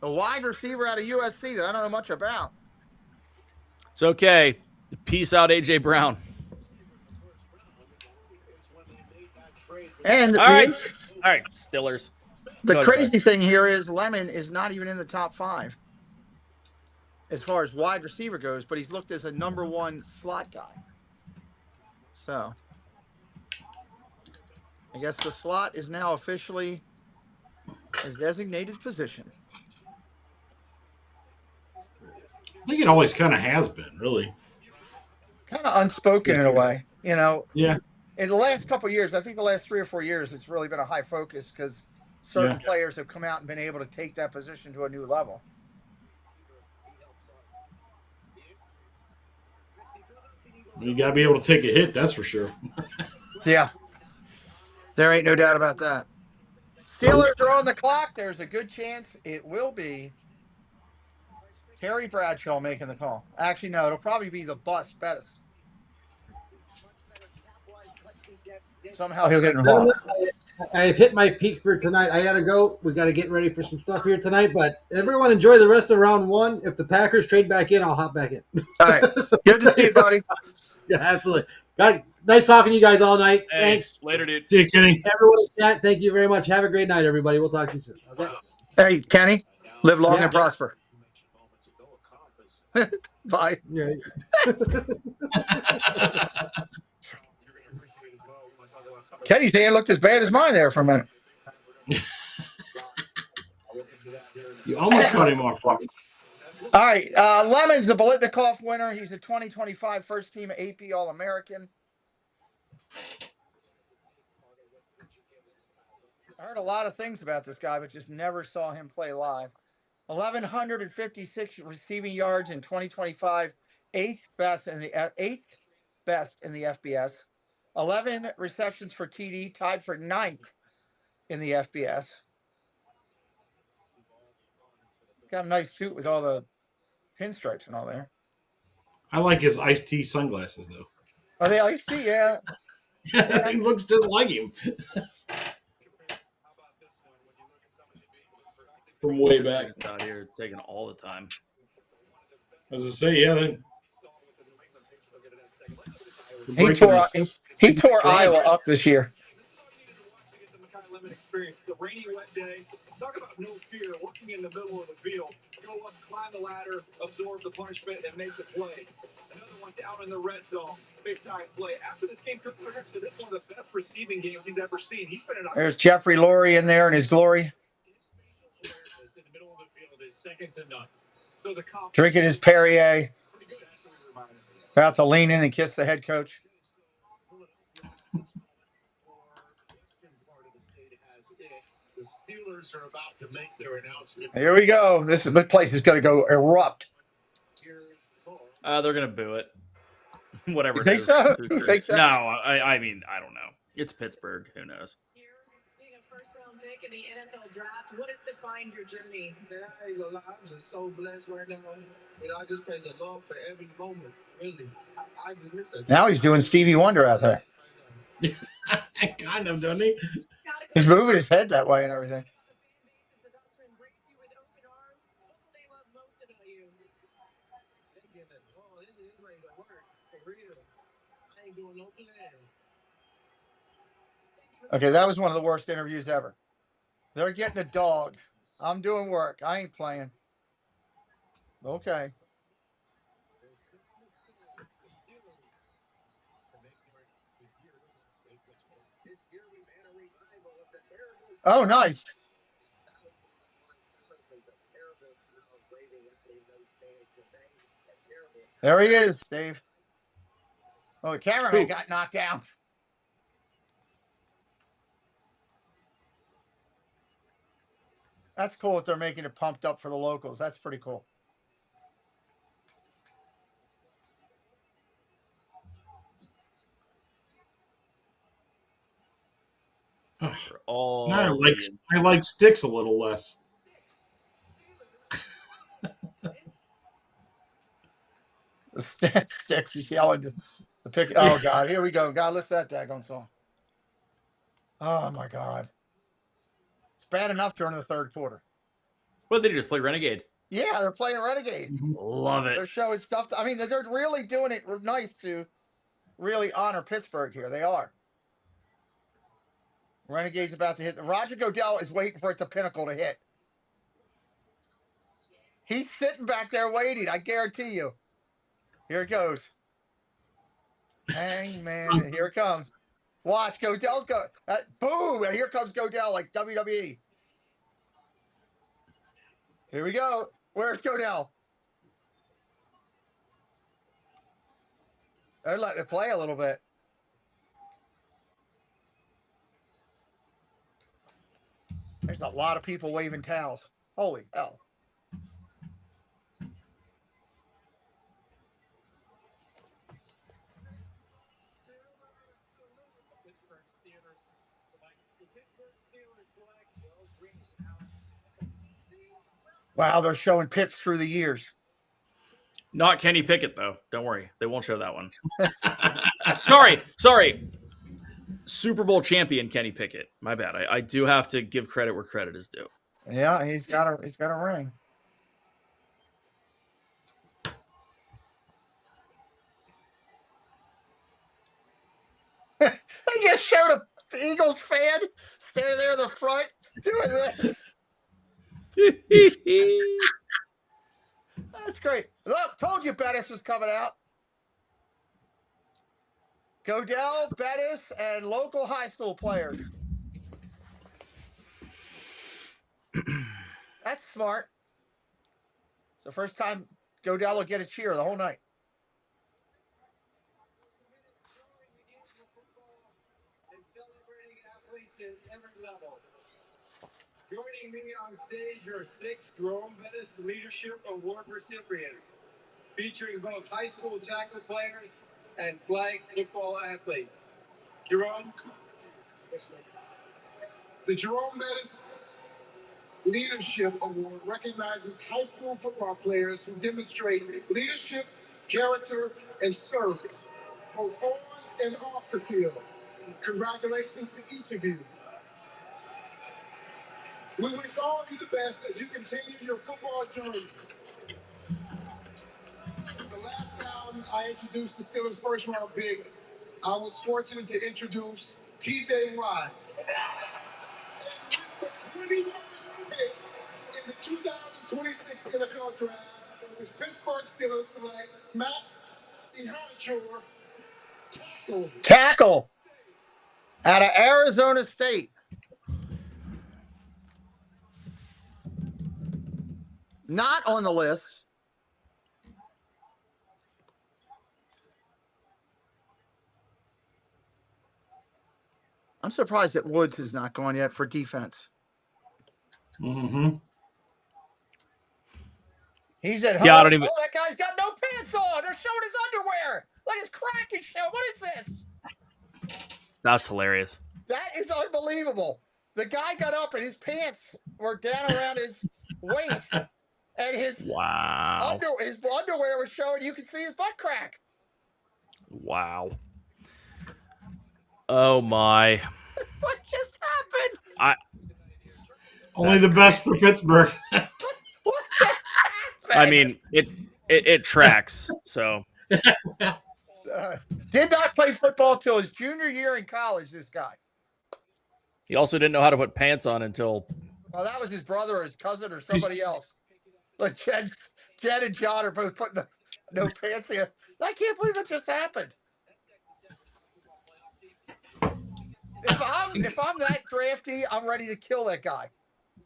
a wide receiver out of USC that I don't know much about. It's okay. Peace out, A.J. Brown. And all right, Steelers. The crazy thing here is Lemon is not even in the top 5 as far as wide receiver goes, but he's looked as a number 1 slot guy. So I guess the slot is now officially his designated position. I think it always kind of has been, really. Kind of unspoken in a way, Yeah. In the last couple of years, I think the last 3 or 4 years, it's really been a high focus because certain players have come out and been able to take that position to a new level. You got to be able to take a hit, that's for sure. Yeah. There ain't no doubt about that. Steelers are on the clock. There's a good chance it will be Terry Bradshaw making the call. Actually, no, it'll probably be the bus Bettis. Somehow he'll get involved. I've hit my peak for tonight. I got to go. We got to get ready for some stuff here tonight. But everyone enjoy the rest of round 1. If the Packers trade back in, I'll hop back in. All right. Good to see you, buddy. Yeah, absolutely. Nice talking to you guys all night. Hey, thanks. Later, dude. See you, Kenny. Everyone in chat, thank you very much. Have a great night, everybody. We'll talk to you soon. Okay. Hey, Kenny, live long and prosper. Bye. Yeah. Kenny's hand looked as bad as mine there for a minute. You almost cut him off. All right. Lemon's a Bolitnikoff winner. He's a 2025 first team AP All-American. I heard a lot of things about this guy, but just never saw him play live. 1,156 receiving yards in 2025, eighth best in the FBS. 11 receptions for TD, tied for 9th in the FBS. Got a nice suit with all the pinstripes and all there. I like his iced tea sunglasses though. Are they iced tea? Yeah. He looks just like him. From way back. Out here taking all the time. As I say, yeah. He tore Iowa up this year. Experience. It's a rainy, wet day. Talk about no fear. Working in the middle of the field. Go up, climb the ladder, absorb the punishment, and make the play. Another one down in the red zone. Big time play. After this game, Kirk Ferentz said it's one of the best receiving games he's ever seen. He's been There's Jeffrey Lurie in there in his glory. In the middle of the field is second to none. So the Drinking his Perrier. About to lean in and kiss the head coach. The Steelers are about to make their announcement. Here we go. This place is going to go erupt. They're going to boo it. Whatever You think it is. so? You think so? No, I mean, I don't know. It's Pittsburgh. Who knows? Being a first-round pick in the NFL draft, what has defined your journey? Man, I ain't gonna lie, I'm just so blessed right now. You know, I just praise the Lord for every moment, really. I just listen. Now he's doing Stevie Wonder out there. Kind of, doesn't he? He's moving his head that way and everything. Okay, that was one of the worst interviews ever. They're getting a dog. I'm doing work. I ain't playing. Okay. Oh, nice. There he is, Dave. Oh, the cameraman got knocked down. That's cool that they're making it pumped up for the locals. That's pretty cool. I like Sticks a little less. Sticks, he's yelling the pick. Oh God, here we go. God, listen to that daggone song. Oh my God, it's bad enough during the third quarter. What did they just play Renegade? Yeah, they're playing Renegade. Love it. They're showing stuff. I mean, they're really doing it nice to really honor Pittsburgh here. They are. Renegade's about to hit. Roger Goodell is waiting for it to pinnacle to hit. He's sitting back there waiting. I guarantee you. Here it goes. Hangman. Here it comes. Watch. Godell's go. Boom. And here comes Godell like WWE. Here we go. Where's Godell? They're letting it play a little bit. There's a lot of people waving towels. Holy hell. Wow, they're showing picks through the years. Not Kenny Pickett, though. Don't worry. They won't show that one. Sorry. Super Bowl champion Kenny Pickett. My bad. I do have to give credit where credit is due. Yeah, he's got a ring. They just showed a Eagles fan standing there in the front doing this. That's great. Look, told you Bettis was coming out. Godell, Bettis, and local high school players. That's smart. It's the first time Godell will get a cheer the whole night. Joining me on stage are 6 Jerome Bettis Leadership Award recipients, featuring both high school tackle players and flag football athletes. Jerome? The Jerome Bettis Leadership Award recognizes high school football players who demonstrate leadership, character, and service, both on and off the field. Congratulations to each of you. We wish all of you the best as you continue your football journey. The last time I introduced the Steelers' first round pick, I was fortunate to introduce TJ Watt. And with the 21st pick in the 2026 NFL Draft, is Pittsburgh Steelers select Max Ihanchor, Tackle out of Arizona State. Not on the list. I'm surprised that Woods is not gone yet for defense. Mm-hmm. He's at home. Yeah, I don't even. Oh, that guy's got no pants on. They're showing his underwear. Like his crack is showing. What is this? That's hilarious. That is unbelievable. The guy got up and his pants were down around his waist, and his his underwear was showing. You could see his butt crack. Wow. Oh my. What just happened? Only the best for Pittsburgh. What just happened? I mean, it tracks. So did not play football till his junior year in college. This guy. he also didn't know how to put pants on until. Well, that was his brother or his cousin or somebody else. Like Jed and John are both putting no pants in. I can't believe it just happened. If I'm that drafty, I'm ready to kill that guy.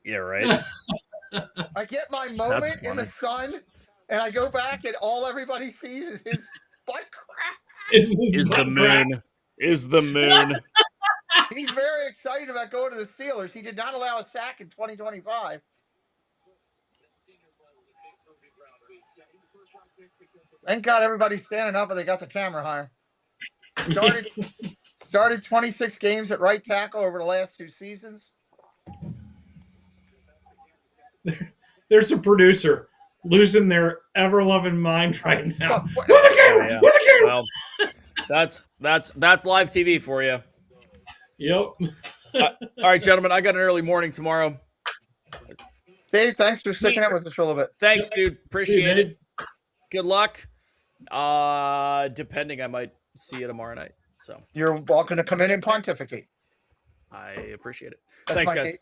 Yeah, right. I get my moment in the sun, and I go back, and all everybody sees is his butt crack. Is the moon? Is the moon? He's very excited about going to the Steelers. He did not allow a sack in 2025. Thank God everybody's standing up and they got the camera higher. Started 26 games at right tackle over the last 2 seasons. There's a producer losing their ever-loving mind right now. With the Oh, yeah. With the Well, that's live TV for you. Yep. All right, gentlemen. I got an early morning tomorrow. Dave, thanks for sticking out with us for a little bit. Thanks, dude. Appreciate it. Good luck. Depending, I might see you tomorrow night. So you're welcome to come in and pontificate. I appreciate it. That's Thanks, my, guys.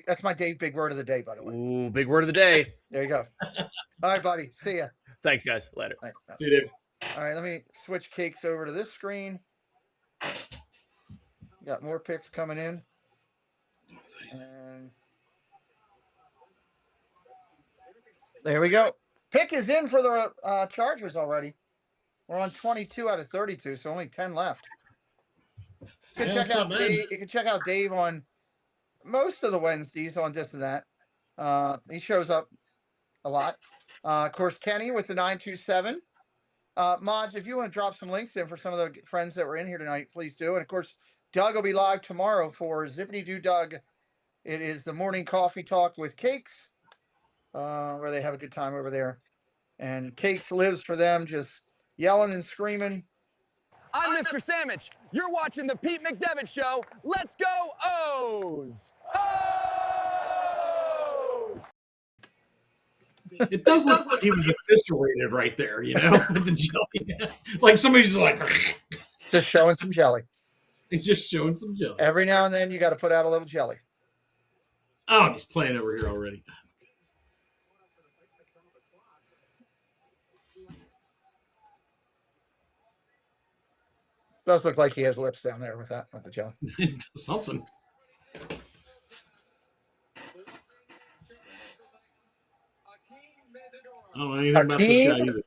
That's my Dave big word of the day, by the way. Ooh, big word of the day. There you go. All right, buddy. See ya. Thanks, guys. Later. Right, see you, Dave. All right, let me switch Cakes over to this screen. Got more picks coming in. And there we go. Pick is in for the Chargers already. We're on 22 out of 32, so only 10 left. You can check out Dave. You can check out Dave on most of the Wednesdays on this and that. He shows up a lot. Of course, Kenny with the 927. Mods, if you want to drop some links in for some of the friends that were in here tonight, please do. And of course, Doug will be live tomorrow for Zippity Doo Doug. It is the morning coffee talk with Cakes, where they have a good time over there. And Cakes lives for them, just yelling and screaming. I'm Mr. Sandwich. You're watching the Pete McDevitt Show. Let's go O's! O's! It does look like he was eviscerated right there, you know, with the jelly. Like somebody's like just showing some jelly. He's just showing some jelly. Every now and then you got to put out a little jelly. Oh, and he's playing over here already. Does look like he has lips down there with the jelly. Something. I don't know anything about this guy either.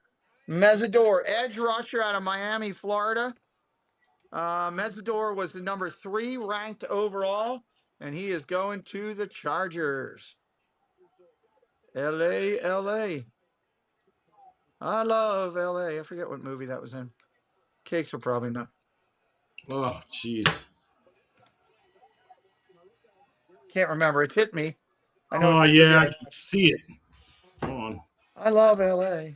Mezzador, edge rusher out of Miami, Florida. Mezzador was the number 3 ranked overall, and he is going to the Chargers. LA. I love LA. I forget what movie that was in. Cakes will probably know. Oh, jeez. Can't remember. It's hit me. I know. Oh yeah, I can see it. Come on. I love LA.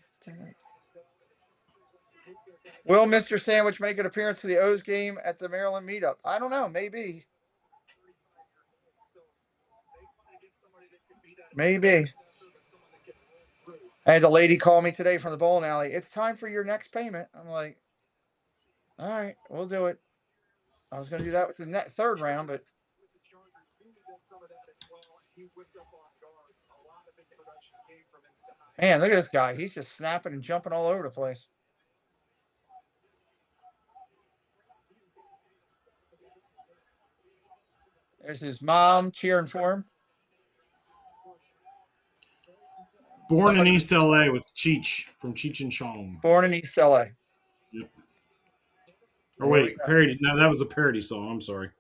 Will Mr. Sandwich make an appearance to the O's game at the Maryland meetup? I don't know. Maybe. Maybe. I had the lady call me today from the bowling alley. It's time for your next payment. I'm like, all right, we'll do it. I was going to do that with the third round, but. Man, look at this guy. He's just snapping and jumping all over the place. There's his mom cheering for him. Born in East LA with Cheech from Cheech and Chong. Born in East LA. Yep. Or wait, parody. No, that was a parody song. I'm sorry.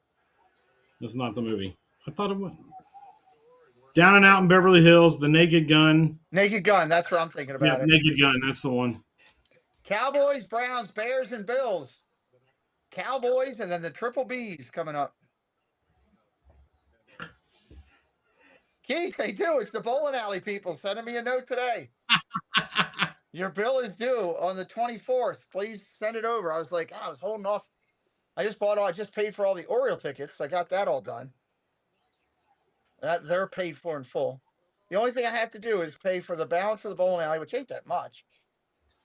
That's not the movie. I thought it was. Down and Out in Beverly Hills, The Naked Gun. Naked Gun, that's what I'm thinking about. Yeah, Naked Gun, that's the one. Cowboys, Browns, Bears, and Bills. Cowboys, and then the Triple Bs coming up. Keith, they do. It's the bowling alley people sending me a note today. Your bill is due on the 24th. Please send it over. I was like, I was holding off. I just paid for all the Oriole tickets. I got that all done. They're paid for in full. The only thing I have to do is pay for the balance of the bowling alley, which ain't that much,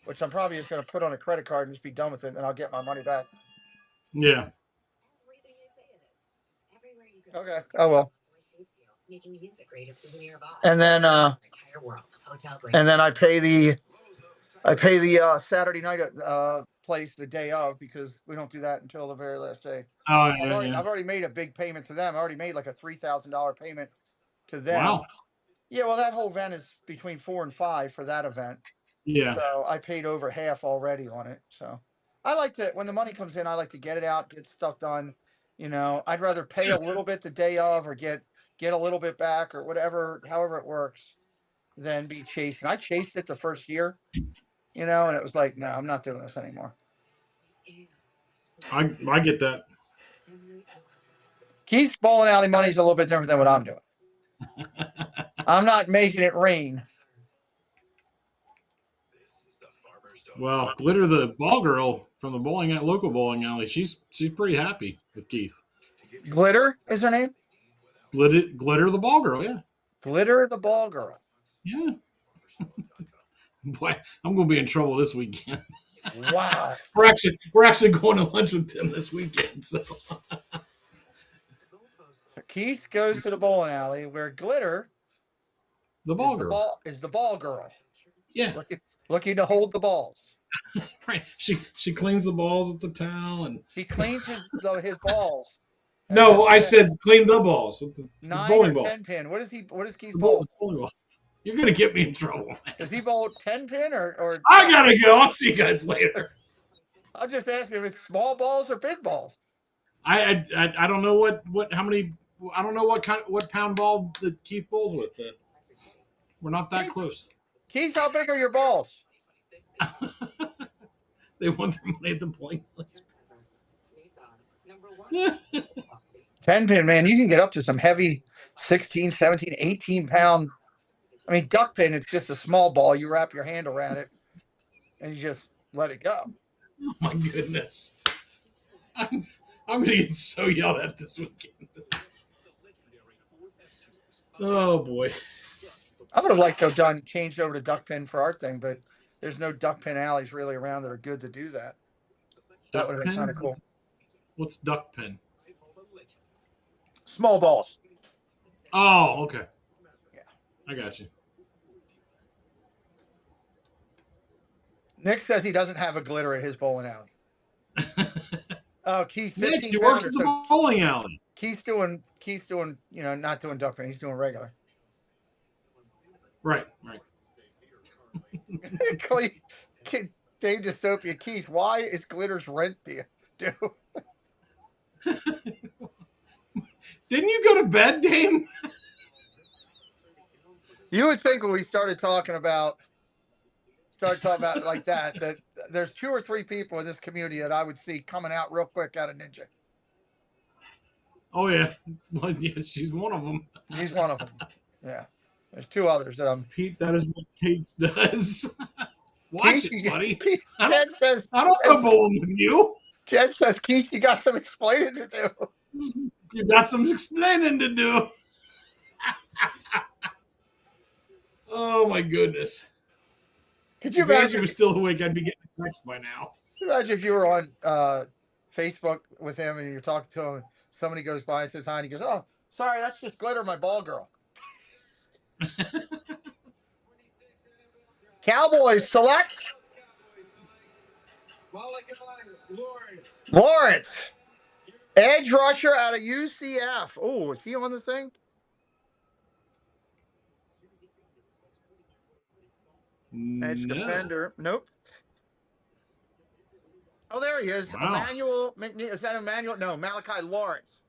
which I'm probably just going to put on a credit card and just be done with it, and I'll get my money back. Yeah. Okay. Oh, well. And then I pay the Saturday night place the day of, because we don't do that until the very last day. Oh, I've already made a big payment to them. I already made like a $3,000 payment to them. Wow. Yeah, well, that whole event is between 4 and 5 for that event. Yeah. So I paid over half already on it. So I like to, when the money comes in, I like to get it out, get stuff done. You know, I'd rather pay a little bit the day of or get a little bit back or whatever, however it works, than be chasing. I chased it the first year, you know, and it was like, no, I'm not doing this anymore. I get that. Keith's bowling alley money is a little bit different than what I'm doing. I'm not making it rain. Well, Glitter, the ball girl from the local bowling alley, she's pretty happy with Keith. Glitter is her name? Glitter the ball girl, yeah. Glitter the ball girl. Yeah. Boy, I'm going to be in trouble this weekend. Wow. We're actually going to lunch with Tim this weekend. So Keith goes to the bowling alley where Glitter, the ball girl, is the ball girl. Yeah. Looking to hold the balls. Right. She cleans the balls with the towel and she cleans his balls. No, I said clean the balls with the 9 bowling or ball. 10 pin. What does Keith bowl? You're gonna get me in trouble, man. Does he bowl 10 pin or? I gotta go. I'll see you guys later. I'm just asking if it's small balls or big balls. I don't know how many. I don't know what pound ball that Keith bowls with. We're not that close. Keith, how big are your balls? They want their money at the bowling place. 10 pin, man, you can get up to some heavy 16, 17, 18 pound. I mean, duck pin, it's just a small ball. You wrap your hand around it and you just let it go. Oh my goodness. I'm going to get so yelled at this weekend. Oh boy. I would have liked to have changed over to duck pin for our thing, but there's no duck pin alleys really around that are good to do that. That would have been kind of cool. What's duck pin? Small balls. Oh, okay. Yeah. I got you. Nick says he doesn't have a glitter at his bowling alley. Oh, Keith, 15 Nick, he works at the bowling alley. Keith's doing, not doing duck pin. He's doing regular. Right. Dave Dystopia, Keith, why is Glitter's rent due? Didn't you go to bed, Dame? You would think when we started talking about like that there's 2 or 3 people in this community that I would see coming out real quick out of Ninja. Oh, yeah. Well, yeah, she's one of them. He's one of them. Yeah. There's two others that I'm. Pete, that is what Case does. Watch Keith, it, buddy. Keith, I Jen says. don't go bowling with you. Jen says, Keith, you got some explaining to do. You got some explaining to do. Oh my goodness! Could you if Angie imagine? Was still awake, I'd be getting a text by now. Imagine if you were on Facebook with him and you're talking to him, and somebody goes by and says hi, and he goes, "Oh, sorry, that's just glitter, my ball girl." Cowboys select Lawrence, edge rusher out of UCF. Oh, is he on the thing? Edge defender. Nope. Oh, there he is. Wow. Emmanuel McNeil. Is that Emmanuel? No, Malachi Lawrence.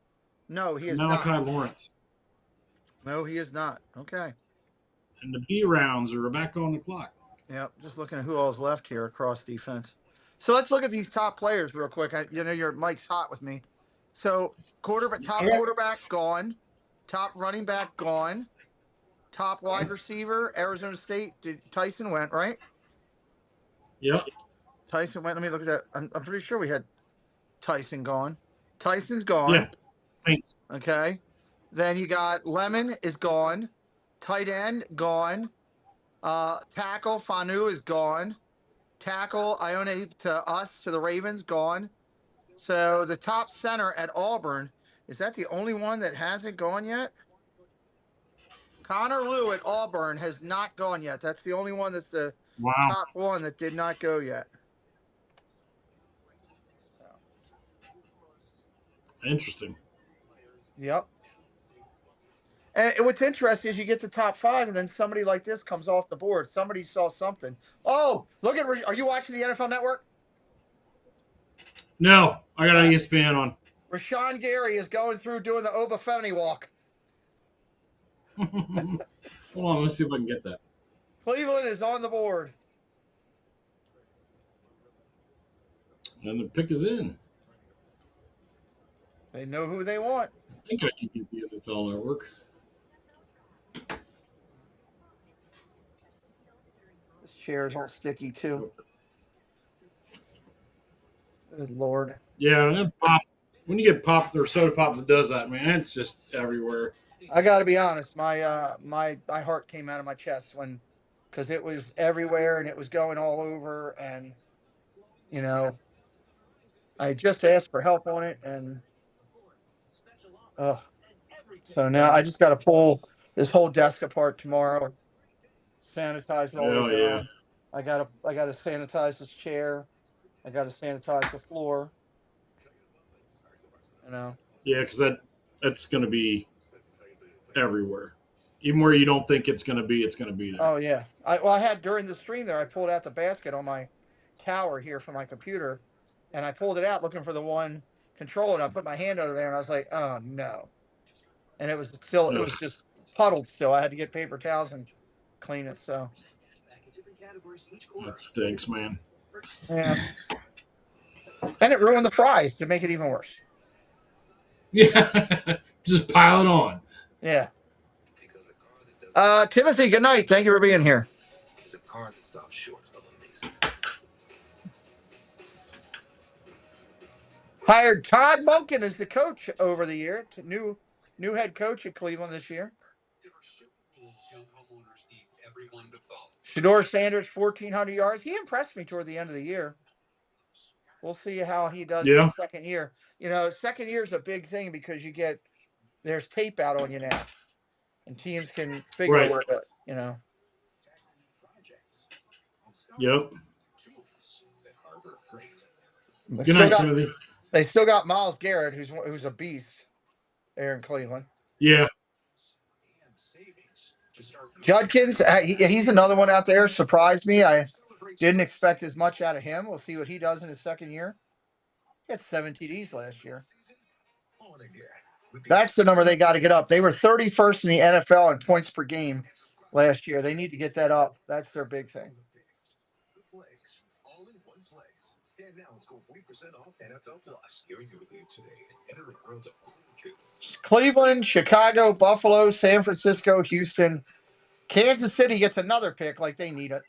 No, he is not. Malachi Lawrence. No, he is not. Okay. And the B rounds are back on the clock. Yep. Just looking at who all's left here across defense. So let's look at these top players real quick. Your mic's hot with me. So quarterback gone. Top running back gone. Top wide receiver, Arizona State. Tyson went, right? Yep. Tyson went. Let me look at that. I'm pretty sure we had Tyson gone. Tyson's gone. Yeah. Thanks. Okay. Then you got Lemon is gone. Tight end gone. Tackle Fanu is gone. Tackle Ione to the Ravens gone. So the top center at Auburn, is that the only one that hasn't gone yet? Connor Lew at Auburn has not gone yet. That's the only one that's the top one that did not go yet. Interesting. Yep. And what's interesting is you get the top five, and then somebody like this comes off the board. Somebody saw something. Oh, look at! Are you watching the NFL Network? No, I got ESPN on. Rashawn Gary is going through doing the Oba Femini walk. Hold on, let's see if I can get that. Cleveland is on the board. And the pick is in. They know who they want. I think I can get the NFL Network. This chair is all sticky too. Good Lord. Yeah, and then pop. When you get pop or soda pop that does that, man, it's just everywhere. I got to be honest. My heart came out of my chest because it was everywhere and it was going all over, and I just asked for help on it, and so now I just got to pull this whole desk apart tomorrow, sanitize it all the way down. I gotta sanitize this chair. I gotta sanitize the floor. Yeah, because that's going to be everywhere. Even where you don't think it's going to be there. Oh yeah. I had during the stream there. I pulled out the basket on my tower here for my computer, and I pulled it out looking for the one controller. And I put my hand under there, and I was like, "Oh no!" And it was just puddled still. I had to get paper towels and clean it. So that stinks, man. Yeah. And it ruined the fries to make it even worse. Yeah, just pile it on. Yeah. Timothy, good night. Thank you for being here. Hired Todd Monken as the coach over the year. New head coach at Cleveland this year. Shedeur Sanders, 1,400 yards. He impressed me toward the end of the year. We'll see how he does his second year. Second year is a big thing because there's tape out on you now, and teams can figure where it. Yep. Good night, Timothy. They still got Myles Garrett, who's a beast there in Cleveland. Yeah. Judkins, he's another one out there. Surprised me. I didn't expect as much out of him. We'll see what he does in his second year. He had 7 TDs last year. That's the number they got to get up. They were 31st in the NFL in points per game last year. They need to get that up. That's their big thing. Cleveland, Chicago, Buffalo, San Francisco, Houston. Kansas City gets another pick like they need it.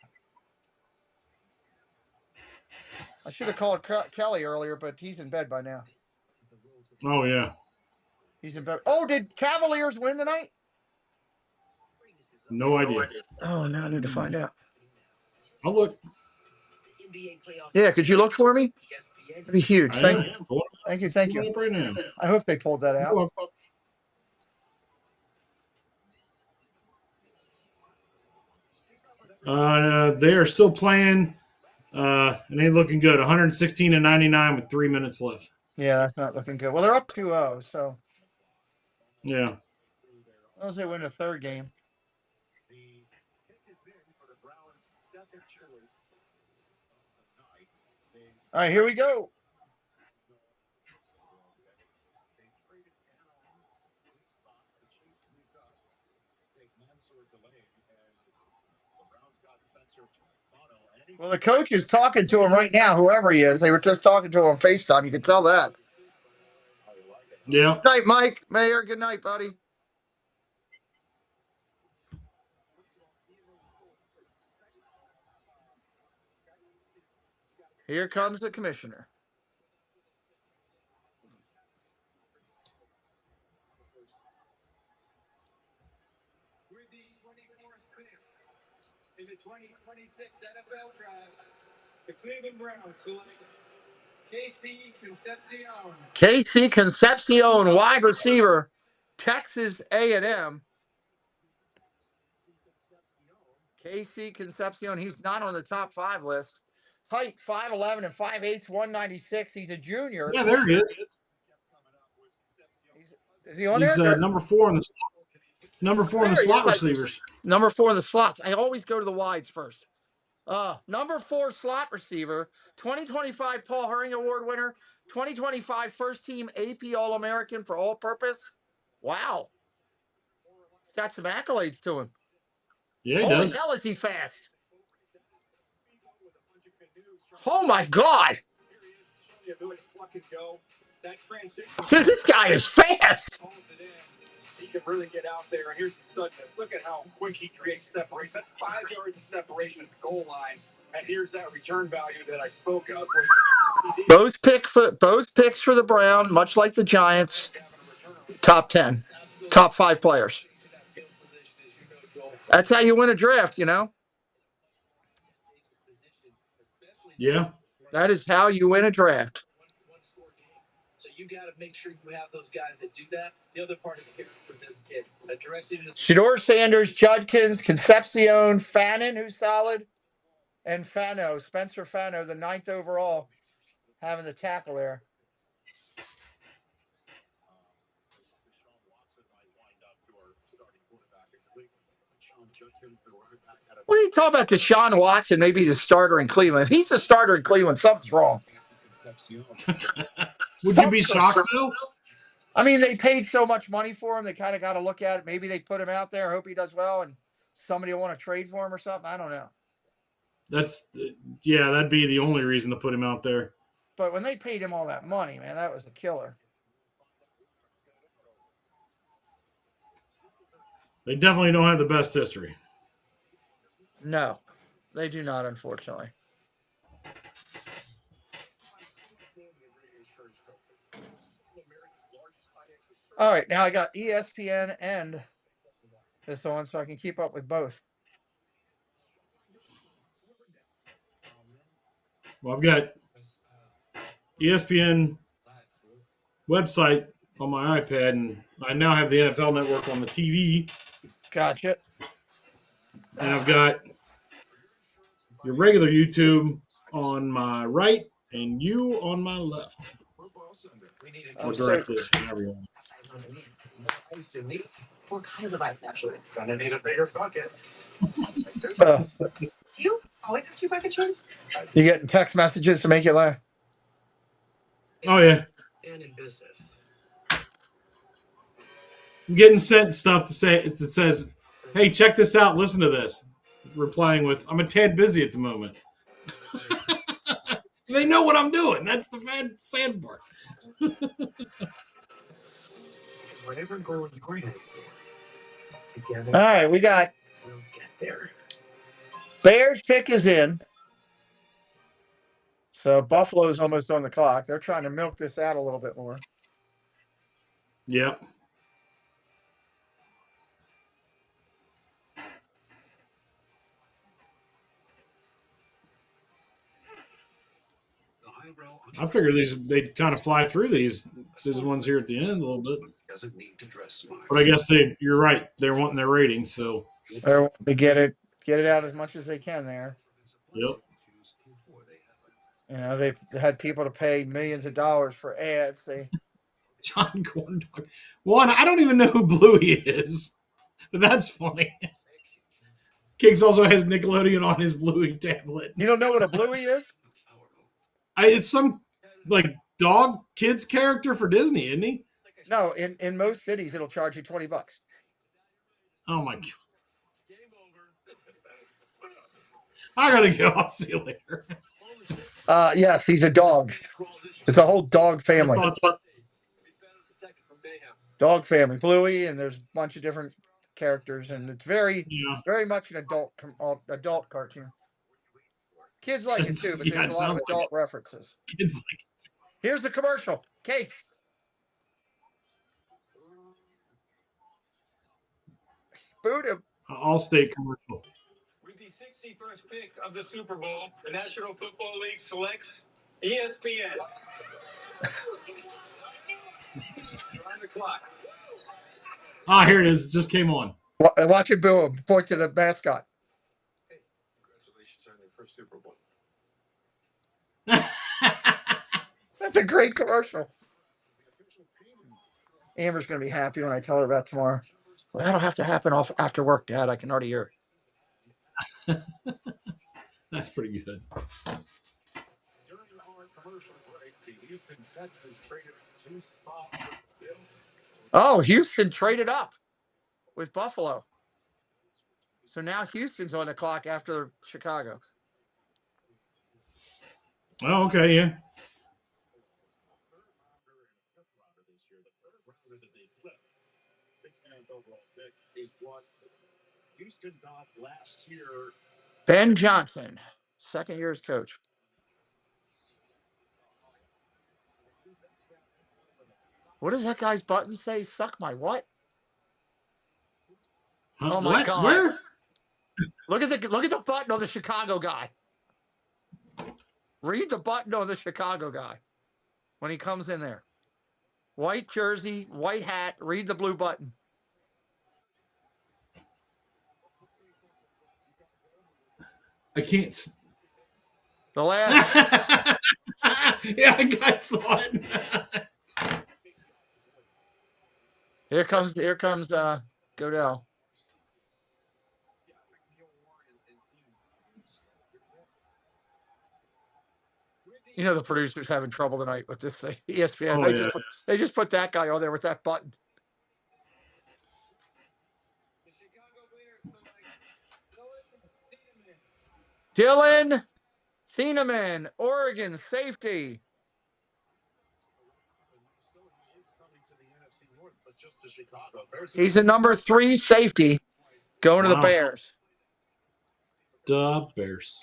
I should have called Kelly earlier, but he's in bed by now. Oh, yeah. He's in bed. Oh, did Cavaliers win tonight? No idea. Oh, now I need to find out. I'll look. Yeah, could you look for me? It'd be huge. Thank you. Thank you. Right now. I hope they pulled that out. They are still playing, and they're looking good. 116-99 with 3 minutes left. Yeah, that's not looking good. Well, they're up 2-0, so. Yeah. Unless they win the third game. All right, here we go. Well, the coach is talking to him right now, whoever he is. They were just talking to him on FaceTime. You can tell that. Yeah. Good night, Mike. Mayor, good night, buddy. Here comes the commissioner. With the 24th pick in the 2026 NFL Draft, the Cleveland Browns select KC Concepcion. KC Concepcion, wide receiver, Texas A&M. KC Concepcion, he's not on the top 5 list. Height 5'11" and 5'8", 196. He's a junior. Yeah, there he is. Is he on He's there? number 4 in the slot receivers. Number 4 in the slots. I always go to the wides first. Number 4 slot receiver, 2025 Paul Herring Award winner, 2025 first team AP All-American for all purpose. Wow. He's got some accolades to him. Yeah, he Holy does. hell, is he fast? Oh, my God. Dude, this guy is fast. He can really get out there. And here's the studness. Look at how quick he creates separation. That's 5 yards of separation at the goal line. And here's that return value that I spoke of. Both picks for the Brown, much like the Giants. Top 10, top 5 players. That's how you win a draft, you know? Yeah. That is how you win a draft. So you got to make sure you have those guys that do that. The other part of the character for this kid, addressing this. Shador Sanders, Judkins, Concepcion, Fannin, who's solid, and Fano, Spencer Fano, the 9th overall, having the tackle there. What are you talking about? Deshaun Watson, maybe the starter in Cleveland. If he's the starter in Cleveland, something's wrong. Would you be shocked, though? I mean, they paid so much money for him. They kind of got to look at it. Maybe they put him out there, hope he does well, and somebody will want to trade for him or something. I don't know. That'd be the only reason to put him out there. But when they paid him all that money, man, that was a killer. They definitely don't have the best history. No, they do not, unfortunately. All right, now I got ESPN and this on so I can keep up with both. Well, I've got ESPN website on my iPad, and I now have the NFL Network on the TV. Gotcha. And I've got your regular YouTube on my right and you on my left. Or directly to everyone. What kinds of ice, actually? Gonna need a bigger bucket. Do you always have 2 bucket shirts? You getting text messages to make you laugh? Oh, yeah. And in business. I'm getting sent stuff to say it says, hey, check this out, listen to this. Replying with, I'm a tad busy at the moment. They know what I'm doing. That's the sad part. Whatever goal you're heading for, together. All right, we got We'll get there. Bears pick is in. So Buffalo's almost on the clock. They're trying to milk this out a little bit more. Yep. I figure they kind of fly through these ones here at the end a little bit. But I guess you're right. They're wanting their ratings, so they get it out as much as they can there. Yep. You know, they had people to pay millions of dollars for ads. John Corndog. One, I don't even know who Bluey is, but that's funny. Kings also has Nickelodeon on his Bluey tablet. You don't know what a Bluey is? It's some like dog kids character for Disney, isn't he? No, in most cities it'll charge you $20. Oh my god! I gotta go. I'll see you later. Yes, he's a dog. It's a whole dog family. Dog family, Bluey, and there's a bunch of different characters, and it's very much an adult cartoon. Kids like it too, but there's a lot of adult references. Kids like it. Here's the commercial. Cake. Boot him. All-state commercial. With the 61st pick of the Super Bowl, the National Football League selects ESPN. Around the clock. Ah, here it is. It just came on. Watch it boo him. Point to the mascot. Hey, congratulations on your first Super Bowl. That's a great commercial. Amber's going to be happy when I tell her about tomorrow. Well, that'll have to happen after work, Dad. I can already hear it. That's pretty good. Oh, Houston traded up with Buffalo. So now Houston's on the clock after Chicago. Oh, okay, yeah. Ben Johnson, second year as coach. What does that guy's button say? Suck my what? Oh my God! Where? Look at the button on the Chicago guy. Read the button on the Chicago guy when he comes in there. White jersey, white hat. Read the blue button. I can't. The last. Yeah, I saw it. Here comes Godell. You know the producer's having trouble tonight with this thing. ESPN. They just put that guy on there with that button. Dylan Thieneman, Oregon safety. He's a number 3 safety going to the Bears. The Bears.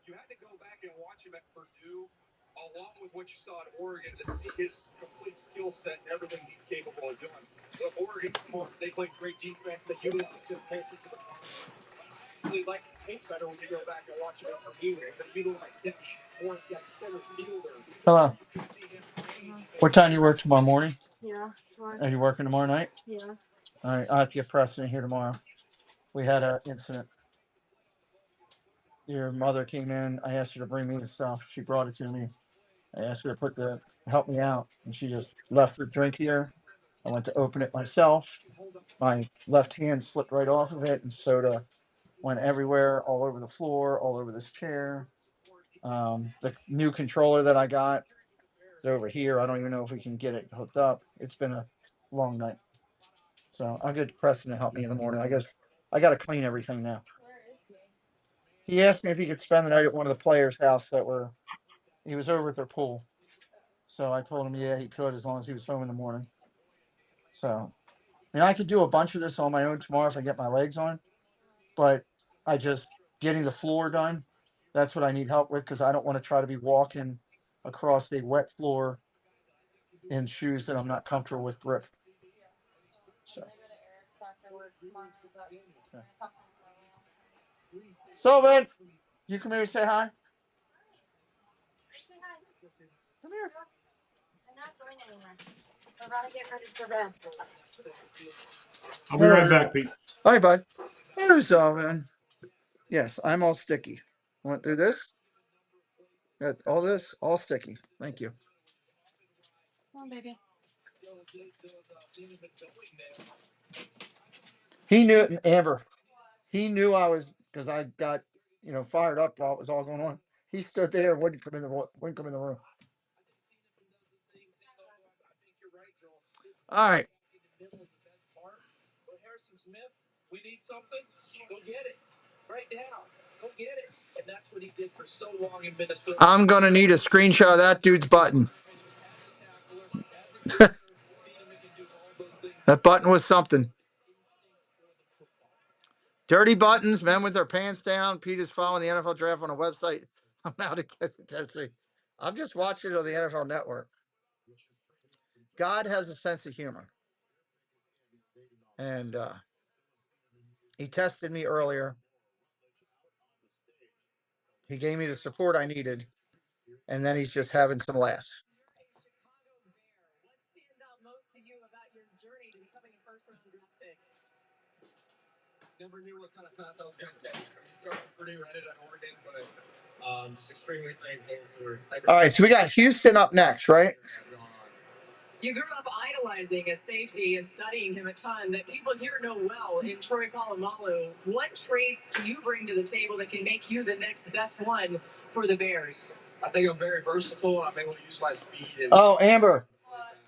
You had to go back and watch him at Purdue, along with what you saw at Oregon, to see his complete skill set and everything he's capable of doing. But Oregon's smart. They play great defense. They utilize him passing to the ball. I actually like Kate better when you go back and watch him at Purdue. They utilize him more as that center fielder. Hello. What time you work tomorrow morning? Yeah. Are you working tomorrow night? Yeah. All right. I'll have to get Preston here tomorrow. We had an incident. Your mother came in. I asked her to bring me the stuff. She brought it to me. I asked her to help me out, and she just left the drink here. I went to open it myself. My left hand slipped right off of it, and soda went everywhere, all over the floor, all over this chair. The new controller that I got is over here. I don't even know if we can get it hooked up. It's been a long night. So I'll get Preston to help me in the morning. I guess I got to clean everything now. Where is he? He asked me if he could spend the night at one of the players' house he was over at their pool. So I told him, yeah, he could as long as he was home in the morning. So, I could do a bunch of this on my own tomorrow if I get my legs on, but getting the floor done, that's what I need help with because I don't want to try to be walking across a wet floor in shoes that I'm not comfortable with grip. So. So, man, you come here and say hi. Come here. I'm not going anywhere. We're about to get ready for bed. I'll be right back, Pete. All right, bud. Here's man. Yes, I'm all sticky. Went through this. Got all this, all sticky. Thank you. Come on, baby. He knew, Amber. He knew I was because I got fired up while it was all going on. He stood there and wouldn't come in the room. All right. We need something. Go get it right now. Go get it. And that's what he did for so long in Minnesota. I'm gonna need a screenshot of that dude's button. That button was something. Dirty buttons, men with their pants down. Pete is following the NFL draft on a website. I'm out of Tennessee. I'm just watching it on the NFL Network. God has a sense of humor. And he tested me earlier. He gave me the support I needed. And then he's just having some laughs. What stands out most to you about your journey to becoming a first-round draft pick? Never knew what kind of path I was going to take. You started pretty right at Oregon, but just extremely thankful for. All right, so we got Houston up next, right? You grew up idolizing a safety and studying him a ton that people here know well in Troy Polamalu. What traits do you bring to the table that can make you the next best one for the Bears? I think I'm very versatile. I'm able to use my speed. Oh, Amber,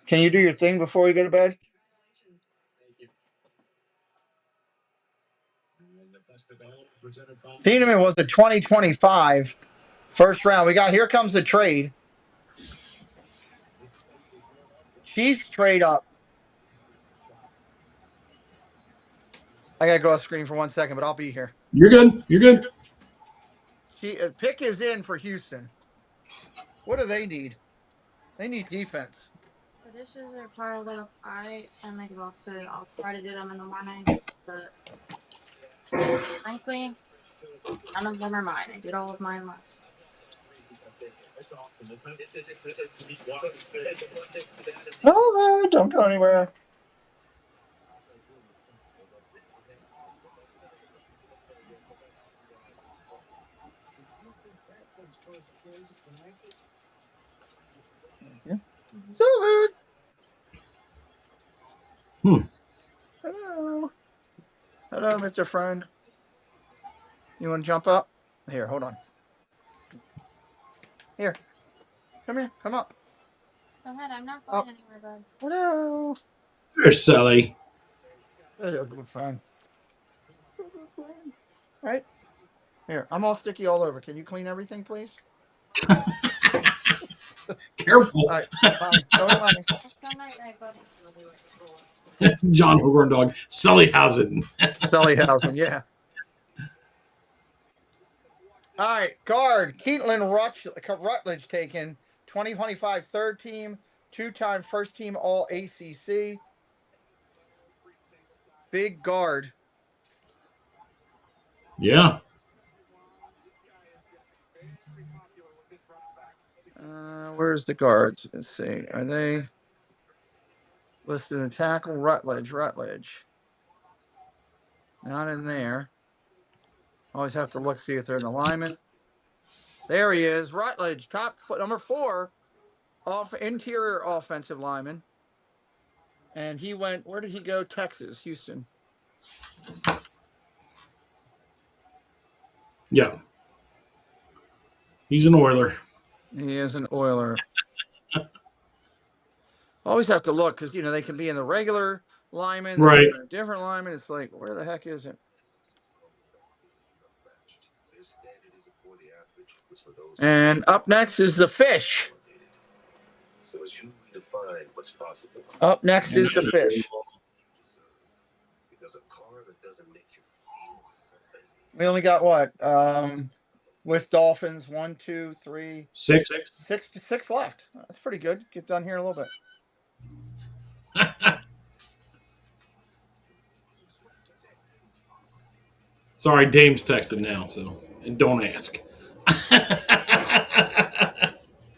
can you do your thing before we go to bed? Thieneman was a 2025 first round. Here comes the trade. Chiefs trade up. I got to go off screen for 1 second, but I'll be here. You're good. You're good. Pick is in for Houston. What do they need? They need defense. The dishes are piled up. I am exhausted. I'll try to do them in the morning, but frankly, none of them are mine. I did all of mine last. Oh, don't go anywhere. So good. Hello. Hello, Mr. Friend. You want to jump up? Here, hold on. Here. Come here. Come up. Go ahead. I'm not going anywhere, bud. Hello. There's Sally. Hey, good friend. Right? Here. I'm all sticky all over. Can you clean everything, please? Careful. All right. Fine. Go to mommy. John Horn Dog. Sullyhausen. Sullyhausen, yeah. All right. Guard. Keatlin Rutledge taken. 2025 third team. 2-time first team all ACC. Big guard. Yeah. Where's the guards? Let's see. Are they listed in tackle? Rutledge. Not in there. Always have to look, see if they're in the lineman. There he is. Rutledge, top foot, number 4, interior offensive lineman. And he went, where did he go? Texas, Houston. Yeah. He's an Oiler. He is an Oiler. Always have to look because, they can be in the regular lineman, right? Different lineman. It's like, where the heck is it? And up next is the fish. Up next is the fish. We only got what? With Dolphins, 1, 2, 3, 6 left. That's pretty good. Get done here in a little bit. Sorry, Dame's texted now, so and don't ask.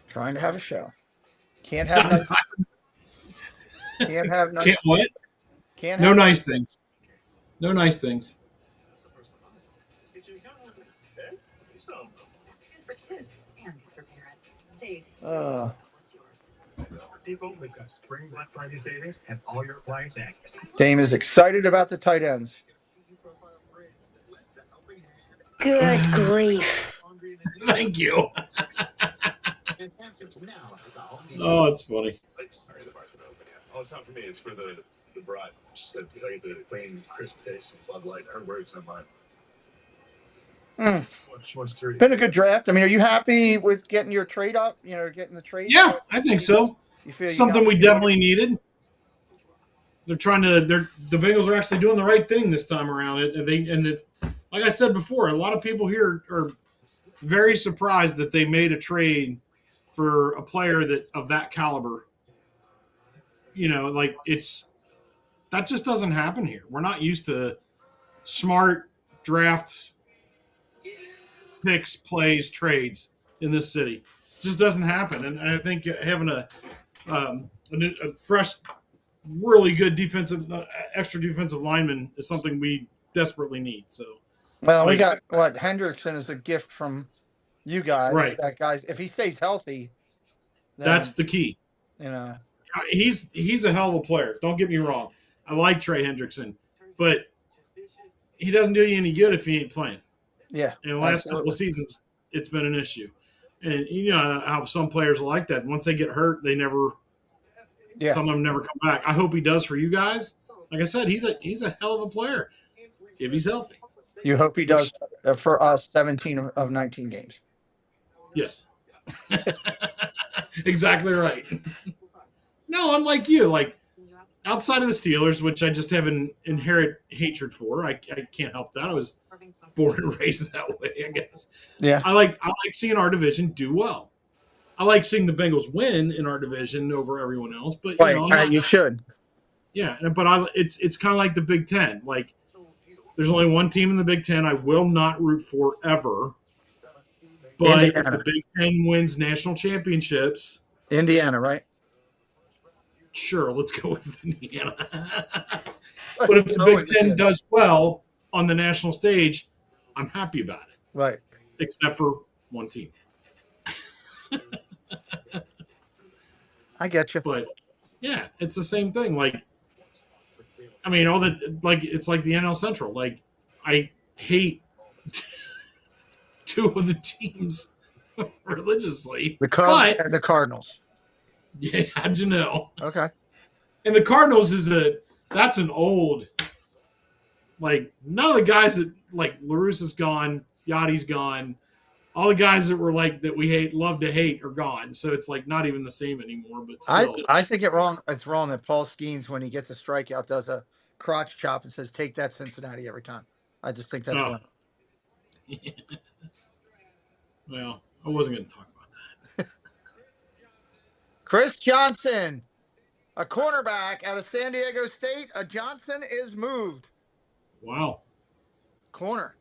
Trying to have a show. Can't have nice. Can't have nice. Can't what? Can't no have nice things. No nice things. Dame is excited about the tight ends. Good grief. Thank you. Oh, it's funny. Oh, it's not for me. It's for the bride. She said, I get the clean, crisp taste and Bud Light. Her words, not mine. Been a good draft. I mean, are you happy with getting your trade up? You know, getting the trade? Yeah, I think so. You feel something we definitely needed. They're trying to. The Bengals are actually doing the right thing this time around. It's like I said before. A lot of people here are very surprised that they made a trade for a player of that caliber. You know, like that just doesn't happen here. We're not used to smart draft picks, plays, trades in this city. It just doesn't happen. And I think having a fresh, really good extra defensive lineman is something we desperately need. So, well, we got what Hendrickson is a gift from you guys. Right. That guy's if he stays healthy, then, that's the key. You know, he's a hell of a player. Don't get me wrong. I like Trey Hendrickson, but he doesn't do you any good if he ain't playing. Yeah. In the last couple of seasons, it's been an issue. And you know how some players are like that. Once they get hurt, they never some of them never come back. I hope he does for you guys. Like I said, he's a hell of a player if he's healthy. You hope he does for us 17 of 19 games. Yes. Exactly right. No, I'm like you. Like outside of the Steelers, which I just have an inherent hatred for, I can't help that. I was born and raised that way, I guess. Yeah. I like seeing our division do well. I like seeing the Bengals win in our division over everyone else, but you should. Yeah, but it's kind of like the Big Ten. Like, there's only one team in the Big Ten I will not root for ever. But if the Big Ten wins national championships, Indiana, right? Sure, let's go with Indiana. But if the Big Ten does well on the national stage, I'm happy about it. Right. Except for one team. I get you. But yeah, it's the same thing. Like, I mean, it's like the NL Central. Like, I hate two of the teams religiously. The Cubs and the Cardinals. Yeah, how'd you know? Okay. And the Cardinals that's an old, like, none of the guys that, like, La Russa's gone, Yachty's gone, all the guys that were like, that we love to hate are gone. So it's like not even the same anymore, but still. I think it's wrong that Paul Skeens, when he gets a strikeout, does a crotch chop and says, "Take that, Cincinnati," every time. I just think that's wrong. Well, I wasn't going to talk about that. Chris Johnson, a cornerback out of San Diego State. A Johnson is moved. Wow. Corner.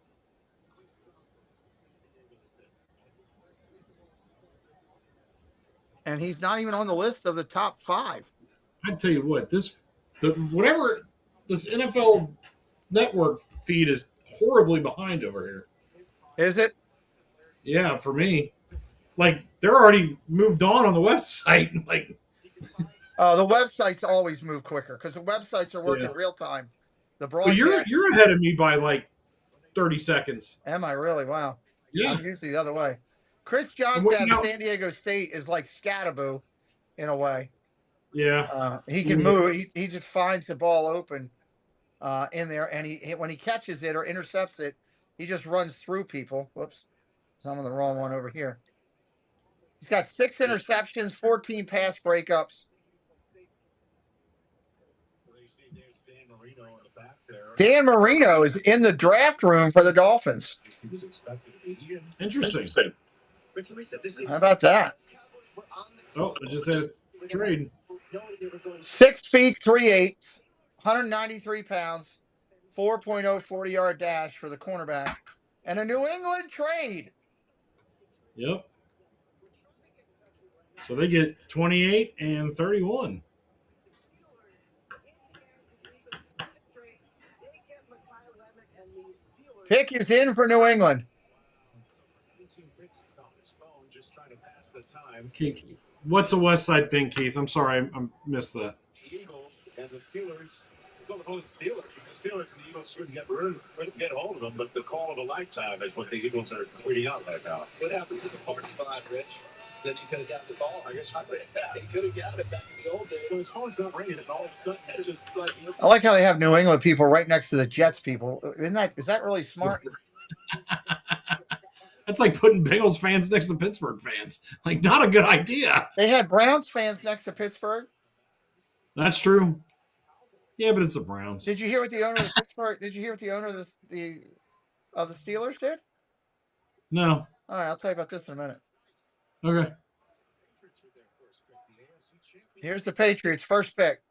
And he's not even on the list of the top 5. I tell you what, this NFL Network feed is horribly behind over here. Is it? Yeah, for me. Like, they're already moved on the website. Like, the websites always move quicker because the websites are working real time. The broadcast. But you're ahead of me by like 30 seconds. Am I really? Wow. Yeah. I'm usually the other way. Chris Johnson out of San Diego State is like Scattaboo in a way. Yeah. He can move. He just finds the ball open in there, and when he catches it or intercepts it, He just runs through people. Whoops. I'm on the wrong one over here. He's got 6 interceptions, 14 pass breakups. Dan Marino is in the draft room for the Dolphins. Interesting. How about that? Oh, I just had a trade. 6 feet 3/8, 193 pounds, 4.0 40-yard dash for the cornerback, and a New England trade. Yep. So they get 28 and 31. Pick is in for New England. Keith, what's a West Side thing, Keith? I'm sorry, I missed that. The Eagles and the Steelers. The Steelers and the Eagles couldn't get hold of them, but the call of a lifetime is what the Eagles are tweeting out right now. What happened to the party behind Rich? Then you could have got the ball. I guess he could have got it back in the old days. So his phone's not ringing, and all of a sudden it's just like. I like how they have New England people right next to the Jets people. Is that really smart? That's like putting Bengals fans next to Pittsburgh fans. Like, not a good idea. They had Browns fans next to Pittsburgh. That's true. Yeah, but it's the Browns. Did you hear what the owner of Pittsburgh? Did you hear what the owner of the Steelers did? No. All right, I'll tell you about this in a minute. Okay. Here's the Patriots' first pick.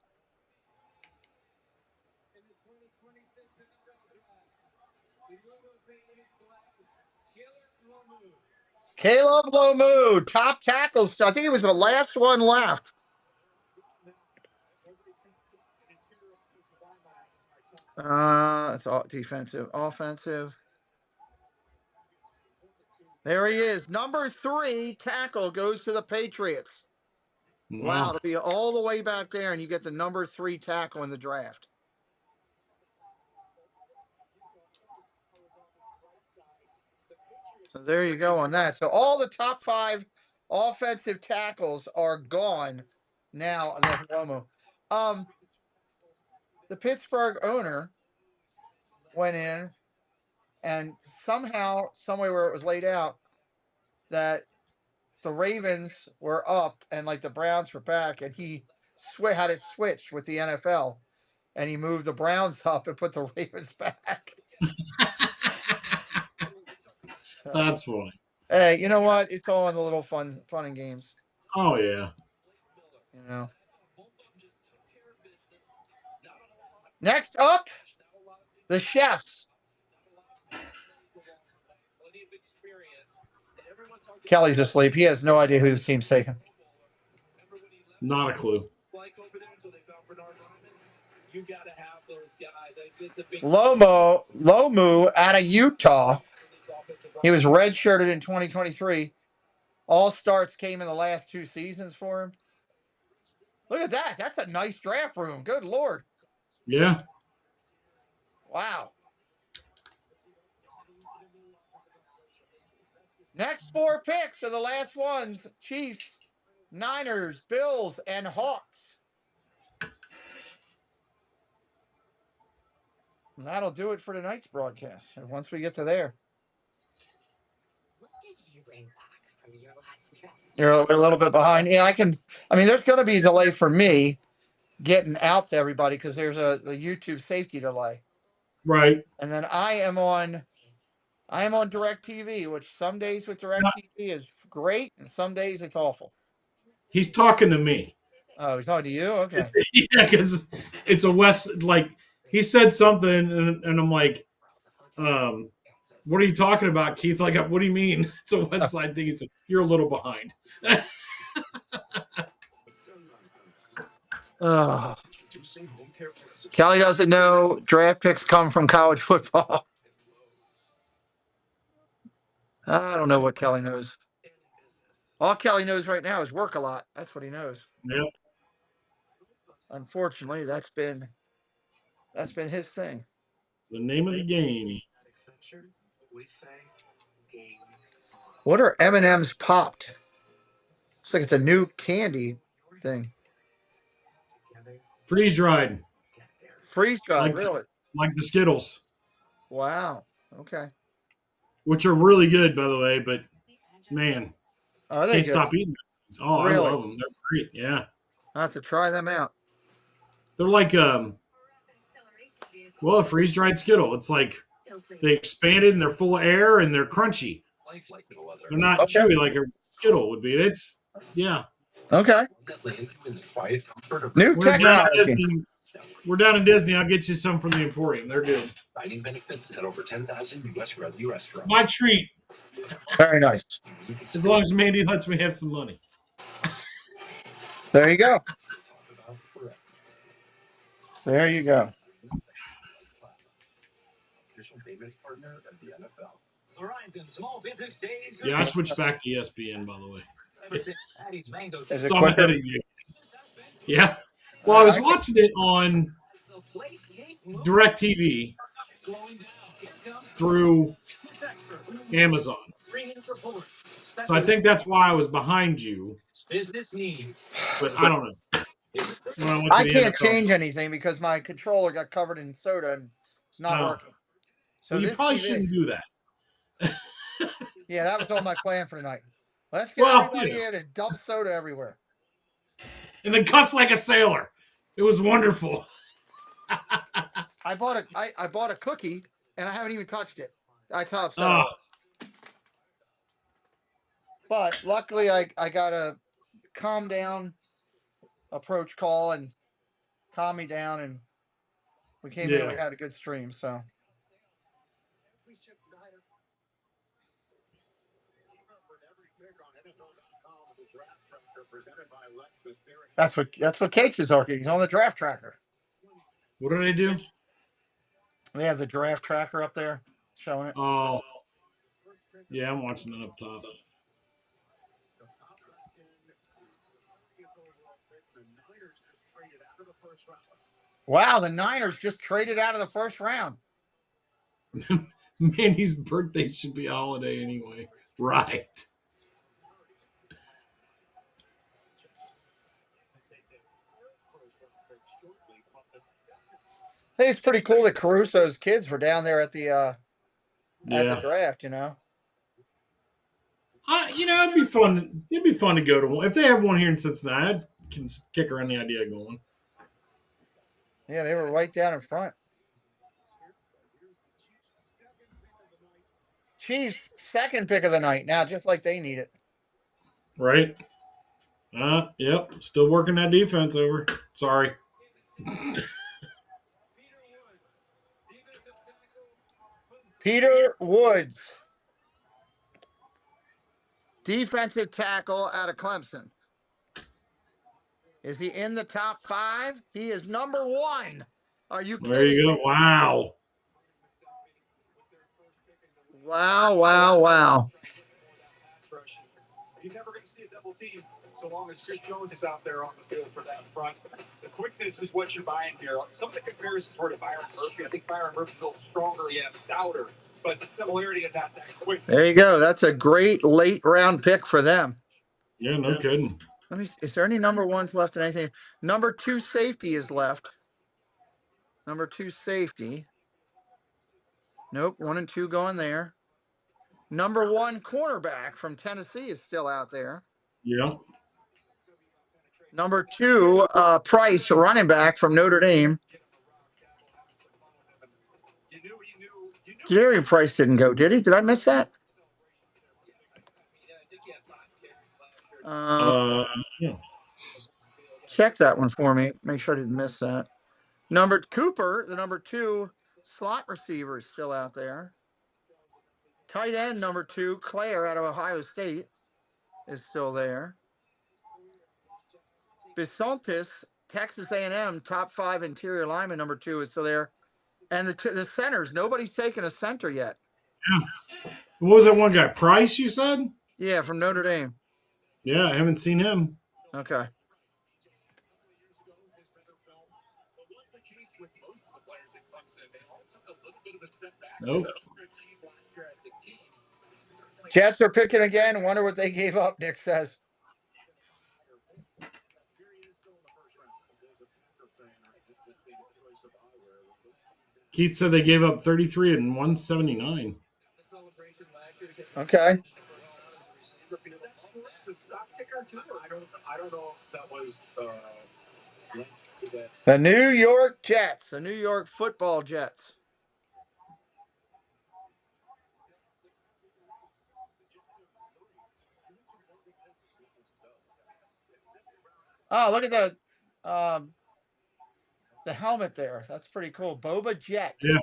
Caleb Lomu, top tackles. I think he was the last one left. It's all defensive, offensive. There he is. Number 3 tackle goes to the Patriots. Wow, it'll be all the way back there, and you get the number 3 tackle in the draft. So there you go on that. So all the top 5 offensive tackles are gone now. The Pittsburgh owner went in and somehow, somewhere where it was laid out, that the Ravens were up and like the Browns were back, and he had it switched with the NFL, and he moved the Browns up and put the Ravens back. That's funny. Hey, you know what? It's all in the little fun and games. Oh, yeah. You know. Next up, the Chefs. Kelly's asleep. He has no idea who this team's taking. Not a clue. Lomu out of Utah. He was redshirted in 2023. All starts came in the last 2 seasons for him. Look at that. That's a nice draft room. Good Lord. Yeah. Wow. Next 4 picks are the last ones. Chiefs, Niners, Bills, and Hawks. And that'll do it for tonight's broadcast. And once we get to there. What did you bring back from your last trip? You're a little bit behind. Yeah, there's going to be a delay for me getting out to everybody because there's a YouTube safety delay. Right. And then I am on DirecTV, which some days with DirecTV is great, and some days it's awful. He's talking to me. Oh, he's talking to you? Okay. Yeah, because it's a West, like, he said something, and I'm like, what are you talking about, Keith? Like, what do you mean? It's a West Side thing. He said, you're a little behind. Kelly doesn't know draft picks come from college football. I don't know what Kelly knows. All Kelly knows right now is work a lot. That's what he knows. Yep. Unfortunately, that's been his thing. The name of the game. What are M&M's popped? It's like it's a new candy thing. Freeze dried. Freeze dried, Like really? Like the Skittles. Wow. Okay. which are really good, by the way. But man, Are they can't good? stop eating them. Oh, Really? I love them. They're great. Yeah, I have to try them out. they're like a freeze dried Skittle. It's like they expanded and they're full of air and they're crunchy. They're not chewy like a Skittle would be. It's Okay. New technology. We're down in Disney. I'll get you some from the Emporium. They're good. Dining benefits at over 10,000 U.S. restaurants. My treat. Very nice. As long as Mandy lets me have some money. There you go. There you go. Yeah, I switched back to ESPN, by the way. Is it So I'm ahead of you. Yeah. Well, I was watching it on DirecTV through Amazon. So I think that's why I was behind you. But I don't know. I can't change anything because my controller got covered in soda and it's not working. So you probably shouldn't do that. Yeah, that was all my plan for tonight. Let's get everybody in and dump soda everywhere. And then cuss like a sailor. It was wonderful. I bought a cookie and I haven't even touched it. I thought upset I was. But luckily I got a calm down approach call and calm me down, and we came in and we had a good stream. So that's what Cates is arguing. He's on the draft tracker. What do they do? They have the draft tracker up there showing it. Oh, yeah, I'm watching it up top. Wow, the Niners just traded out of the first round. Mandy's birthday should be a holiday anyway. Right. I think it's pretty cool that Caruso's kids were down there at the draft, you know. It'd be fun. It'd be fun to go to one. If they have one here in Cincinnati, I can kick around the idea of going. Yeah, they were right down in front. Chiefs, second pick of the night now, just like they need it. Right. Yep. Still working that defense over. Sorry. Peter Woods, defensive tackle out of Clemson. Is he in the top 5? He is number 1. Are you kidding me? There you go. Wow. Wow. You're never going to see a double team so long as Chris Jones is out there on the field for that front. The quickness is what you're buying here. Some of the comparisons were to Byron Murphy. I think Byron Murphy's a little stronger, stouter. But the similarity of that quick. There you go. That's a great late round pick for them. Yeah, no kidding. Let me. Is there any number 1s left in anything? Number 2 safety is left. Number 2 safety. Nope. 1 and 2 going there. Number 1 cornerback from Tennessee is still out there. Yeah. Number 2 Price, running back from Notre Dame. Jerry Price didn't go, did he? Did I miss that? Yeah. Check that one for me. Make sure I didn't miss that. Cooper, the number 2 slot receiver, is still out there. Tight end number 2, Claire out of Ohio State, is still there. Bisontis, Texas A&M, top 5 interior lineman number 2 is still there. And the centers, nobody's taken a center yet. Yeah. What was that one guy? Price, you said? Yeah, from Notre Dame. Yeah, I haven't seen him. Okay. Nope. Jets are picking again. Wonder what they gave up, Nick says. Keith said they gave up 33 and 179. Okay. The stock ticker too. I don't know if that was linked to that. The New York Jets, the New York Football Jets. Oh, look at the helmet there. That's pretty cool. Boba Jet. Yeah.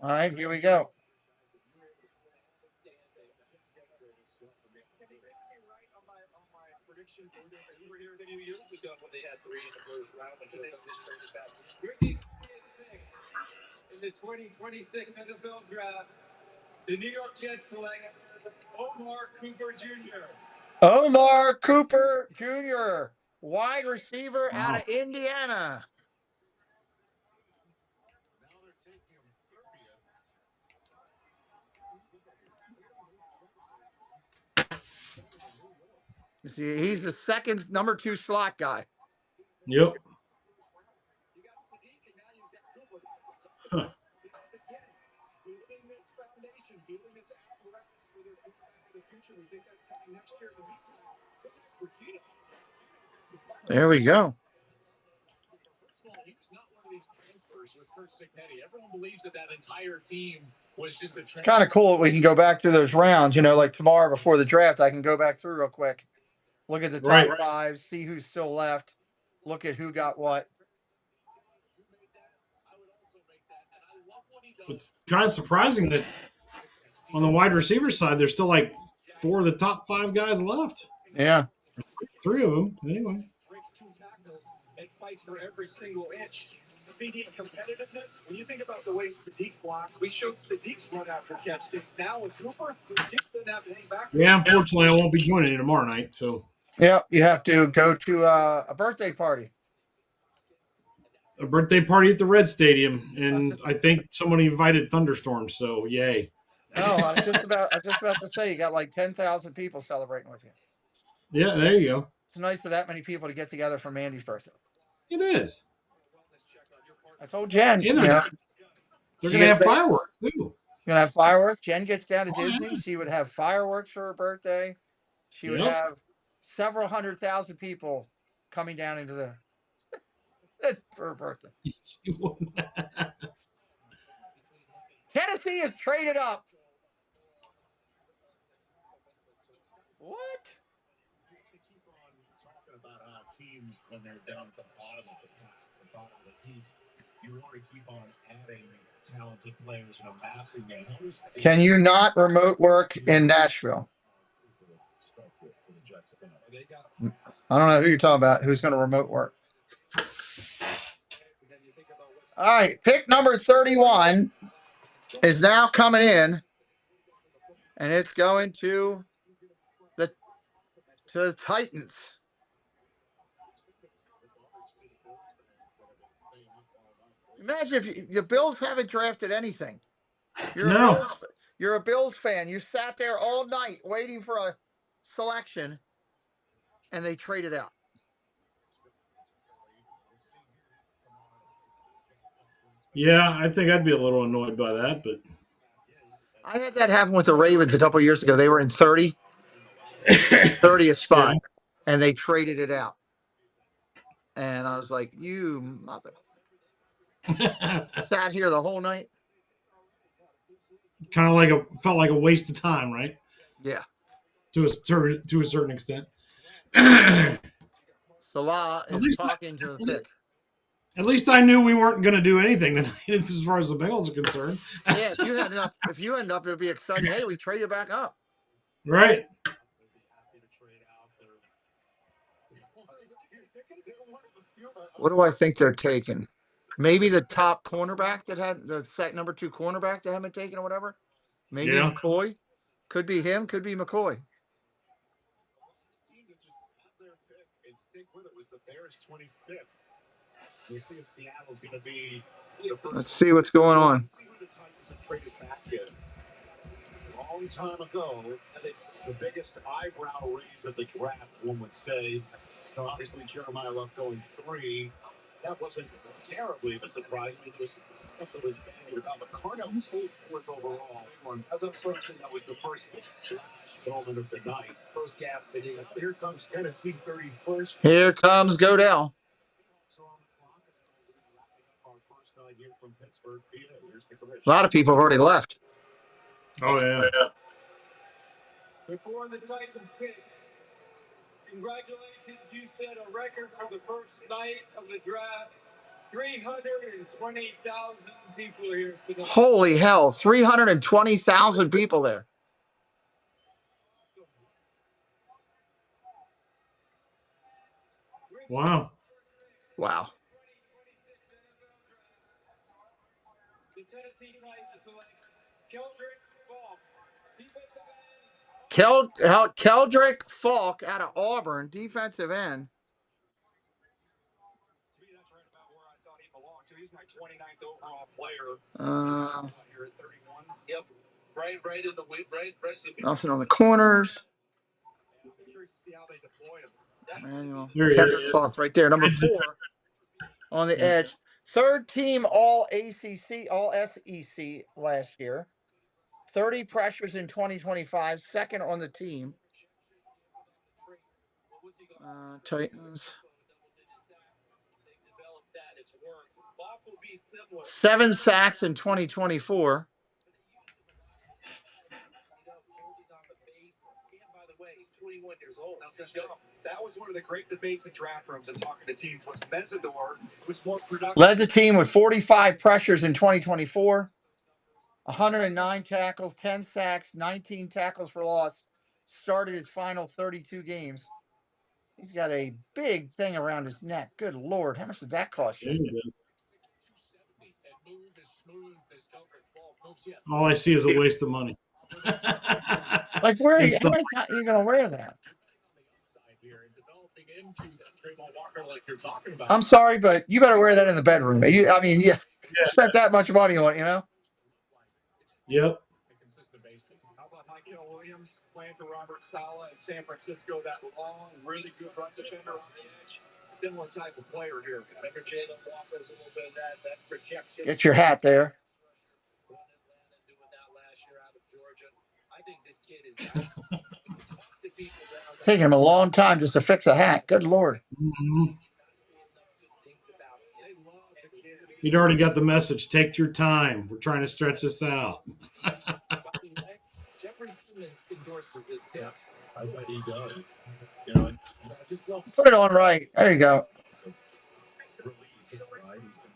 All right, here we go. In the 2026 NFL Draft, the New York Jets select Omar Cooper Jr. Omar Cooper Jr., wide receiver out Wow. of Indiana. You see, he's the second number 2 slot guy. Yep. Huh. There we go. Everyone believes that entire team was just a. It's kind of cool. We can go back through those rounds. You know, like tomorrow before the draft, I can go back through real quick, look at the top Right. 5, see who's still left, look at who got what. It's kind of surprising that on the wide receiver side, there's still like 4 of the top 5 guys left. Yeah. 3 of them, anyway. And fights for every single inch. Speaking of competitiveness, when you think about the way Sadiq blocks, we showed Sadiq's run after catch. Now with Cooper, Sadiq didn't have to hang back. Yeah, unfortunately, I won't be joining you tomorrow night. So. Yeah, you have to go to a birthday party. A birthday party at the Red Stadium, and I think somebody invited thunderstorms. So yay! Oh, I was just about to say you got like 10,000 people celebrating with you. Yeah, there you go. It's nice for that many people to get together for Mandy's birthday. It is. I told Jen, they're gonna have fireworks too. Gonna have fireworks. Jen gets down to Disney. She would have fireworks for her birthday. She would have several 100,000 people coming down into the for her birthday. Tennessee is traded up. What? About how teams, when they're down at the bottom of the bottom of the heap, you want to keep on adding talented players and amassing them. Can you not remote work in Nashville? I don't know who you're talking about. Who's going to remote work? All right, pick number 31 is now coming in, and it's going to the Titans. Imagine if the Bills haven't drafted anything. You're a Bills fan. You sat there all night waiting for a selection, and they traded out. Yeah, I think I'd be a little annoyed by that, but I had that happen with the Ravens a couple of years ago. They were in 30th spot, and they traded it out. And I was like, you mother. Sat here the whole night. Kind of felt like a waste of time, right? Yeah. To a certain extent. Salah is talking to the pick. At least I knew we weren't going to do anything tonight as far as the Bengals are concerned. Yeah, if you end up, it would be exciting. Hey, we traded back up. Right. What do I think they're taking? Maybe the top cornerback that had the number 2 cornerback that haven't taken or whatever. Maybe McCoy. Could be him. Could be McCoy. Let's see what's going on. long time ago. The biggest eyebrow raise of the draft, one would say. So obviously, Jeremiyah Love going 3. That wasn't terribly of a surprise. I mean, there was stuff that was bandied about. But Cardinal was 4th overall. As I'm certain that was the first moment of the night. First gasp. Here comes Tennessee 31st. Here comes Godell. A lot of people have already left. Oh, yeah. Before the Titans pick, congratulations, you set a record for the first night of the draft. 320,000 people here today. Holy hell, 320,000 people there. Wow. Wow. The Tennessee Titans select Keldrick Falk, Keldrick Falk out of Auburn, defensive end. To me, that's right about where I thought he belonged. So he's my 29th overall player. Here at 31. Yep. Right in the right. Nothing on the corners. I'm curious to see how they deploy him. Manuel. There he is. Falk right there, number 4 on the edge. 3rd team All ACC, All SEC last year. 30 pressures in 2025, 2nd on the team. Titans. 7 sacks in 2024. That was one of the great debates in draft rooms and talking to teams. Was Mendoza was more productive? Led the team with 45 pressures in 2024. 109 tackles, 10 sacks, 19 tackles for loss. Started his final 32 games. He's got a big thing around his neck. Good Lord. How much did that cost you? All I see is a waste of money. Like, how many times are you going to wear that? I'm sorry, but you better wear that in the bedroom. You spent that much money on it, you know? Yep. How about Michael Williams playing for Robert Saleh in San Francisco? That long, really good run defender on the edge. Similar type of player here. Remember Jalen Walker's a little bit of that projection. Get your hat there. I think this kid is It's taking him a long time just to fix a hat. Good Lord. Mm-hmm. You'd already got the message. Take your time. We're trying to stretch this out. I bet he does. Put it on right. There you go.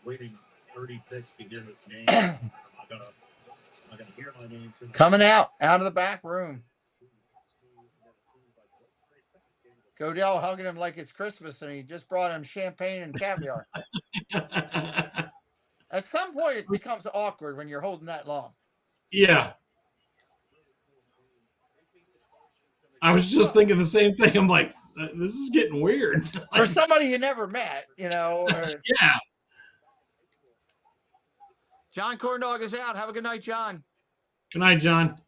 Waiting 30 picks to hear this name. I'm not gonna hear my name. Coming out of the back room. Godell hugging him like it's Christmas, and he just brought him champagne and caviar. At some point, it becomes awkward when you're holding that long. Yeah. I was just thinking the same thing. I'm like, this is getting weird. For somebody you never met, you know. Yeah. John Corndog is out. Have a good night, John. Good night, John.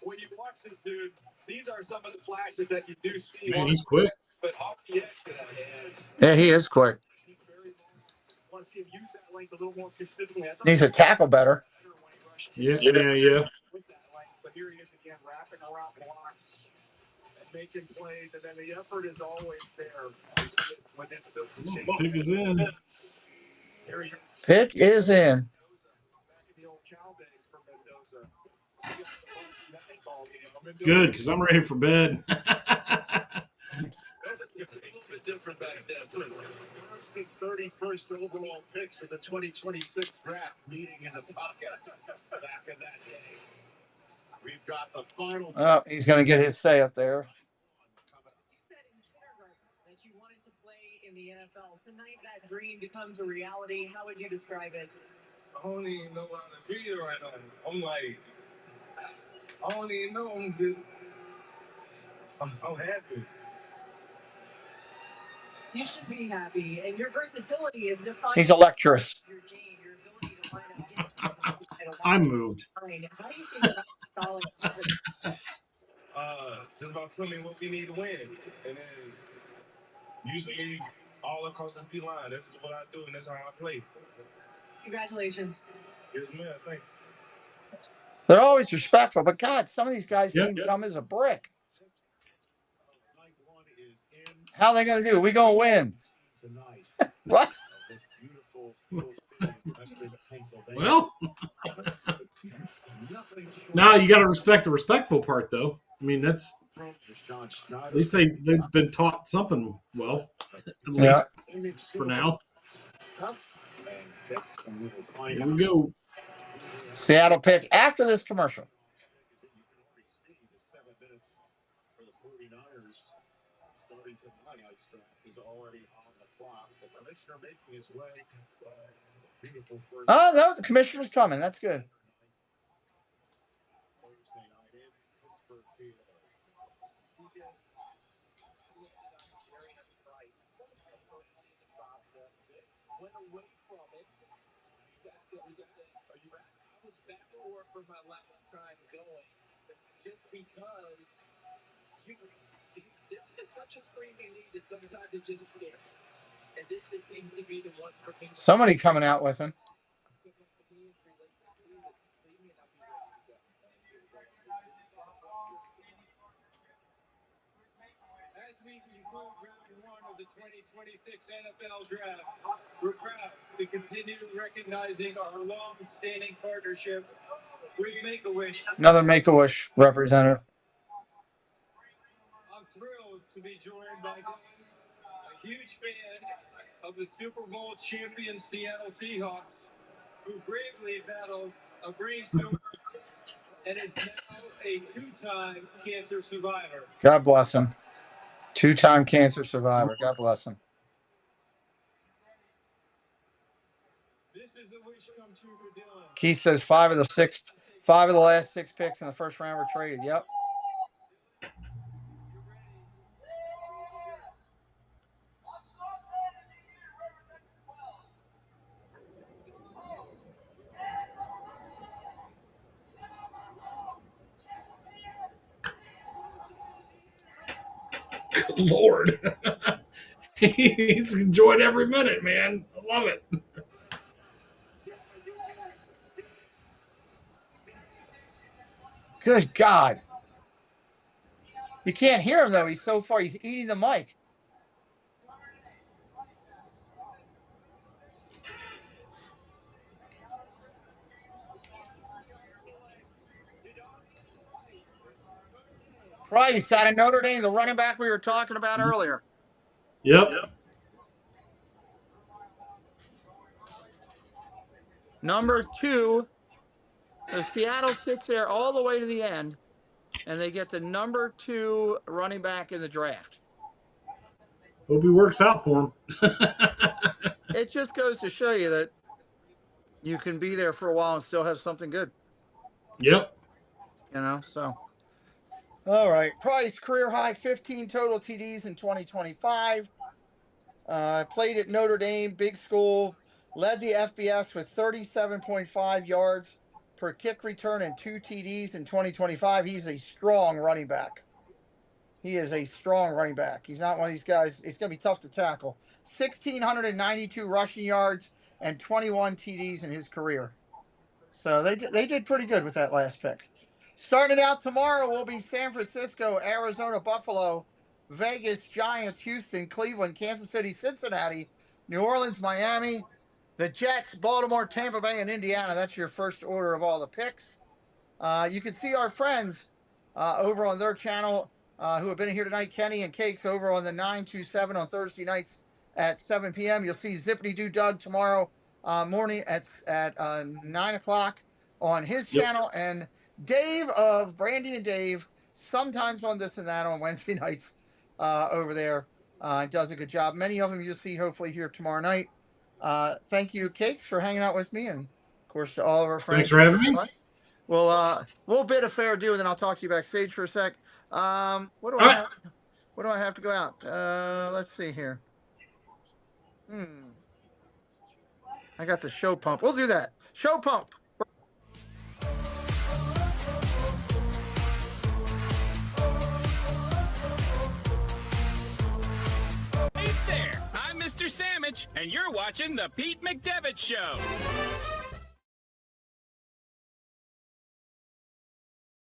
When you watch this dude, these are some of the flashes that you do see. Man, he's quick. But off the edge to that is. Yeah, he is quick. Want to see him use that length a little more consistently. Needs to tackle better. Yeah. With that length, but here he is again, wrapping around blocks and making plays, and then the effort is always there. When his ability Pick is in. Pick is in. Good, because I'm ready for bed. Different back then. First and 31st overall picks in the 2026 draft meeting in the pocket back in that day. We've got the final. Oh, he's going to get his say up there. You said in kindergarten that you wanted to play in the NFL. Tonight, that dream becomes a reality. How would you describe it? I don't even know how to feel right now. I'm like, I don't even know. I'm happy. You should be happy, and your versatility is defined. He's electrous. Your game, your ability to line up against I'm moved. How do you think about installing? Just about putting what we need to win, and then usually all across the D line. This is what I do, and that's how I play. Congratulations. Yes, man. Thank you. They're always respectful, but God, some of these guys seem dumb as a brick. How are they going to do? We going to win. What? Well, now you got to respect the respectful part, though. I mean, that's at least they've been taught something well, at least for now. Here we go. Seattle pick after this commercial. Oh, no, the commissioner's coming. That's good. For my last time going, just because this is such a screaming need that sometimes it just fits, and this just seems to be the one for me. Somebody coming out with him. As we conclude round one of the 2026 NFL Draft, we're proud to continue recognizing our long-standing partnership with Make-A-Wish. Another Make-A-Wish representative. I'm thrilled to be joined by a huge fan of the Super Bowl champion Seattle Seahawks, who bravely battled a brain tumor and is now a two-time cancer survivor. God bless him. Two-time cancer survivor. God bless him. This is a wish come true for Dylan. Keith says 5 of the last 6 picks in the first round were traded. Yep. Good Lord. He's enjoying every minute, man. I love it. Good God. You can't hear him, though. He's so far. He's eating the mic. Price out of Notre Dame, the running back we were talking about earlier. Yep. Number 2. So Seattle sits there all the way to the end, and they get the number 2 running back in the draft. Hope he works out for him. It just goes to show you that you can be there for a while and still have something good. Yep. You know, so. All right. Price, career high 15 total TDs in 2025. Played at Notre Dame, big school. Led the FBS with 37.5 yards per kick return and 2 TDs in 2025. He's a strong running back. He is a strong running back. He's not one of these guys. It's going to be tough to tackle. 1,692 rushing yards and 21 TDs in his career. So they did pretty good with that last pick. Starting out tomorrow will be San Francisco, Arizona, Buffalo, Vegas, Giants, Houston, Cleveland, Kansas City, Cincinnati, New Orleans, Miami, the Jets, Baltimore, Tampa Bay, and Indiana. That's your first order of all the picks. You can see our friends over on their channel who have been here tonight, Kenny and Cakes, over on the 927 on Thursday nights at 7 p.m. You'll see Zippity Doo Doug tomorrow morning at 9 o'clock on his channel. And Dave of Brandy and Dave, sometimes on This and That on Wednesday nights over there, does a good job. Many of them you'll see hopefully here tomorrow night. Thank you, Cakes, for hanging out with me, and of course to all of our friends. Thanks for having me. We'll bid a fair deal, and then I'll talk to you backstage for a sec. What do I have to go out? Let's see here. I got the show pump. We'll do that. Show pump. Hey there, I'm Mr. Sandwich, and you're watching The Pete McDevitt Show.